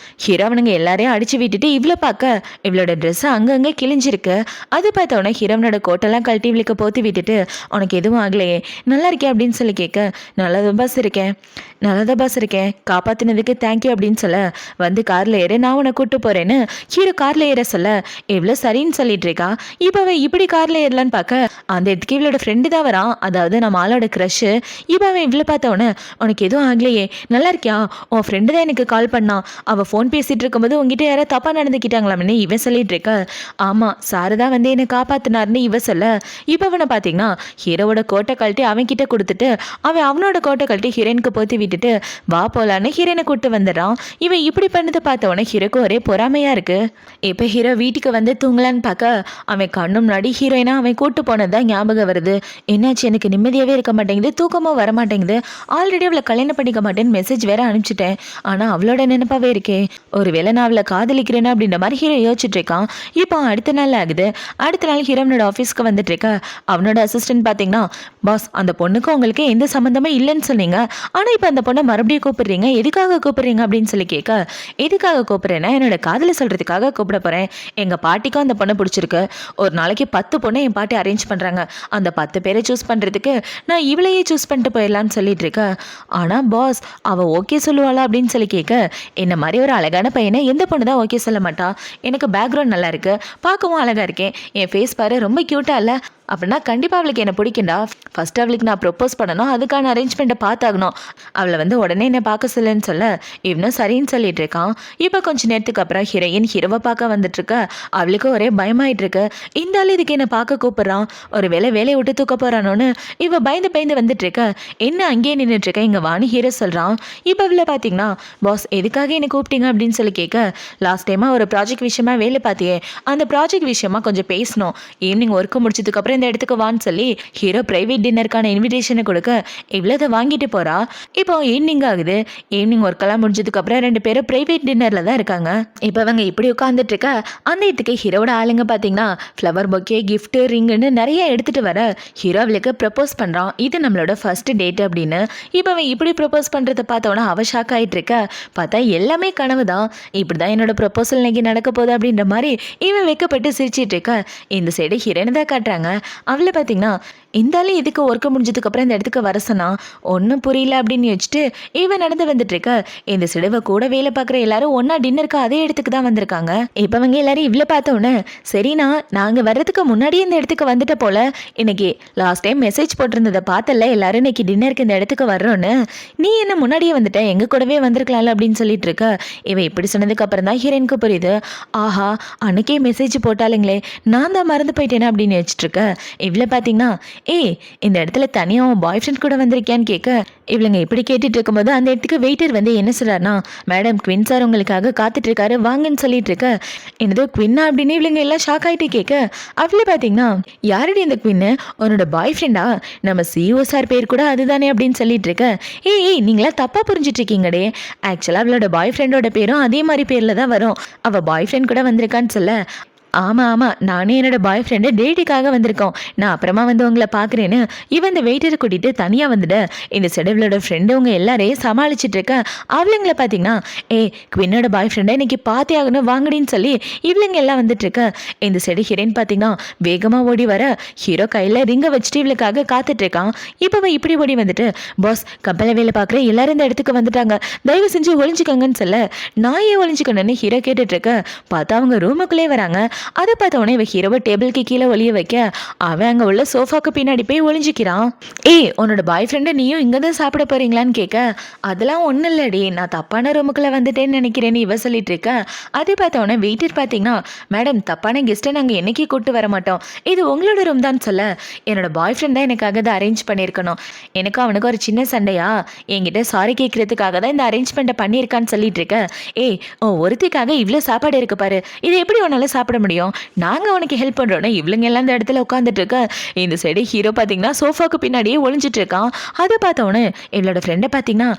ஹீரோ அவனுங்க எல்லாரையும் அடிச்சு விட்டுட்டு இவ்வளோ பார்க்க இவளோட ட்ரெஸ் அங்கங்கே கிழிஞ்சிருக்கு. அது பார்த்த உடனே ஹீரோனோட கோட்டெல்லாம் கழட்டி இவளுக்கு போத்தி விட்டுட்டு உனக்கு எதுவும் ஆகலையே நல்லா இருக்கேன் அப்படின்னு சொல்லி கேட்க நல்லதான் பாஸ் இருக்கேன் காப்பாத்தினதுக்கு தேங்க்யூ அப்படின்னு சொல்ல வந்து கார்ல ஏற நான் உன்னை கூட்டு போறேன்னு ஹீரோ கார்ல ஏற சொல்ல எவ்வளோ சரின்னு சொல்லிட்டு இருக்கா. இப்போ அவன் இப்படி கார்ல ஏறலான்னு பார்க்க அந்த இடத்துக்கு இவளோட ஃப்ரெண்டு தான் வரான். அதாவது நம்ம ஆளோட க்ரஷ். இப்போ அவன் இவ்வளோ பார்த்தவொடனே உனக்கு எதுவும் ஆகலையே நல்லா இருக்கியா உன் ஃப்ரெண்டு தான் எனக்கு கால் பண்ணான். அவள் ஃபோன் பேசிட்டு இருக்கும்போது உங்ககிட்ட யாராவது தப்பா நடந்துக்கிட்டாங்களாம்னு இவன் சொல்லிட்டு இருக்க. ஆமாம் சாரு தான் வந்து என்னை காப்பாத்தினார்னு இவ சொல்ல இப்போ அவனை பார்த்தீங்கன்னா ஹீரோவோட கோட்டை கழட்டி அவன் கிட்ட கொடுத்துட்டு அவனோட கோட்டை கழட்டி ஹீரோனுக்கு போத்தி விட்டுட்டு வா போலான்னு ஹீரோனை கூட்டு வந்துடுறான். இவன் இப்படி பண்ணதை பார்த்தவொடனே ஹீரோக்கு ஒரே பொறாமையா இருக்கு. இப்போ ஹீரோ வீட்டுக்கு வந்து தூங்கலான்னு பார்க்க அவன் கண்ணு முன்னாடி ஹீரோயினா அவன் கூட்டு போனதுதான் ஞாபகம் வருது. என்னாச்சு எனக்கு நிம்மதியாவே இருக்க மாட்டேங்குது தூக்கமும் வர மாட்டேங்குது. ஆல்ரெடி அவளை கல்யாணம் பண்ணிக்க மாட்டேன்னு மெசேஜ் வேற அனுப்பிச்சிட்டேன். ஆனா அவளோட நினைப்பாவே இருக்கே ஒருவேளை நான் அவளை காதலிக்கிறேன்னு அப்படின்ற மாதிரி ஹீரோ யோசிச்சுட்டு இருக்கான். இப்போ அடுத்த நாள் ஆகுது. அடுத்த நாள் ஹீரோனோட ஆஃபீஸ்க்கு வந்துட்டு இருக்க. அவனோட அசிஸ்டன்ட் பார்த்தீங்கன்னா பாஸ் அந்த பொண்ணுக்கு உங்களுக்கு எந்த சம்மந்தமே இல்லைன்னு சொன்னீங்க. ஆனால் இப்போ அந்த பொண்ணை மறுபடியும் கூப்பிடுறீங்க எதுக்காக கூப்பிடுறீங்க அப்படின்னு சொல்லி கேட்க எதுக்காக கூப்பிடுறேன்னா என்னோட காதலை சொல்றதுக்காக கூப்பிட போறேன். எங்க பாட்டிக்கும் அந்த பொண்ணை பிடிச்சிருக்கு. ஒரு நாளைக்கு 10 பொண்ணை என் பாட்டி அரேஞ்ச் பண்றாங்க. அந்த 10 பேரை சூஸ் பண்றதுக்கு நான் இவளையே சூஸ் பண்ணிட்டு போயிடலான்னு சொல்லிட்டு இருக்கேன். ஆனா பாஸ் அவ ஓகே சொல்லுவாளா அப்படின்னு சொல்லி கேட்க என்ன மாதிரி ஒரு அழகான பையனை எந்த பொண்ணு தான் ஓகே சொல்ல மாட்டா. எனக்கு பேக்ரவுண்ட் நல்லா இருக்கு பார்க்கவும் அழகா இருக்கேன். என் ஃபேஸ் பாரு ரொம்ப கியூட்டா இல்லை அப்படின்னா கண்டிப்பாக அவளுக்கு என்ன பிடிக்கும்டா. ஃபர்ஸ்ட் அவளுக்கு நான் ப்ரொப்போஸ் பண்ணணும் அதுக்கான அரேஞ்ச்மெண்ட்டை பார்த்தாகணும். அவளை வந்து உடனே என்னை பார்க்க சொல்லுன்னு சொல்ல இவனும் சரின்னு சொல்லிட்டு இருக்கான். இப்போ கொஞ்சம் நேரத்துக்கு அப்புறம் ஹீரோயின் ஹீரோவை பார்க்க வந்துட்டு இருக்க. அவளுக்கு ஒரே பயமாயிட்டு இருக்கு. இந்த ஆள் இதுக்கு என்னை பார்க்க கூப்பிட்றான் ஒரு வேலையை விட்டு தூக்க போறானோன்னு இவ பயந்து வந்துட்டு இருக்க. என்ன அங்கேயே நின்றுட்டு இருக்க இங்கே வாணி ஹீரோ சொல்கிறான். இப்போ இவ்வளோ பார்த்தீங்கன்னா பாஸ் எதுக்காக என்னை கூப்பிட்டீங்க அப்படின்னு சொல்லி கேட்க லாஸ்ட் டைமாக ஒரு ப்ராஜெக்ட் விஷயமா வேலை பார்த்தியே அந்த ப்ராஜெக்ட் விஷயமா கொஞ்சம் பேசணும். ஈவினிங் ஒர்க்கு முடிச்சதுக்கப்புறம் இந்த இடத்துக்கு வான்னு சொல்லி ஹீரோ பிரைவேட் டின்னருக்கான இன்விடேஷனை கொடுக்க இவ்வளோ வாங்கிட்டு போறா. இப்போ ஈவினிங் ஆகுது. ஈவினிங் ஒர்க்கெல்லாம் முடிஞ்சதுக்கு அப்புறம் 2 பேரும் பிரைவேட் டின்னர்ல தான் இருக்காங்க. இப்போ அவங்க இப்படி உட்காந்துட்டு இருக்க அந்த இடத்துக்கு ஹீரோட ஆளுங்க பார்த்தீங்கன்னா ஃப்ளவர் பொக்கே கிஃப்ட் ரிங்குன்னு நிறைய எடுத்துட்டு வர ஹீரோ அவளுக்கு ப்ரப்போஸ் பண்றான். இது நம்மளோட ஃபர்ஸ்ட் டேட் அப்படின்னு. இப்போ அவன் இப்படி ப்ரப்போஸ் பண்றதை பார்த்தோன்னா அவ ஷாக் ஆயிட்டு இருக்க. பார்த்தா எல்லாமே கனவு தான். இப்படிதான் என்னோட ப்ரப்போசல் இன்னைக்கு நடக்க போகுது அப்படின்ற மாதிரி இவன் வைக்கப்பட்டு சிரிச்சிட்டு இருக்க. இந்த சைடு ஹீரோனை தான் காட்டுறாங்க. அவளை பார்த்தீங்கன்னா இருந்தாலும் இதுக்கு ஒர்க்கு முடிஞ்சதுக்கப்புறம் இந்த இடத்துக்கு வர சொன்னா ஒன்றும் புரியல அப்படின்னு வச்சுட்டு இவன் நடந்து வந்துட்டு இருக்க. இந்த சிடுவை கூட வேலை பார்க்குற எல்லாரும் ஒன்னா டின்னருக்கு அதே இடத்துக்கு தான் வந்திருக்காங்க. இப்போ அவங்க எல்லாரும் இவ்வளோ பார்த்தோன்னே சரிண்ணா நாங்கள் வர்றதுக்கு முன்னாடியே இந்த இடத்துக்கு வந்துட்ட போல இன்னைக்கு லாஸ்ட் டைம் மெசேஜ் போட்டிருந்ததை பார்த்தல எல்லாரும் இன்னைக்கு டின்னருக்கு இந்த இடத்துக்கு வர்றோன்னு நீ என்ன முன்னாடியே வந்துட்ட எங்க கூடவே வந்திருக்கலாம்ல அப்படின்னு சொல்லிட்டு இருக்க. இவன் இப்படி சொன்னதுக்கு அப்புறம் தான் ஹீரோனுக்கு புரியுது. ஆஹா அன்னைக்கே மெசேஜ் போட்டாலுங்களே நான் தான் மறந்து போயிட்டேனா அப்படின்னு வச்சுட்டு இருக்க. இவ்வளோ பார்த்தீங்கன்னா ஏய் இந்த இடத்துல தனியாக உன் பாய் ஃப்ரெண்ட் கூட வந்திருக்கியான்னு கேட்க இவளுங்க இப்படி கேட்டுட்டு இருக்கும்போது அந்த இடத்துக்கு வெயிட்டர் வந்து என்ன சொல்றாருன்னா மேடம் குவின் சார் உங்களுக்காக காத்துட்டு இருக்காரு வாங்கன்னு சொல்லிட்டு இருக்க. என்னதோ குவின்னா அப்படின்னு இவளுங்க எல்லாம் ஷாக் ஆகிட்டு கேட்க அவளே பார்த்தீங்கன்னா யாரடி இந்த குவின்னு உன்னோட பாய் ஃப்ரெண்டா நம்ம சிஓ சார் பேர் கூட அதுதானே அப்படின்னு சொல்லிட்டு இருக்க. ஏய் நீங்களா தப்பா புரிஞ்சிட்டு இருக்கீங்கடே ஆக்சுவலாக அவளோட பாய் ஃப்ரெண்டோட பேரும் அதே மாதிரி பேரில் தான் வரும். அவள் பாய் ஃப்ரெண்ட் கூட வந்திருக்கான்னு சொல்ல ஆமாம் நானே என்னோட பாய் ஃப்ரெண்டு டேட்டுக்காக வந்திருக்கோம் நான் அப்புறமா வந்து உங்களை பார்க்குறேன்னு இவன் இந்த வெயிட்டரை கூட்டிகிட்டு தனியாக வந்துட்டு இந்த செடவிலோட ஃப்ரெண்டு உங்க எல்லாரையும் சமாளிச்சுட்டு இருக்க. அவளுங்களை பார்த்தீங்கன்னா குவினோட பாய் ஃப்ரெண்டை இன்னைக்கு பார்த்தே ஆகணும் வாங்கடின்னு சொல்லி இவளுங்க எல்லாம் வந்துட்டு இருக்க. இந்த செடி ஹீரோயின் பார்த்தீங்கன்னா வேகமாக ஓடி வர ஹீரோ கையில் ரிங்கை வச்சுட்டு இவளுக்காக காத்துட்டு இருக்கான். இப்போ இப்படி ஓடி வந்துட்டு பாஸ் கம்பெனி வேலை பார்க்குற எல்லாரும் இந்த இடத்துக்கு வந்துட்டாங்க தயவு செஞ்சு ஒளிஞ்சுக்கோங்கன்னு சொல்ல நான் ஏன் ஒளிஞ்சுக்கணும்னு ஹீரோ கேட்டுட்டு இருக்க. பார்த்தா அவங்க ரூமுக்குள்ளே வராங்க. அதை பார்த்தவொடனே இவ ஹீரோவை டேபிளுக்கு கீழே ஒளிய வைக்க அவன் அங்கே உள்ள சோஃபாக்கு பின்னாடி போய் ஒளிஞ்சிக்கிறான். உன்னோட பாய் ஃப்ரெண்டை நீயும் இங்கே தான் சாப்பிட போறீங்களான்னு கேட்க அதெல்லாம் ஒன்றும் இல்லடி நான் தப்பான ரூமுக்குள்ளே வந்துட்டேன்னு நினைக்கிறேன்னு இவ சொல்லிட்டு இருக்க. அதை பார்த்தவொடனே வெயிட்டர் பார்த்தீங்கன்னா மேடம் தப்பான கெஸ்ட்டை நாங்கள் என்னைக்கு கூட்டு வர மாட்டோம் இது உங்களோட ரூம் தான் சொல்ல என்னோட பாய் ஃப்ரெண்ட் தான் எனக்காக அதை அரேஞ்ச் பண்ணியிருக்கணும் எனக்கு அவனுக்கு ஒரு சின்ன சண்டையா என்கிட்ட சாரி கேட்கறதுக்காக தான் இந்த அரேஞ்ச்மெண்ட்டை பண்ணியிருக்கான்னு சொல்லிட்டு இருக்க. ஒருத்திக்காக இவ்வளோ சாப்பாடு இருக்கு பாரு இது எப்படி உன்னால சாப்பிட முடியும் முடியும், நாங்கள் உனக்கு ஹெல்ப் பண்ணுறோன்னா இவளுங்க எல்லாம் இந்த இடத்துல உட்காந்துட்டு இருக்க. இந்த சைடு ஹீரோ பார்த்தீங்கன்னா சோஃபாக்கு பின்னாடியே ஒளிஞ்சிட்டு இருக்கான். அதை பார்த்தவொன்னே இவளோட ஃப்ரெண்டை பார்த்தீங்கன்னா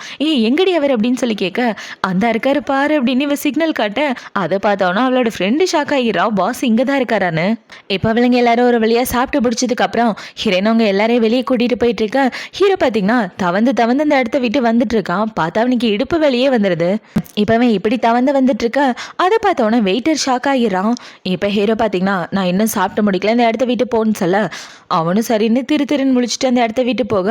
எங்கடி அவர் அப்படின்னு சொல்லி கேட்க, அந்த இருக்காரு பாரு அப்படின்னு இவ சிக்னல் காட்ட, அதை பார்த்தவொன்னா அவளோட ஃப்ரெண்டு ஷாக் ஆகிறா, பாஸ் இங்கே தான் இருக்காரான்னு. இப்போ அவளுங்க எல்லாரும் ஒரு வழியாக சாப்பிட்டு பிடிச்சதுக்கு அப்புறம் ஹீரோன் அவங்க எல்லாரையும் வெளியே கூட்டிகிட்டு போயிட்டு இருக்க. ஹீரோ பார்த்தீங்கன்னா தவந்து தவந்து அந்த இடத்த விட்டு வந்துட்டு இருக்கான். பார்த்தா அவனுக்கு இடுப்பு வெளியே வந்துடுது. இப்போ அவன் இப்படி தவந்து வந்துட்டு இருக்க, அதை பார்த்தவொன்னே வெயிட்டர் ஷாக் ஆகிடுறான். இப்போ ஹீரோ பார்த்தீங்கன்னா நான் இன்னும் சாப்பிட்டு முடிக்கல, இந்த இடத்த விட்டு போன்னு சொல்ல, அவனும் சரின்னு திருன்னு முழிச்சிட்டு அந்த இடத்த விட்டு போக,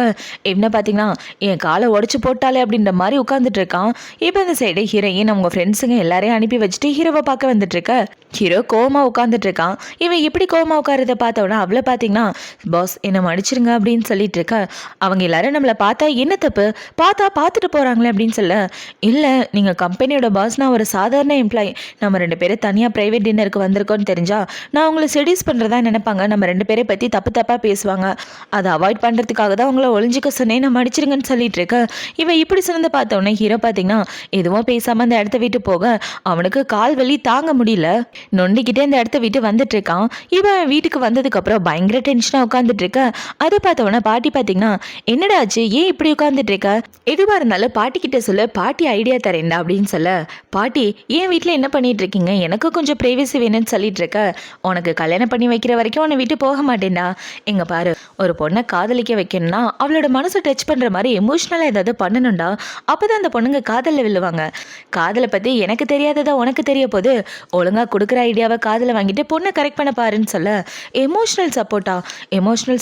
என்ன பார்த்தீங்கன்னா என் காலை உடச்சி போட்டாலே அப்படின்ற மாதிரி உட்காந்துட்டு இருக்கான். இப்போ இந்த சைடு ஹீரோயின் அவங்க ஃப்ரெண்ட்ஸுங்க எல்லாரையும் அனுப்பி வச்சுட்டு ஹீரோவை பார்க்க வந்துட்டு இருக்க. ஹீரோ கோவமா உட்காந்துட்டு இருக்கான். இவன் இப்படி கோவமா உட்காரத பார்த்தவொன்னா அவளை பார்த்தீங்கன்னா பாஸ் என்னை மன்னிச்சிருங்க அப்படின்னு சொல்லிட்டு இருக்க. அவங்க எல்லாரும் நம்மளை பார்த்தா என்ன தப்பு, பார்த்துட்டு போகிறாங்களே அப்படின்னு சொல்ல, இல்லை நீங்கள் கம்பெனியோட பாஸ், நான் ஒரு சாதாரண எம்ப்ளாயி, நம்ம 2 பேரும் தனியாக ப்ரைவேட் டின்னருக்கு வந்திருக்கோன்னு தெரிஞ்சா நான் உங்களை செடியூஸ் பண்ணுறதா நினைப்பாங்க, நம்ம 2 பேரை பற்றி தப்பாக பேசுவாங்க, அதை அவாய்ட் பண்ணுறதுக்காக தான் உங்களை ஒளிஞ்சிக்க சொன்னேன், நான் மன்னிச்சிருங்கன்னு சொல்லிட்டு இருக்க. இவன் இப்படி சொன்னதை பார்த்தவொன்னே ஹீரோ பார்த்தீங்கன்னா எதுவும் பேசாமல் அந்த இடத்த விட்டு போக, அவனுக்கு கால் வலி தாங்க முடியல, நொண்டிக்கிட்டே அந்த இடத்த விட்டு வந்துட்டு இருக்கான். இவன் வீட்டுக்கு வந்ததுக்கு அப்புறம் பயங்கர டென்ஷனாக உட்காந்துட்டு இருக்க. அதை பார்த்தவொன்னே பாட்டி பார்த்தீங்கன்னா என்னடா ஆச்சு, ஏன் இப்படி உட்காந்துட்டு இருக்க, எதுவாக இருந்தாலும் பாட்டி கிட்ட சொல்ல, பாட்டி ஐடியா தரேன்டா அப்படின்னு சொல்ல, பாட்டி என் வீட்டில் என்ன பண்ணிட்டு இருக்கீங்க, எனக்கு கொஞ்சம் ப்ரைவசி வேணும்னு சொல்லிட்டு இருக்க, உனக்கு கல்யாணம் பண்ணி வைக்கிற வரைக்கும் உன்னை விட்டு போக மாட்டேன்டா. எங்க பாரு, ஒரு பொண்ணை காதலிக்க வைக்கணும்னா அவளோட மனசை டச் பண்ணுற மாதிரி எமோஷ்னலாக ஏதாவது பண்ணணும்டா, அப்போதான் அந்த பொண்ணுங்க காதலில் விழுவாங்க. காதலை பற்றி எனக்கு தெரியாததா உனக்கு தெரிய போது, ஒழுங்காக கொடுக்குற ஐடியாவை காதில் வாங்கிட்டு பொண்ணை கரெக்ட் பண்ண பாருன்னு சொல்ல, எமோஷ்னல்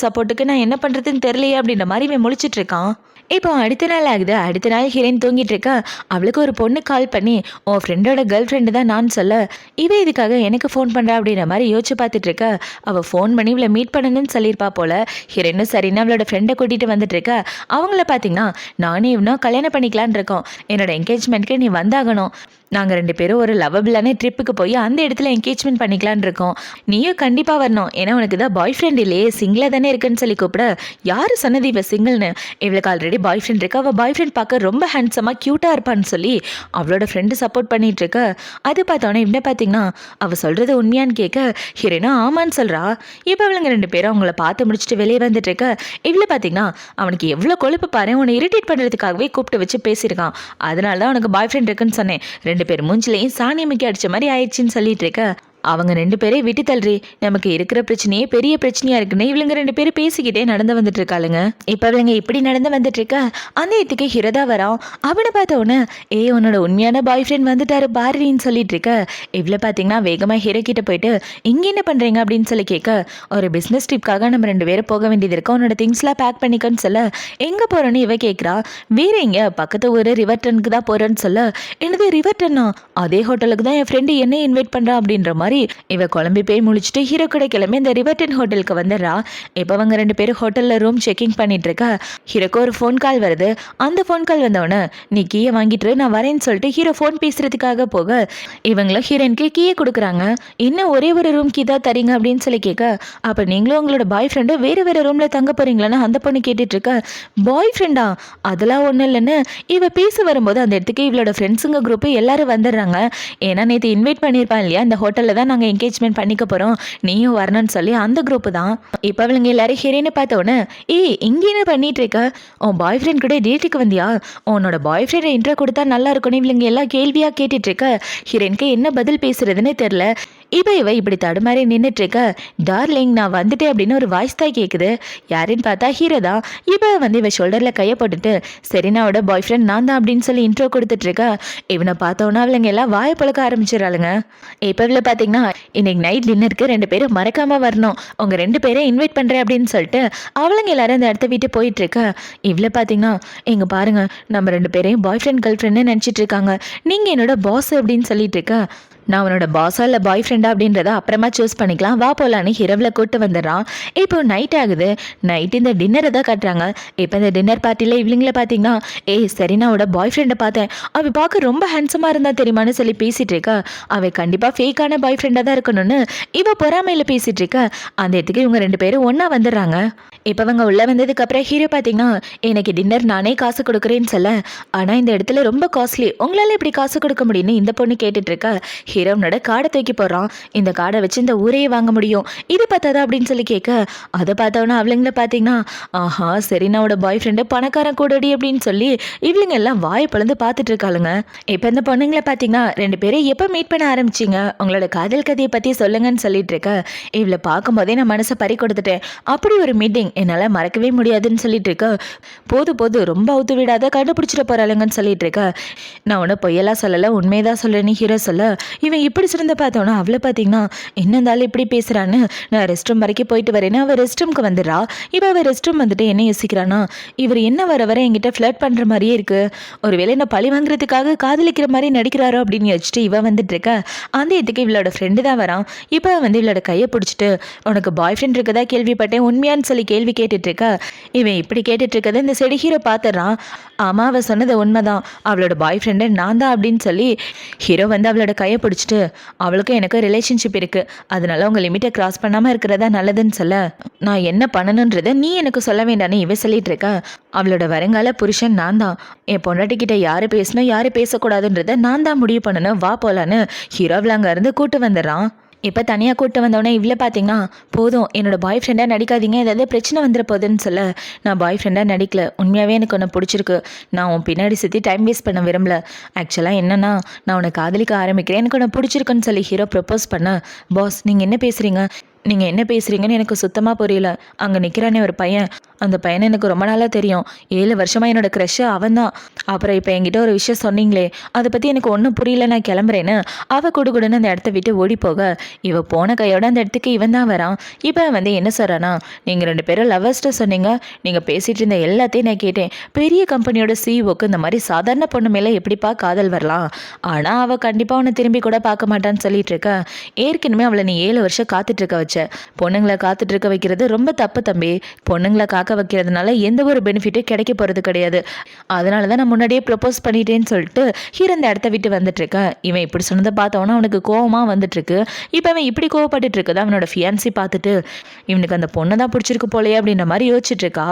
சப்போர்ட்டுக்கு நான் என்ன பண்ணுறதுன்னு தெரியலையே அப்படின்ற மாதிரி இவன் முழிச்சிட்டு இருக்கான். இப்போ அடுத்த நாள் ஆகுது. அடுத்த நாள் ஹீரோயின் தூங்கிட்டு இருக்கா. அவளுக்கு ஒரு பொண்ணு கால் பண்ணி உன் ஃப்ரெண்டோட கேர்ள் ஃப்ரெண்டு தான் நான் சொல்ல, இவ இதுக்காக எனக்கு ஃபோன் பண்ணுறா அப்படின்ற மாதிரி யோசிச்சு பார்த்துட்டு இருக்கா. அவள் ஃபோன் பண்ணி இவளை மீட் பண்ணணும்னு சொல்லியிருப்பா போல. ஹீரோயினும் சரின்னு அவளோட ஃப்ரெண்டை கூட்டிகிட்டு வந்துட்டு இருக்கா. அவங்கள பார்த்தீங்கன்னா நானே இவனும் கல்யாணம் பண்ணிக்கலான் இருக்கோம், என்னோட என்கேஜ்மெண்ட்க்கு நீ வந்தாகணும், நாங்கள் 2 பேரும் ஒரு லவபிளான ட்ரிப்புக்கு போய் அந்த இடத்துல என்கேஜ்மெண்ட் பண்ணிக்கலான் இருக்கோம், நீயும் கண்டிப்பாக வரணும், ஏன்னா உனக்கு தான் பாய் ஃப்ரெண்ட் இல்லையே, சிங்கிளாக தானே இருக்குன்னு சொல்லி கூப்பிட, யார் சொன்னது இவள் சிங்கிள்னு, இவளுக்கு ஆல்ரெடி பாய் ஃப்ரெண்ட் இருக்கு, அவள் பாய் ஃப்ரெண்ட் பார்க்க ரொம்ப ஹேண்ட்ஸமாக க்யூட்டாக இருப்பான்னு சொல்லி அவளோட ஃப்ரெண்டு சப்போர்ட் பண்ணிட்டு இருக்க. அது பார்த்தோன்னே இவனை பார்த்தீங்கன்னா அவள் சொல்கிறது உண்மையான்னு கேட்க, ஹீரோனா ஆமான்னு சொல்கிறா. இப்போ அவளுங்க 2 பேரும் அவங்கள பார்த்து முடிச்சுட்டு வெளியே வந்துட்டு இருக்க. இவ்வளோ பார்த்தீங்கன்னா அவனுக்கு எவ்வளோ கொழுப்பு பாரு, உன்னை இரிட்டேட் பண்ணுறதுக்காகவே கூப்பிட்டு வச்சு பேசியிருக்கான், அதனால தான் உனக்கு பாய் ஃப்ரெண்ட் இருக்குன்னு சொன்னேன், 2 பேர் மூஞ்சிலையும் சாணியமைக்கு அடிச்ச மாதிரி ஆயிடுச்சுன்னு சொல்லிட்டு இருக்க. அவங்க 2 பேரை விட்டு தள்ளுறி, நமக்கு இருக்கிற பிரச்சனையே பெரிய பிரச்சனையா இருக்குன்னு இவளுங்க 2 பேரும் பேசிக்கிட்டே நடந்து வந்துட்டு இருக்காளுங்க. இப்ப அவளுங்க இப்படி நடந்து வந்துட்டு இருக்க. அந்த இடத்துக்கு ஹிரதா வரான். அவனை பார்த்த உடனே உன்னோட உண்மையான பாய் ஃப்ரெண்ட் வந்துட்டாரு பாரின்னு சொல்லிட்டு இருக்க. இவ்வளவு பாத்தீங்கன்னா வேகமா ஹீரோ கிட்ட போயிட்டு இங்க என்ன பண்றீங்க அப்படின்னு சொல்லி கேட்க, ஒரு பிசினஸ் ட்ரிப்காக நம்ம 2 பேரும் போக வேண்டியது இருக்கு, உன்னோட திங்ஸ்லாம் பேக் பண்ணிக்கன்னு சொல்ல, எங்க போறோன்னு இவ கேட்கிறா. வேற எங்க, பக்கத்து ஊரு ரிவர்டனுக்கு தான் போறேன்னு சொல்ல, என்னது ரிவர்டனா, அதே ஹோட்டலுக்கு தான் என் ஃப்ரெண்டு என்ன இன்வைட் பண்றா அப்படின்ற மாதிரி இவ குழம்பி போய் முழிச்சுட்டு ஹீரோ கூட கிளம்பி இந்த ரிவர்டன் ஹோட்டலுக்கு வந்துடுறா. இப்போ அவங்க 2 பேரும் ஹோட்டல்ல ரூம் செக்கிங் பண்ணிட்டு இருக்கா. ஹீரோக்கு ஒரு ஃபோன் கால் வருது. அந்த ஃபோன் கால் வந்தவொடனே நீ கீயை வாங்கிட்டு நான் வரேன்னு சொல்லிட்டு ஹீரோ ஃபோன் பேசுறதுக்காக போக, இவங்களும் ஹீரோயினுக்கு கீயை கொடுக்குறாங்க. இன்னும் ஒரே ஒரு ரூம் கீ தான் தரீங்க அப்படின்னு சொல்லி கேட்க, அப்போ நீங்களும் உங்களோட பாய் ஃப்ரெண்டு வேற ரூம்ல தங்க போறீங்களான்னு அந்த பொண்ணு கேட்டுட்டு இருக்க. பாய் ஃப்ரெண்டா, அதெல்லாம் ஒன்றும் இல்லைன்னு இவ பேச வரும்போது அந்த இடத்துக்கு இவளோட ஃப்ரெண்ட்ஸுங்க குரூப்பு எல்லாரும் வந்துடுறாங்க. ஏன்னா நேற்று இன்வைட் பண்ணியிருப்பான் இல்லையா, இந்த ஹோட்டலில் தான் நாங்கள் என்கேஜ்மெண்ட் பண்ணிக்க போகிறோம், நீயும் வரணும்னு சொல்லி அந்த குரூப்பு தான். இப்போ அவளுங்க எல்லாரும் ஹீரோயினை பார்த்தோன்னே இங்கே என்ன பண்ணிட்டு இருக்க, உன் பாய் ஃப்ரெண்ட் கூட டேட்டுக்கு வந்தியா, உன்னோட பாய் ஃப்ரெண்டை இன்ட்ரோ கொடுத்தா நல்லா இருக்கும்னு இவளுங்க எல்லாம் கேள்வியாக கேட்டுட்டு இருக்க. ஹீரோயினுக்கு என்ன பதில் பேசுறதுன்னு தெரில. இப்போ இவ இப்படி தடுமாறி நின்றுட்டு இருக்க. டார்லிங் நான் வந்துட்டேன் அப்படின்னு ஒரு வாய்ஸ் தான் கேட்குது. யாருன்னு பார்த்தா ஹீரோ தான். இப்போ வந்து இவ ஷோல்டரில் கையை போட்டுட்டு செரீனாவோட பாய் ஃப்ரெண்ட் நான் தான் அப்படின்னு சொல்லி இன்ட்ரோ கொடுத்துட்டு இருக்கா. இவனை பார்த்தோன்னா அவளுங்க எல்லாம் வாயை பழக்க ஆரம்பிச்சிடறாளுங்க. இப்போ இவ்வளோ பார்த்தீங்கன்னா இன்னைக்கு நைட் டின்னருக்கு 2 பேரும் மறக்காம வரணும், உங்க 2 பேரும் இன்வைட் பண்ணுறேன் அப்படின்னு சொல்லிட்டு அவளுங்க எல்லாரும் அந்த இடத்த விட்டு போயிட்டு இருக்க. இவ்வளோ பார்த்தீங்கன்னா இங்க பாருங்க, நம்ம 2 பேரையும் பாய் ஃப்ரெண்ட் கேர்ள் ஃப்ரெண்டுன்னு நினச்சிட்டு இருக்காங்க, நீங்கள் என்னோட பாஸ் அப்படின்னு சொல்லிட்டு இருக்க. நான் அவனோட பாஸா இல்லை பாய் ஃப்ரெண்டா அப்படின்றத அப்புறமா சூஸ் பண்ணிக்கலாம், வா போலான்னு ஹீரோவில் கூட்டு வந்துடுறான். இப்போ நைட் ஆகுது. நைட் இந்த டின்னரை தான் கட்டுறாங்க. இப்போ இந்த டின்னர் பார்ட்டியில் இவங்கள பார்த்தீங்கன்னா செரீனாவோட பாய் ஃப்ரெண்டை பார்த்தேன், அவள் பார்க்க ரொம்ப ஹேண்ட்ஸமாக இருந்தா தெரியுமான்னு சொல்லி பேசிட்டு இருக்கா. அவள் கண்டிப்பாக ஃபேக்கான பாய் ஃப்ரெண்டாக தான் இருக்கணும்னு இவ பொறாமையில் பேசிட்டு இருக்க. அந்த இடத்துக்கு இவங்க 2 பேரும் ஒன்றா வந்துடுறாங்க. இப்போ அவங்க உள்ளே வந்ததுக்கப்புறம் ஹீரோ பார்த்தீங்கன்னா எனக்கு டின்னர் நானே காசு கொடுக்குறேன்னு சொல்ல, ஆனால் இந்த இடத்துல ரொம்ப காஸ்ட்லி, உங்களால் எப்படி காசு கொடுக்க முடியும்னு இந்த பொண்ணு கேட்டுட்டு இருக்கா. ஹீரோனோட கார்டை தூக்கி போடுறான். இந்த கார்டை வச்சு இந்த ஊரையே வாங்க முடியும், இது பார்த்தாதா அப்படின்னு சொல்லி கேட்க, அதை பார்த்தவொன்னே அவளுங்கள பார்த்தீங்கன்னா, ஆஹா செரீனாவோட பாய் ஃப்ரெண்டு பணக்காரன் கூடடி அப்படின்னு சொல்லி இவளுங்க எல்லாம் வாயை பிளந்து பார்த்துட்டு இருக்காளுங்க. இப்போ இந்த பொண்ணுங்களை பார்த்தீங்கன்னா 2 பேரும் எப்போ மீட் பண்ண ஆரம்பிச்சிங்க, உங்களோட காதல் கதையை பற்றி சொல்லுங்கன்னு சொல்லிட்டு இருக்க. இவளை பார்க்கும்போதே நான் மனசை பறி கொடுத்துட்டேன், அப்படி ஒரு மீட்டிங் என்னால் மறக்கவே முடியாதுன்னு சொல்லிட்டு இருக்க. போது ரொம்ப அவுத்து விடாத, கண்டுபிடிச்சிட போறாளுங்கன்னு சொல்லிட்டு இருக்க. நான் ஒன்றும் பொய்யெல்லாம் சொல்லலை, உண்மையதான் சொல்லுன்னு ஹீரோ சொல்ல, இவன் இப்படி சிறந்த பார்த்தோன்னா அவளை பார்த்தீங்கன்னா என்ன இருந்தாலும் இப்படி பேசுகிறான்னு, நான் ரெஸ்ட் ரூம் வரைக்கும் போயிட்டு வரேன்னு அவள் ரெஸ்ட் ரூம்க்கு வந்துடுறா. இப்போ அவள் ரெஸ்ட் ரூம் வந்துட்டு என்ன யோசிக்கிறானா, இவர் என்ன வர வர என்கிட்ட ஃப்ளர்ட் பண்ணுற மாதிரியே இருக்கு, ஒருவேளை என்ன பழி வாங்குறதுக்காக காதலிக்கிற மாதிரி நடிக்கிறாரோ அப்படின்னு யோசிச்சுட்டு இவன் வந்துட்டு இருக்க. அந்த இடத்துக்கு இவளோட ஃப்ரெண்டு தான் வரான். இப்போ வந்து இவளோட கையை பிடிச்சிட்டு, உனக்கு பாய் ஃப்ரெண்ட் இருக்கதா கேள்விப்பட்டேன், உண்மையான்னு சொல்லி கேள்வி கேட்டுட்டு இருக்க. இவன் இப்படி கேட்டுட்டு இருக்கதை இந்த செடி ஹீரோ பார்த்துறான். ஆமா அவள் சொன்னது உண்மைதான், அவளோட பாய் ஃப்ரெண்டு நான் தான் அப்படின்னு சொல்லி ஹீரோ வந்து அவளோட கையை பிடிச்சிட்டு, அவளுக்கும் எனக்கு ரிலேஷன்ஷிப் இருக்கு, அதனால உங்க லிமிட்டை கிராஸ் பண்ணாம இருக்கிறதா நல்லதுன்னு சொல்ல, நான் என்ன பண்ணணுன்றதை நீ எனக்கு சொல்ல வேண்டான்னு இவ சொல்லிட்டு இருக்க. அவளோட வருங்கால புருஷன் நான் தான், என் பொண்டாட்டிக்கிட்ட யாரு பேசணும் யாரு பேசக்கூடாதுன்றதை நான் தான் முடிவு பண்ணணும், வா போலான்னு ஹீரோவில் அங்கே இருந்து கூட்டு வந்துடுறான். இப்போ தனியாக கூட்டு வந்தோடனே இவ்வளோ பார்த்தீங்கன்னா, போதும் என்னோட பாய் ஃப்ரெண்டாக நடிக்காதீங்க, ஏதாவது பிரச்சனை வந்துட போகுதுன்னு சொல்ல, நான் பாய் ஃப்ரெண்டாக நடிக்கல, உண்மையாகவே எனக்கு ஒன்று பிடிச்சிருக்கு, நான் உன் பின்னாடி சுற்றி டைம் வேஸ்ட் பண்ண விரும்பல, ஆக்சுவலாக என்னன்னா நான் உன்னை காதலிக்க ஆரம்பிக்கிறேன், எனக்கு ஒன்று பிடிச்சிருக்குன்னு சொல்லி ஹீரோ ப்ரப்போஸ் பண்ண. பாஸ் நீங்கள் என்ன பேசுகிறீங்க, நீங்கள் என்ன பேசுகிறீங்கன்னு எனக்கு சுத்தமாக புரியல, அங்கே நிற்கிறானே ஒரு பையன், அந்த பையனை எனக்கு ரொம்ப நாளாக தெரியும், 7 வருஷமாக என்னோட க்ரஷ்ஷு அவன் தான், அப்புறம் இப்போ என்கிட்ட ஒரு விஷயம் சொன்னீங்களே அதை பற்றி எனக்கு ஒன்றும் புரியல, நான் கிளம்புறேன்னு அவள் குடுகுடுன்னு அந்த இடத்த விட்டு ஓடி போக, இவ போன கையோட அந்த இடத்துக்கு இவன் தான் வரான். இப்போ வந்து என்ன சொல்கிறானா, நீங்கள் 2 பேரும் லவர்ஸ்ட்டு சொன்னீங்க, நீங்கள் பேசிகிட்டு இருந்த எல்லாத்தையும் நான் கேட்டேன், பெரிய கம்பெனியோட சிஇஓக்கு இந்த மாதிரி சாதாரண பொண்ணு மேலே எப்படிப்பா காதல் வரலாம், ஆனால் அவள் கண்டிப்பாக உன்னை திரும்பி கூட பார்க்க மாட்டான்னு சொல்லிட்டு இருக்க. ஏற்கனவே அவளை நீ 7 வருஷம் காத்துட்ருக்க வச்ச, பொண்ணுங்களை காத்துட்ருக்க வைக்கிறது ரொம்ப தப்பு தம்பி, பொண்ணுங்களை காக்க வைக்கிறதுனால எந்த ஒரு பெனிஃபிட்டும் கிடைக்க போகிறது கிடையாது, அதனால தான் நான் முன்னாடியே ப்ரப்போஸ் பண்ணிட்டேன்னு சொல்லிட்டு ஹீரோ இந்த இடத்த விட்டு வந்துட்டு இருக்கேன். இவன் இப்படி சொன்னதை பார்த்தவனா அவனுக்கு கோவமாக வந்துட்டு இருக்கு. இப்போ அவன் இப்படி கோவப்பட்டுட்டு இருக்கதான் அவனோட ஃபியான்சி பார்த்துட்டு, இவனுக்கு அந்த பொண்ணை தான் பிடிச்சிருக்கு போலையே அப்படின்ற மாதிரி யோசிச்சுட்டு இருக்கா.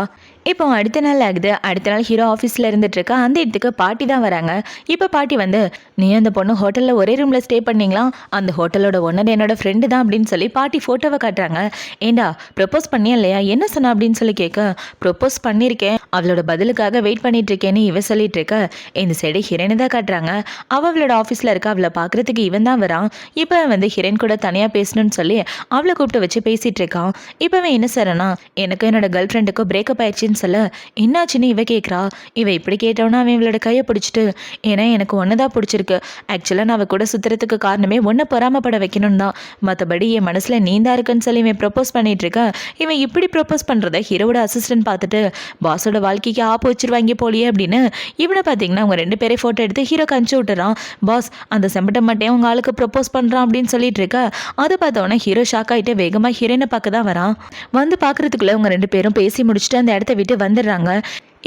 இப்போ அடுத்த நாள் ஆகுது. அடுத்த நாள் ஹீரோ ஆஃபீஸில் இருந்துட்டு இருக்கா. அந்த இடத்துக்கு பாட்டி தான் வராங்க. இப்போ பாட்டி வந்து, நீ அந்த பொண்ணு ஹோட்டலில் ஒரே ரூமில் ஸ்டே பண்ணீங்களா, அந்த ஹோட்டலோட ஓனர் என்னோட ஃப்ரெண்டு தான் அப்படின்னு சொல்லி பாட்டி ஃபோட்டோவை காட்டுறாங்க. ஏண்டா ப்ரப்போஸ் பண்ணியா இல்லையா, என்ன சொன்னா அப்படின்னு சொல்லி கேட்க, ப்ரப்போஸ் பண்ணியிருக்கேன், அவளோட பதிலுக்காக வெயிட் பண்ணிட்டு இருக்கேன்னு இவ சொல்லிட்டு இருக்க. இந்த சைடு ஹிரேனை தான் காட்டுறாங்க. அவளோட ஆஃபீஸில் இருக்க, அவளை பார்க்குறதுக்கு இவன் தான் வரான். இப்போ வந்து ஹிரேன் கூட தனியாக பேசணும்னு சொல்லி அவளை கூப்பிட்டு வச்சு பேசிகிட்டு இருக்கான். இப்போவே என்ன சொல்கிறேன்னா, எனக்கு என்னோட கேர்ள் ஃப்ரெண்டுக்கும் பிரேக்கப் ஆயிடுச்சுன்னு சொல்ல, என்னாச்சுன்னு இவ கேட்குறா. இவ இப்படி கேட்டோன்னா அவன் இவளோட கையை பிடிச்சிட்டு, ஏன்னா எனக்கு ஒன்று தான் பிடிச்சிருக்கு, ஆக்சுவலாக நான் அவ கூட சுற்றுறதுக்கு காரணமே ஒன்றை பொறாமப்பட வைக்கணும் தான், மற்றபடி என் மனசில் நீந்தா இருக்குன்னு சொல்லி இவன் ப்ரப்போஸ் பண்ணிட்டு இருக்க. இவன் இப்படி ப்ரப்போஸ் பண்ணுறத ஹீரோட அசிஸ்டன்ட் பார்த்துட்டு, பாஸோட வாழ்க்கைக்கு ஆப்பு வச்சிருவாங்க போலியே அப்படின்னு இவனை பார்த்தீங்கன்னா அவங்க 2 பேரே ஃபோட்டோ எடுத்து ஹீரோ கணிச்சு விட்டுறான். பாஸ் அந்த செம்பட்ட மாட்டையும் உங்கள் ஆளுக்கு ப்ரப்போஸ் பண்ணுறான் அப்படின்னு சொல்லிட்டு இருக்க. அதை பார்த்தோன்னா ஹீரோ ஷாக் ஆகிட்டு வேகமாக ஹீரோனை பார்க்க தான் வரான். வந்து பார்க்குறதுக்குள்ளே அவங்க 2 பேரும் பேசி முடிச்சுட்டு அந்த இடத்த விட்டு வந்துடுறாங்க.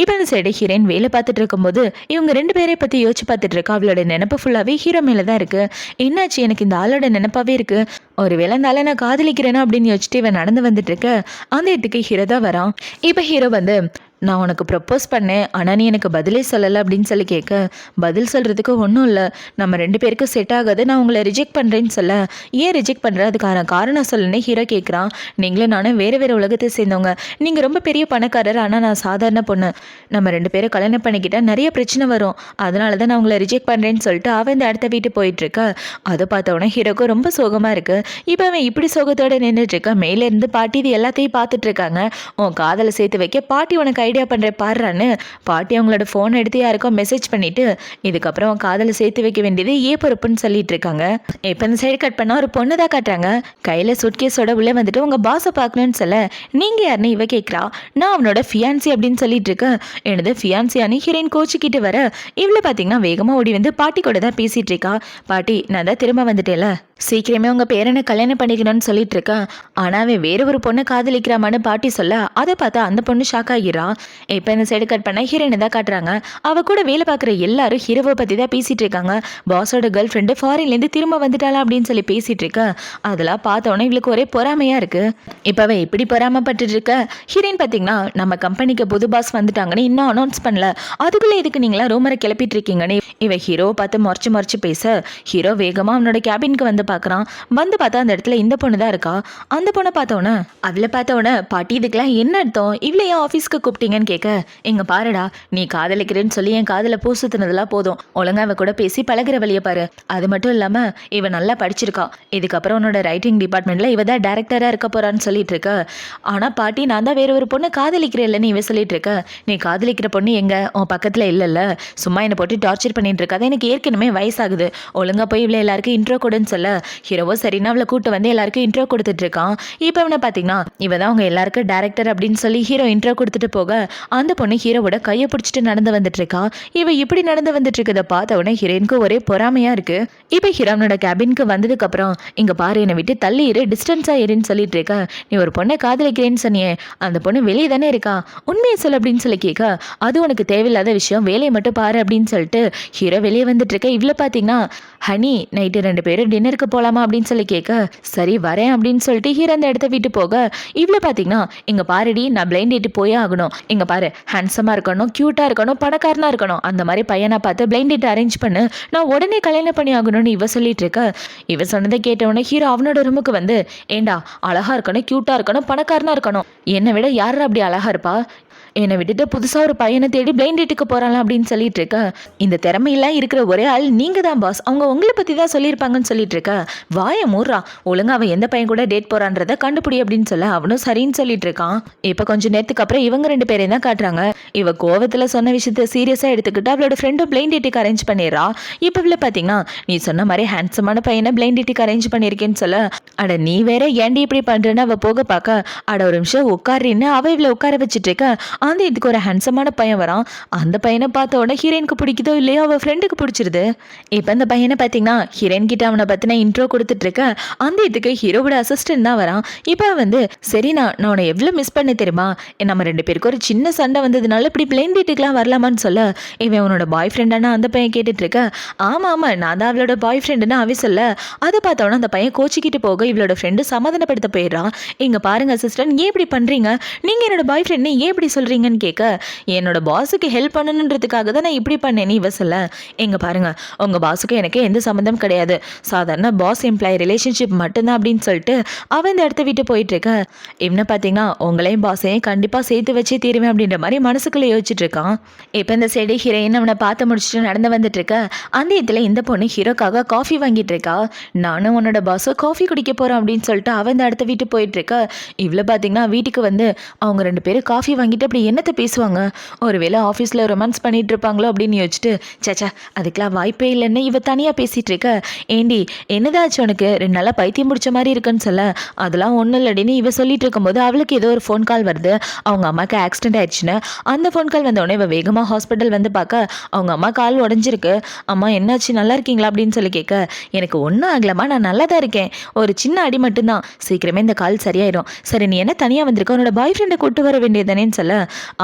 இப்போ இந்த சைடு ஹீரோயின் வேலை பார்த்துட்டு இருக்கும்போது இவங்க 2 பேரை பற்றி யோசிச்சு பார்த்துட்டு இருக்கா. அவளோட நினப்பு ஃபுல்லாகவே ஹீரோ மேலே தான் இருக்குது. என்னாச்சு, எனக்கு இந்த ஆளோட நினப்பாவே இருக்குது, ஒரு வேளை இந்த ஆளை நான் காதலிக்கிறேன்னா அப்படின்னு யோசிச்சுட்டு இவன் நடந்து வந்துட்டு இருக்க. அந்த இடத்துக்கு ஹீரோ தான் வரான். இப்போ ஹீரோ வந்து, நான் உனக்கு ப்ரப்போஸ் பண்ணேன், ஆனால் நீ எனக்கு பதிலே சொல்லலை அப்படின்னு சொல்லி கேட்க, பதில் சொல்கிறதுக்கு ஒன்றும் இல்லை, நம்ம 2 பேருக்கும் செட் ஆகாது, நான் உங்களை ரிஜெக்ட் பண்ணுறேன்னு சொல்ல, ஏன் ரிஜெக்ட் பண்ணுற, அதுக்கான காரணம் சொல்லுன்னு ஹீரோ கேட்குறான். நீங்களும் நானும் வேறு வேறு உலகத்தை சேர்ந்தவங்க, நீங்கள் ரொம்ப பெரிய பணக்காரர், ஆனால் நான் சாதாரண பொண்ணு, நம்ம 2 பேரும் கல்யாணம் பண்ணிக்கிட்டால் நிறைய பிரச்சனை வரும், அதனால தான் நான் உங்களை ரிஜெக்ட் பண்ணுறேன்னு சொல்லிட்டு அவன் இந்த இடத்த வீட்டு போயிட்டுருக்க. அதை பார்த்தவொடனே ஹீரோக்கும் ரொம்ப சோகமாக இருக்குது. இப்போ அவன் இப்படி சோகத்தோடு நின்றுட்டுருக்க. மேலேருந்து பாட்டி இது எல்லாத்தையும் பார்த்துட்ருக்காங்க. உன் காதலை சேர்த்து வைக்க பாட்டி உனக்கு ஐடியா பண்ணுற பாடுறான்னு பாட்டி அவங்களோட ஃபோன் எடுத்து யாருக்கும் மெசேஜ் பண்ணிவிட்டு, இதுக்கப்புறம் காதலை சேர்த்து வைக்க வேண்டியது பொறுப்புன்னு சொல்லிட்டு இருக்காங்க. இப்போ இந்த சைடு கட் பண்ணால் ஒரு பொண்ணு தான் காட்டுறாங்க. கையில் சுட்கேஸோட உள்ளே வந்துட்டு உங்கள் பாஸை பார்க்கணுன்னு சொல்ல, நீங்கள் யாருன்னு இவ கேட்குறா. நான் அவனோட ஃபியான்சி அப்படின்னு சொல்லிட்டு இருக்கேன். எனது ஃபியான்சியானு ஹீரோயின் கோச்சிக்கிட்டு வர, இவ்வளோ பார்த்தீங்கன்னா வேகமாக ஓடி வந்து பாட்டி கூட தான் பேசிகிட்டு இருக்கா. பாட்டி நான் தான் திரும்ப வந்துட்டேல, சீக்கிரமே உங்கள் பேரனை கல்யாணம் பண்ணிக்கணும்னு சொல்லிட்டு இருக்கேன், ஆனால் அவன் வேற ஒரு பொண்ணை காதலிக்கிறாமான்னு பாட்டி சொல்ல, அதை பார்த்தா அந்த பொண்ணு ஷாக் ஆகிறான். இப்போ இந்த சைடு கட் பண்ண ஹீரோயினை தான் காட்டுறாங்க. அவ கூட வேலை பார்க்குற எல்லாரும் ஹீரோவை பற்றி தான் பேசிட்டு இருக்காங்க. பாஸோட கேர்ள் ஃப்ரெண்டு ஃபாரின்லேருந்து திரும்ப வந்துட்டாளா அப்படின்னு சொல்லி பேசிட்டு இருக்க. அதெல்லாம் பார்த்தோன்னே இவளுக்கு ஒரே பொறாமையா இருக்கு. இப்போ அவ எப்படி பொறாமப்பட்டு இருக்க. ஹீரோயின் பார்த்தீங்கன்னா நம்ம கம்பெனிக்கு புது பாஸ் வந்துட்டாங்கன்னு இன்னும் அனௌன்ஸ் பண்ணல, அதுக்குள்ளே இதுக்கு நீங்களா ரூமரை கிளப்பிட்டு இருக்கீங்கன்னு இவ ஹீரோவை பார்த்து முறைச்சு பேச ஹீரோ வேகமாக அவனோட கேபினுக்கு வந்து பார்க்குறான். வந்து பார்த்தா அந்த இடத்துல இந்த பொண்ணு தான் இருக்கா. அந்த பொண்ணை பார்த்தோன்னே அவளை பார்த்தோன்னே பாட்டி இதுக்கெல்லாம் என்ன அர்த்தம், இவ்வளோ ஏன் ஆஃபீஸ்க்கு கூப்பிட்டீங்கன்னு கேட்க, எங்க பாருடா நீ காதலிக்கிறேன்னு சொல்லி என் காதில் பூ சுத்தினதெல்லாம் போதும், ஒழுங்கா அவ கூட பேசி பழகிற வழியை பாரு. அது மட்டும் இல்லாமல் இவ நல்லா படிச்சிருக்கா, இதுக்கப்புறம் உன்னோட ரைட்டிங் டிபார்ட்மெண்ட்டில் இவ தான் டேரக்டராக இருக்க போறான்னு சொல்லிட்டு இருக்க. ஆனால் பாட்டி நான் தான் வேற ஒரு பொண்ணு காதலிக்கிறேன் இல்லைன்னு இவ சொல்லிட்டு இருக்க. நீ காதலிக்கிற பொண்ணு எங்க உன் பக்கத்தில் இல்லைல்ல, சும்மா என்னை போட்டு டார்ச்சர் பண்ணிட்டு இருக்காது, எனக்கு ஏற்கனவே வயசாகுது, ஒழுங்கா போய் இவ்வளோ எல்லாருக்கும் இன்ட்ரோ கொடுன்னு சொல்ல ஹீரோவோ சரின்னா அவளை கூட்டு வந்து எல்லாருக்கும் இன்ட்ரோ கொடுத்துட்டு இருக்கான். இப்போ அவனை பார்த்தீங்கன்னா இவ தான் அவங்க எல்லாருக்கும் டேரக்டர் அப்படின்னு சொல்லி ஹீரோ இன்ட்ரோ கொடுத்துட்டு போக அந்த பொண்ணு ஹீரோவோட கையை பிடிச்சிட்டு நடந்து வந்துட்டு இருக்கா. இவ இப்படி நடந்து வந்துட்டு இருக்கதை பார்த்த உடனே ஹீரோயினுக்கு ஒரே பொறாமையா இருக்கு. இப்போ ஹீரோனோட கேபினுக்கு வந்ததுக்கு அப்புறம் இங்க பாரு என்னை விட்டு தள்ளி இரு, டிஸ்டன்ஸா இருன்னு சொல்லிட்டு இருக்க. நீ ஒரு பொண்ணை காதலிக்கிறேன்னு சொன்னியே, அந்த பொண்ணு வெளியே தானே இருக்கா, உண்மையை சொல் அப்படின்னு சொல்லி கேட்க, அது உனக்கு தேவையில்லாத விஷயம், வேலையை மட்டும் பாரு அப்படின்னு சொல்லிட்டு ஹீரோ வெளியே வந்துட்டு இருக்க. இவ்வளோ பார்த்தீங்கன்னா ஹனி நைட்டு 2 பேரும் டின்னருக்கு போகலாமா அப்படின்னு சொல்லி கேட்க, சரி வரேன் அப்படின்னு சொல்லிட்டு ஹீரோ அந்த இடத்த விட்டு போக இவ்வளோ பார்த்தீங்கன்னா இங்கே பாருடி நான் பிளைண்ட் டேட்டு போயே ஆகணும், இங்கே பாரு ஹேண்ட்ஸமாக இருக்கணும், க்யூட்டாக இருக்கணும், பணக்காரனாக இருக்கணும், அந்த மாதிரி பையனை பார்த்து பிளைண்ட் டேட் அரேஞ்ச் பண்ணு, நான் உடனே கல்யாணம் பண்ணி ஆகணும்னு இவ சொல்லிட்டு இருக்க. இவ சொன்னதை கேட்டவுடனே ஹீரோ அவனோட ரூமுக்கு வந்து, ஏண்டா அழகா இருக்கணும், க்யூட்டாக இருக்கணும், பணக்காரனாக இருக்கணும், என்னை விட யாரும் அப்படி அழகா இருப்பா, என்னை விட்டுட்டு புதுசாக ஒரு பையனை தேடி பிளைண்ட் டேட்டுக்கு போகிறாங்களா அப்படின்னு சொல்லிட்டு இருக்க. இந்த திறமையெல்லாம் இருக்கிற ஒரே ஆள் நீங்கள் தான் பாஸ், அவங்க உங்களை பற்றி தான் சொல்லியிருப்பாங்கன்னு சொல்லிட்டு இருக்க. வாயை மூடுறா, ஒழுங்கா அவன் எந்த பையன் கூட டேட் போகிறான்றதை கண்டுபிடி அப்படின்னு சொல்ல அவனும் சரின்னு சொல்லிட்டு இருக்கான். இப்போ கொஞ்சம் நேரத்துக்கு அப்புறம் இவங்க 2 பேரையும் தான் காட்டுறாங்க. இவ கோவத்தில் சொன்ன விஷயத்த சீரியஸாக எடுத்துக்கிட்டு அவளோட ஃப்ரெண்டும் பிளைண்ட் டேட்டுக்கு அரேஞ்ச் பண்ணிடுறா. இப்போ இவ்வளோ பார்த்தீங்கன்னா நீ சொன்ன மாதிரி ஹேண்ட்ஸமான பையனை பிளைண்ட் டேட்டுக்கு அரேஞ்ச் பண்ணியிருக்கேன்னு சொல்ல, அட நீ வேற ஏன்டி இப்படி பண்ணுறேன்னு அவள் போக பார்க்க, அட ஒரு நிமிஷம் உட்காரின்னு அவள் இவ்வளோ உட்கார வச்சுட்டு இருக்க. அந்த இதுக்கு ஒரு ஹேண்ட்ஸமான பையன் வரான். அந்த பையனை பார்த்த உடனே ஹீரோயினுக்கு பிடிக்குதோ இல்லையோ அவள் ஃப்ரெண்டுக்கு பிடிச்சிருது. இப்போ அந்த பையனை பார்த்தீங்கன்னா ஹீரோயின் கிட்ட அவனை பற்றின இன்ட்ரோ கொடுத்துட்டு இருக்க. அந்த இதுக்கு ஹீரோவோட அசிஸ்டன்ட் தான் வரான். இப்போ வந்து சரி நான் உன்னை எவ்வளோ மிஸ் பண்ண தெரியுமா, நம்ம 2 பேருக்கு ஒரு சின்ன சண்டை வந்ததுனால இப்படி பிளைன் டேட்டுக்கெலாம் வரலாமான்னு சொல்ல, இவன் அவனோட பாய் ஃப்ரெண்டானா அந்த பையன் கேட்டுட்டு இருக்க. ஆமாம் நான் தான் அவளோட பாய் ஃப்ரெண்டுன்னு அவ சொல்ல, அதை பார்த்தோன்னா அந்த பையன் கோச்சிக்கிட்டு போக இவளோட ஃப்ரெண்டு சமாதானப்படுத்த போயிடுறான். இங்கே பாருங்க அசிஸ்டன்ட் ஏன் இப்படி பண்ணுறீங்க, நீங்கள் என்னோட பாய் ஃப்ரெண்ட் ஏன் இப்படி சொல்கிறீங்கன்னு கேட்க, என்னோட பாஸுக்கு ஹெல்ப் பண்ணணுன்றதுக்காக தான் நான் இப்படி பண்ணேன்னு இவ சொல்ல, எங்க பாருங்க உங்கள் பாஸுக்கு எனக்கு எந்த சம்மந்தம் கிடையாது, சாதாரண பாஸ் எம்ப்ளாயி ரிலேஷன்ஷிப் மட்டும்தான் அப்படின்னு சொல்லிட்டு அவன் இந்த இடத்த விட்டு போயிட்டு இருக்க. இவனை பார்த்தீங்கன்னா உங்களையும் பாஸையும் கண்டிப்பாக சேர்த்து வச்சே தீருவேன் அப்படின்ற மாதிரி மனசுக்குள்ளே யோசிச்சுட்டு இருக்கான். இப்போ இந்த சைடு ஹீரோயின் அவனை பார்த்து முடிச்சுட்டு நடந்து வந்துட்டு இருக்க. அந்த இடத்துல இந்த பொண்ணு ஹீரோக்காக காஃபி வாங்கிட்டு இருக்கா. நானும் உன்னோட பாஸோ காஃபி குடிக்க போகிறோம் அப்படின்னு சொல்லிட்டு அவன் இந்த இடத்த விட்டு போயிட்டு இருக்க. இவ்வளோ பார்த்தீங்கன்னா வீட்டுக்கு வந்து அவங்க 2 பேரும் காஃபி வாங்கிட்டு அப்படி என்னத்தை பேசுவாங்க, ஒருவேளை ஆஃபீஸில் ரொமான்ஸ் பண்ணிட்டு இருப்பாங்களோ அப்படின்னு யோசிச்சுட்டு, சேச்சா அதுக்கெலாம் வாய்ப்பே இல்லைன்னு இவ தனியாக பேசிகிட்டு இருக்க. ஏண்டி என்னதாச்சு உனக்கு 2 நாளாக பைத்தியம் முடிச்ச மாதிரி இருக்குன்னு சொல்ல, அதெல்லாம் ஒன்றும் இல்லடின்னு இவ சொல்லிட்டு இருக்கும்போது அவளுக்கு ஏதோ ஒரு ஃபோன் கால் வருது. அவங்க அம்மாவுக்கு ஆக்சிடென்ட் ஆயிடுச்சுன்னு. அந்த ஃபோன் கால் வந்தோடனே இவ வேகமாக ஹாஸ்பிட்டல் வந்து பார்க்க அவங்க அம்மா கால் உடஞ்சிருக்கு. அம்மா என்னாச்சு நல்லா இருக்கீங்களா அப்படின்னு சொல்லி கேட்க, எனக்கு ஒன்றும் ஆகலம்மா நான் நல்லா தான் இருக்கேன், ஒரு சின்ன அடி மட்டும்தான், சீக்கிரமே இந்த கால் சரியாயிடும், சரி நீ என்ன தனியாக வந்திருக்க, உன்னோட பாய் ஃப்ரெண்டை கூட்டு வர வேண்டியதானேன்னு சொல்ல,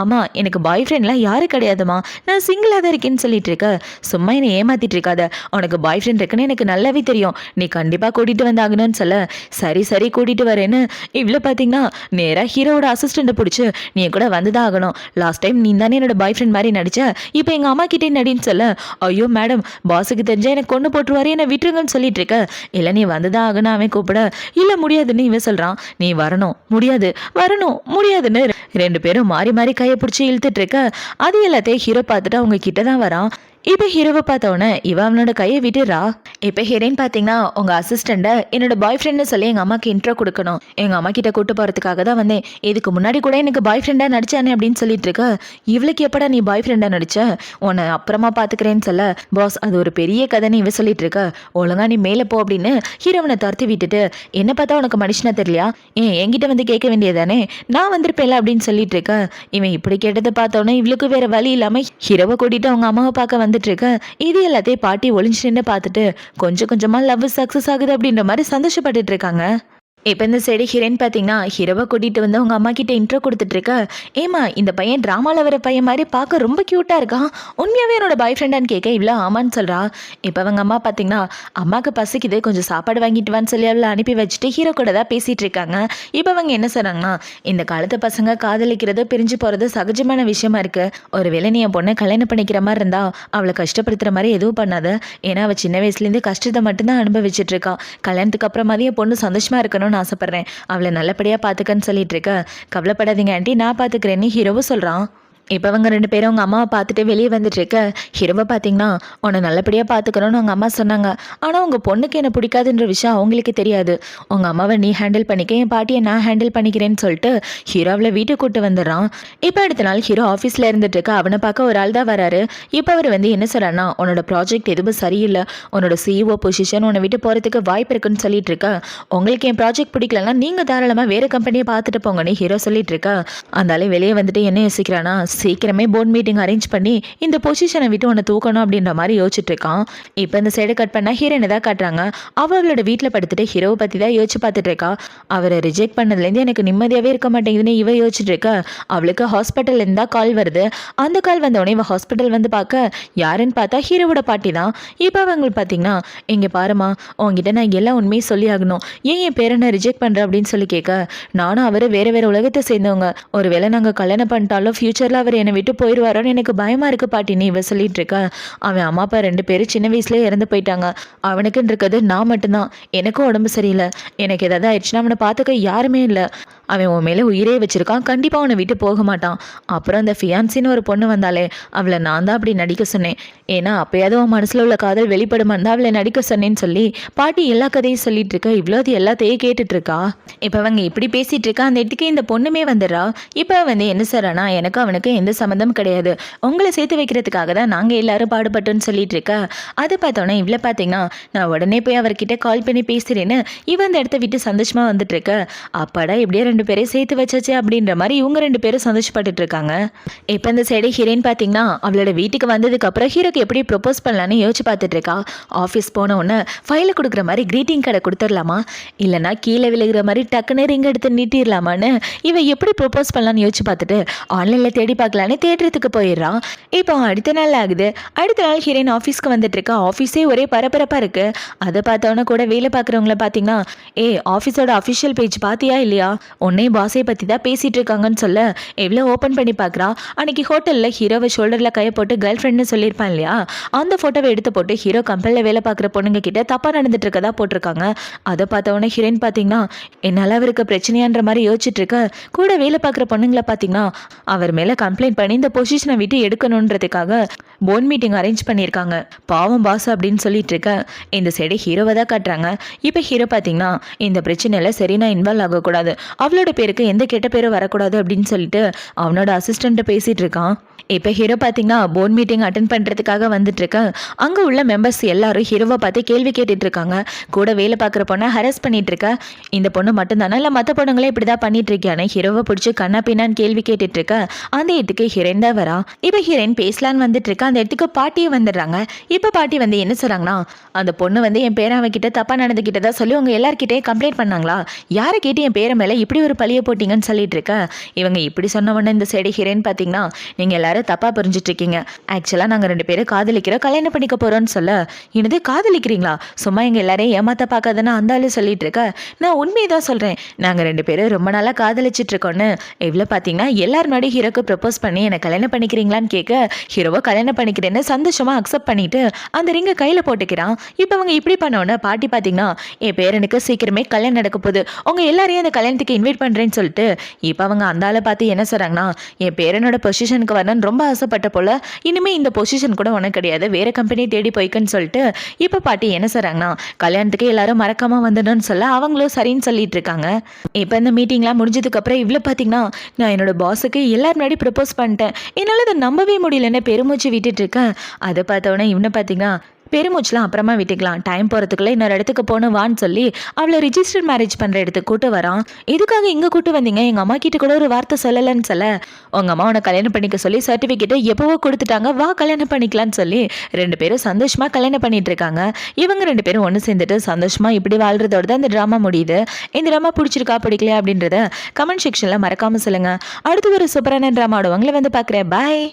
அம்மா எனக்கு பாய் ஃப்ரெண்ட்லாம் யாரும் கிடையாதுமா, நான் சிங்கிளாக தான் இருக்கேன்னு சொல்லிட்டு இருக்க. சும்மா என்னை ஏமாத்திட்டு இருக்காத, உனக்கு பாய் ஃப்ரெண்ட் இருக்குன்னு எனக்கு நல்லாவே தெரியும், நீ கண்டிப்பாக கூட்டிகிட்டு வந்தாகணும்னு சொல்ல, சரி கூட்டிகிட்டு வரேன்னு இவ்வளோ பார்த்தீங்கன்னா நேராக ஹீரோவோட அசிஸ்டண்ட்டை பிடிச்சி நீ கூட வந்துதான் ஆகணும், லாஸ்ட் டைம் நீ தானே என்னோட பாய் ஃப்ரெண்ட் மாதிரி நடிச்ச, இப்போ எங்கள் அம்மா கிட்டே நடின்னு சொல்ல, ஐயோ மேடம் பாஸுக்கு தெரிஞ்சா எனக்கு கொண்டு போட்டுருவாரு என்னை விட்டுருங்கன்னு சொல்லிட்டு இருக்க. இல்லை நீ வந்துதான் ஆகணும் அவன் கூப்பிட, இல்லை முடியாதுன்னு இவன் சொல்கிறான். நீ வரணும் முடியாதுன்னு 2 பேரும் மாறி மாறி கையை பிடிச்சி இழுத்துட்டு இருக்க. அது எல்லாத்தையும் ஹீரோ பார்த்துட்டு அவங்க கிட்ட தான் வரான். இப்போ ஹீரோவை பார்த்தோன்னே இவ அவனோட கையை விட்டுறா. இப்போ ஹீரோயின் பார்த்தீங்கன்னா உங்கள் அசிஸ்டண்ட்டை என்னோட பாய் ஃப்ரெண்டுன்னு சொல்லி எங்கள் அம்மாவுக்கு இன்ட்ரோ கொடுக்கணும், எங்கள் அம்மா கிட்ட கூட்டு போகிறதுக்காக தான் வந்தேன், இதுக்கு முன்னாடி கூட எனக்கு பாய் ஃப்ரெண்டாக நடிச்சானே அப்படின்னு சொல்லிட்டு இருக்க. இவளுக்கு எப்படா நீ பாய் ஃப்ரெண்டாக நடிச்ச, உன்னை அப்புறமா பார்த்துக்கிறேன்னு சொல்ல, பாஸ் அது ஒரு பெரிய கதைன்னு இவ சொல்லிட்டு இருக்க. ஒழுங்கா நீ மேலே போ அப்படின்னு ஹீரோவனை துரத்தி விட்டுட்டு, என்ன பார்த்தா உனக்கு மனுஷனா தெரியலையா, என்கிட்ட வந்து கேட்க வேண்டியதானே, நான் வந்திருப்பேன்ல அப்படின்னு சொல்லிட்டு இருக்க. இவன் இப்படி கேட்டதை பார்த்தோன்னே இவளுக்கு வேற வழி இல்லாமல் ஹீரோவை கூட்டிட்டு அவங்க அம்மாவை பார்க்க வந்துட்டு இருக்க. இது எல்லாத்தையும் பாட்டி ஒளிஞ்சு நின்று பார்த்துட்டு கொஞ்சம் கொஞ்சமா லவ் சக்சஸ் ஆகுது அப்படின்ற மாதிரி சந்தோஷப்பட்டுட்டு இருக்காங்க. இப்போ இந்த சைடு ஹீரோயின் பார்த்தீங்கன்னா ஹீரோவை கூட்டிகிட்டு வந்து அவங்க அம்மா கிட்ட இன்ட்ரோ கொடுத்துட்ருக்க. ஏமா இந்த பையன் ட்ராமாவில் வர பையன் மாதிரி பார்க்க ரொம்ப க்யூட்டாக இருக்கான், உண்மையாகவே என்னோட பாய் ஃப்ரெண்டான்னு கேட்க இவ்வளோ ஆமான்னு சொல்கிறா. இப்போ அவங்க அம்மா பார்த்தீங்கன்னா அம்மாவுக்கு பசிக்குது கொஞ்சம் சாப்பாடு வாங்கிட்டு வான்னு சொல்லி அவளை அனுப்பி வச்சுட்டு ஹீரோ கூட தான் பேசிகிட்டு இருக்காங்க. இப்போ அவங்க என்ன சொல்கிறாங்கன்னா, இந்த காலத்து பசங்க காதலிக்கிறது பிரிஞ்சு போகிறது சகஜமான விஷயமா இருக்குது. ஒருவேளை நீ என் பொண்ணை கல்யாணம் பண்ணிக்கிற மாதிரி இருந்தா அவளை கஷ்டப்படுத்துகிற மாதிரி எதுவும் பண்ணாத. ஏன்னா அவள் சின்ன வயசுலேருந்து கஷ்டத்தை மட்டும்தான் அனுபவிச்சுட்டு இருக்கா. கல்யாணத்துக்கு அப்புறமாதிரி என் பொண்ணு சந்தோஷமாக இருக்கணும்னு ஆசைப்பட்றேன். அவளை நல்லபடியாக பார்த்துக்கன்னு சொல்லிட்டு இருக்க. கவலைப்படாதீங்க ஆண்டி, நான் பார்த்துக்கிறேன்னு ஹீரோவும் சொல்கிறான். இப்போ அவங்க 2 பேரும் அவங்க அம்மாவை பார்த்துட்டு வெளியே வந்துட்டுருக்க. ஹீரோவை பார்த்தீங்கன்னா உன்னை நல்லபடியாக பார்த்துக்கணும்னு அவங்க அம்மா சொன்னாங்க. ஆனால் உங்கள் பொண்ணுக்கு என்ன பிடிக்காதுன்ற விஷயம் அவங்களுக்கு தெரியாது. உங்கள் அம்மாவை நீ ஹேண்டில் பண்ணிக்க, என் பாட்டியை நான் ஹேண்டில் பண்ணிக்கிறேன்னு சொல்லிட்டு ஹீரோவில் வீட்டுக்கு கூட்டு வந்துடுறான். இப்போ அடுத்த நாள் ஹீரோ ஆஃபீஸில் இருந்துட்டுருக்க. அவனை பார்க்க ஒரு ஆள் தான் வராரு. இப்போ அவர் வந்து என்ன சொல்கிறான்னா, உன்னோட ப்ராஜெக்ட் எதுவும் சரியில்லை, உன்னோட சிஇஓ பொசிஷன் உன்னை விட்டு போகிறதுக்கு வாய்ப்பு இருக்குன்னு சொல்லிட்டு இருக்க. உங்களுக்கு என் ப்ராஜெக்ட் பிடிக்கலன்னா நீங்கள் தாராளமாக வேறு கம்பெனியை பார்த்துட்டு போங்கன்னு ஹீரோ சொல்லிட்டு இருக்க. அந்த ஆளே வெளியே வந்துட்டு என்ன யோசிக்கிறானா, சீக்கிரமே போர்ட் மீட்டிங் அரேஞ்ச் பண்ணி இந்த பொசிஷனை விட்டு உன்னை தூக்கணும் அப்படின்ற மாதிரி யோசிச்சுட்டு இருக்கான். இப்போ இந்த சைடு கட் பண்ணால் ஹீரோனை தான் காட்டுறாங்க. அவளோட வீட்டில் படுத்துட்டு ஹீரோவை பற்றி தான் யோசிச்சு பார்த்துட்டு இருக்கா. அவரை ரிஜெக்ட் பண்ணதுலேருந்து எனக்கு நிம்மதியாகவே இருக்க மாட்டேங்குதுன்னு இவ யோசிச்சுட்டு இருக்கா. அவளுக்கு ஹாஸ்பிட்டல்லேருந்து தான் கால் வருது. அந்த கால் வந்தவொடனே இவ ஹாஸ்பிட்டல் வந்து பார்க்க யாருன்னு பார்த்தா ஹீரோவோட பாட்டி தான். இப்போ அவங்க பார்த்தீங்கன்னா, இங்கே பாருமா, உங்ககிட்ட நான் எல்லா உண்மையும் சொல்லி ஆகணும், ஏன் என் பேரனை ரிஜெக்ட் பண்ணுற அப்படின்னு சொல்லி கேட்க, நானும் அவர் வேறு வேறு உலகத்தை சேர்ந்தவங்க, ஒருவேளை நாங்கள் கல்யாணம் பண்ணிட்டாலும் ஃப்யூச்சரில் அவர் என்னை விட்டு போயிடுவாரோன்னு எனக்கு பயமாக இருக்குது பாட்டின்னு இவ சொல்லிட்டு இருக்கா. அவன் அம்மா அப்பா 2 பேரும் சின்ன வயசுலேயே இறந்து போயிட்டாங்க. அவனுக்குன்னு இருக்கிறது நான் மட்டும்தான். எனக்கும் உடம்பு சரியில்லை. எனக்கு ஏதாவது ஆயிடுச்சுன்னா அவனை பார்த்துக்க யாருமே இல்லை. அவன் உன் மேலே உயிரே வச்சுருக்கான். கண்டிப்பாக அவனை விட்டு போக மாட்டான். அப்புறம் அந்த ஃபியான்சின்னு ஒரு பொண்ணு வந்தாலே அவளை நான் தான் அப்படி நடிக்க சொன்னேன். ஏன்னா அப்போயாவது அவன் மனசில் உள்ள காதல் வெளிப்படுமா இருந்தால் அவளை நடிக்க சொன்னேன்னு சொல்லி பாட்டி எல்லா கதையும் சொல்லிட்டு இருக்கா. இவ்வளோ அது எல்லாத்தையும் கேட்டுட்டு இருக்கா. இப்போ அவங்க இப்படி பேசிகிட்டு இருக்கா. அந்த இடத்துக்கு இந்த பொண்ணுமே வந்துடுறா. இப்போ வந்து என்ன சொல்கிறானா, எனக்கு அவனுக்கு எந்த சம்மந்தம் கிடையாது, உங்களை சேர்த்து வைக்கிறதுக்காக தான் நாங்கள் எல்லாரும் பாடுபட்டோன்னு சொல்லிட்டு இருக்கா. அதை பார்த்தோன்னே இவ்வளோ பார்த்தீங்கன்னா, நான் உடனே போய் அவர்கிட்ட கால் பண்ணி பேசுகிறேன்னு இவன் அந்த இடத்த விட்டு சந்தோஷமாக வந்துட்டு இருக்க. அப்பாடா இப்படியே 2 பேரையும் சேர்த்து வச்சாச்சு அப்படின்ற மாதிரி இவங்க 2 பேரும் சந்தோஷப்பட்டுட்டு இருக்காங்க. இப்போ இந்த சைடு ஹீரோயின் பார்த்தீங்கன்னா அவளோட வீட்டுக்கு வந்ததுக்கு அப்புறம் ஹீரோக்கு எப்படி ப்ரொப்போஸ் பண்ணலான்னு யோசிச்சு பார்த்துட்டு இருக்கா. ஆஃபீஸ் போன உடனே ஃபைலை கொடுக்குற மாதிரி க்ரீட்டிங் கார்டை கொடுத்துடலாமா, இல்லைனா கீழே விழுகிற மாதிரி டக்குன்னு ரிங் எடுத்து நீட்டிடலாமான்னு இவ எப்படி ப்ரொப்போஸ் பண்ணலான்னு யோசிச்சு பார்த்துட்டு ஆன்லைனில் தேடி பார்க்கலான்னு தேடுறதுக்கு போயிடுறான். இப்போ அடுத்த நாள் ஆகுது. அடுத்த நாள் ஹீரோயின் ஆஃபீஸ்க்கு வந்துட்டு இருக்கா. ஆஃபீஸே ஒரே பரபரப்பாக இருக்கு. அதை பார்த்தவொன்னே கூட வேலை பார்க்குறவங்கள பார்த்தீங்கன்னா, ஆஃபீஸோட அஃபிஷியல் பேஜ் பார்த்தியா இல்லையா, உன்னே பாஸை பற்றி தான் பேசிகிட்டு இருக்காங்கன்னு சொல்ல எவ்வளோ ஓப்பன் பண்ணி பார்க்குறா. அன்றைக்கி ஹோட்டலில் ஹீரோவை ஷோல்டரில் கையை போட்டு கேர்ள் ஃப்ரெண்டுன்னு சொல்லியிருப்பான் இல்லையா, அந்த ஃபோட்டோவை எடுத்து போட்டு ஹீரோ கம்பெனியில் வேலை பார்க்குற பொண்ணுங்க கிட்ட தப்பாக நடந்துட்டு இருக்கதா போட்டிருக்காங்க. அதை பார்த்தவொடனே ஹீரோயின் பார்த்தீங்கன்னா என்னால் அவருக்கு பிரச்சனையான்ற மாதிரி யோசிச்சுட்டு இருக்க. கூட வேலை பார்க்குற பொண்ணுங்களை பார்த்தீங்கன்னா அவர் மேலே கம்ப்ளைண்ட் பண்ணி இந்த பொசிஷனை விட்டு எடுக்கணுன்றதுக்காக போர்ட் மீட்டிங் அரேஞ்ச் பண்ணியிருக்காங்க. பாவம் பாஸ் அப்படின்னு சொல்லிட்டு இருக்க. இந்த சைடு ஹீரோவை தான் காட்டுறாங்க. இப்போ ஹீரோ பார்த்தீங்கன்னா இந்த பிரச்சனையில் சரி நான் இன்வால்வ் ஆகக்கூடாது, அவளோட பேருக்கு எந்த கெட்ட பேரும் வரக்கூடாது அப்படின்னு சொல்லிட்டு அவனோட அசிஸ்டண்ட்டை பேசிகிட்டு இருக்கான். இப்போ ஹீரோ பார்த்தீங்கன்னா போர்ட் மீட்டிங் அட்டென்ட் பண்ணுறதுக்காக வந்துட்டுருக்க. அங்கே உள்ள மெம்பர்ஸ் எல்லாரும் ஹீரோவை பார்த்து கேள்வி கேட்டுட்டு இருக்காங்க. கூட வேலை பார்க்குற பொண்ணை ஹரஸ் பண்ணிட்டு இருக்க. இந்த பொண்ணு மட்டும்தானே இல்லை மற்ற பொண்ணுங்களே இப்படி தான் பண்ணிட்டு இருக்கியானே ஹீரோவை பிடிச்சி கண்ணா பின்னான்னு கேள்வி கேட்டுட்டு இருக்க. அந்த இடத்துக்கு ஹீரோயின் தான் வரா. இப்போ ஹீரோயின் பேசலான்னு வந்துட்டு இருக்க. அந்த இடத்துக்கு பாட்டியை வந்துடுறாங்க. இப்போ பாட்டி வந்து என்ன சொல்கிறாங்கன்னா, அந்த பொண்ணு வந்து என் பேராவங்கிட்ட தப்பாக நடந்துக்கிட்டதா சொல்லி உங்கள் எல்லாருக்கிட்டே கம்ப்ளைண்ட் பண்ணாங்களா, யாரை கேட்டு என் பேரை மேலே இப்படி ஒரு பழியை போட்டிங்கன்னு சொல்லிட்டு இருக்க. இவங்க இப்படி சொன்ன உடனே இந்த சைடு ஹீரோயின் பார்த்தீங்கன்னா, நீங்கள் எல்லாரும் தப்பாக புரிஞ்சிட்டு இருக்கீங்க, ஆக்சுவலாக நாங்கள் 2 பேரும் காதலிக்கிறோம், கல்யாணம் பண்ணிக்க போகிறோன்னு சொல்ல, என்னது காதலிக்கிறீங்களா, சும்மா எங்கள் எல்லாரையும் ஏமாத்த பார்க்காதுன்னு அந்த ஆளு சொல்லிட்டு இருக்க. நான் உண்மையை தான் சொல்கிறேன், நாங்கள் 2 பேரும் ரொம்ப நாளாக காதலிச்சிட்டு இருக்கோன்னு இவ்வளோ பார்த்தீங்கன்னா எல்லாரும் முன்னாடி ஹீரோக்கு ப்ரப்போஸ் பண்ணி என்னை கல்யாணம் பண்ணிக்கிறீங்களான்னு கேட்க, ஹீரோவை கல்யாணம் பண்ணிக்கிறேன்னு சந்தோஷமாக அக்செப்ட் பண்ணிட்டு அந்த ரிங்கை கையில் போட்டுக்கிறான். இப்போ அவங்க இப்படி பண்ணோன்னே பாட்டி பார்த்தீங்கன்னா, என் பேரனுக்கு சீக்கிரமே கல்யாணம் நடக்க போகுது, உங்கள் எல்லாரையும் அந்த கல்யாணத்துக்கு இன்வைட் பண்ணுறேன்னு சொல்லிட்டு இப்போ அவங்க அந்த ஆளை பார்த்து என்ன சொல்கிறாங்கன்னா, என் பேரனோட பொசிஷனுக்கு வரணும்னு ரொம்ப ஆசைப்பட்ட போல, இனிமேல் இந்த பொசிஷன் கூட உனக்கு கிடையாது, வேறு கம்பெனியை தேடி போய்க்குன்னு சொல்லிட்டு இப்போ பாட்டி என்ன சொல்கிறாங்கன்னா, கல்யாணத்துக்கு எல்லாரும் மறக்காமல் வந்துடணும்னு சொல்ல அவங்களும் சரின்னு சொல்லிட்டு இருக்காங்க. இப்போ இந்த மீட்டிங்லாம் முடிஞ்சதுக்கப்புறம் இவ்வளோ பார்த்தீங்கன்னா, நான் என்னோட பாஸுக்கு எல்லாரும் முன்னாடி ப்ரப்போஸ் பண்ணிட்டேன், என்னால் அதை நம்பவே முடியலன்னு பெருமூச்சு விட்டுட்டு இருக்கேன். அதை பார்த்தவொடனே இவனை பார்த்தீங்கன்னா, பெருமூச்சுலாம் அப்புறமா விட்டுக்கலாம். டைம் போறதுக்குள்ள இன்னொரு இடத்துக்கு போணும் வான்னு சொல்லி அவள ரிஜிஸ்டர் மேரேஜ் பண்ற இடத்துக்கு கூட்டு வரான். எதுக்காக இங்க கூட்டு வந்தீங்க? எங்க அம்மா கிட்ட கூட ஒரு வார்த்தை சொல்லலன்னு சொல்ல, உங்க அம்மா உன்னை கல்யாணம் பண்ணிக்க சொல்லி சர்டிபிகேட் எப்பவோ கொடுத்துட்டாங்க, வா கல்யாணம் பண்ணிக்கலாம்னு சொல்லி 2 பேரும் சந்தோஷமா கல்யாணம் பண்ணிட்டு இருக்காங்க. இவங்க 2 பேரும் ஒன்று சேர்ந்துட்டு சந்தோஷமா இப்படி வாழ்றதோட தான் இந்த ட்ராமா முடியுது. இந்த ட்ராமா பிடிச்சிருக்கா பிடிக்கலையா அப்படின்றத கமெண்ட் செக்ஷன்ல மறக்காம சொல்லுங்க. அடுத்து ஒரு சூப்பரான ட்ராமாவோட உங்களை வந்து பார்க்குறேன். பாய்.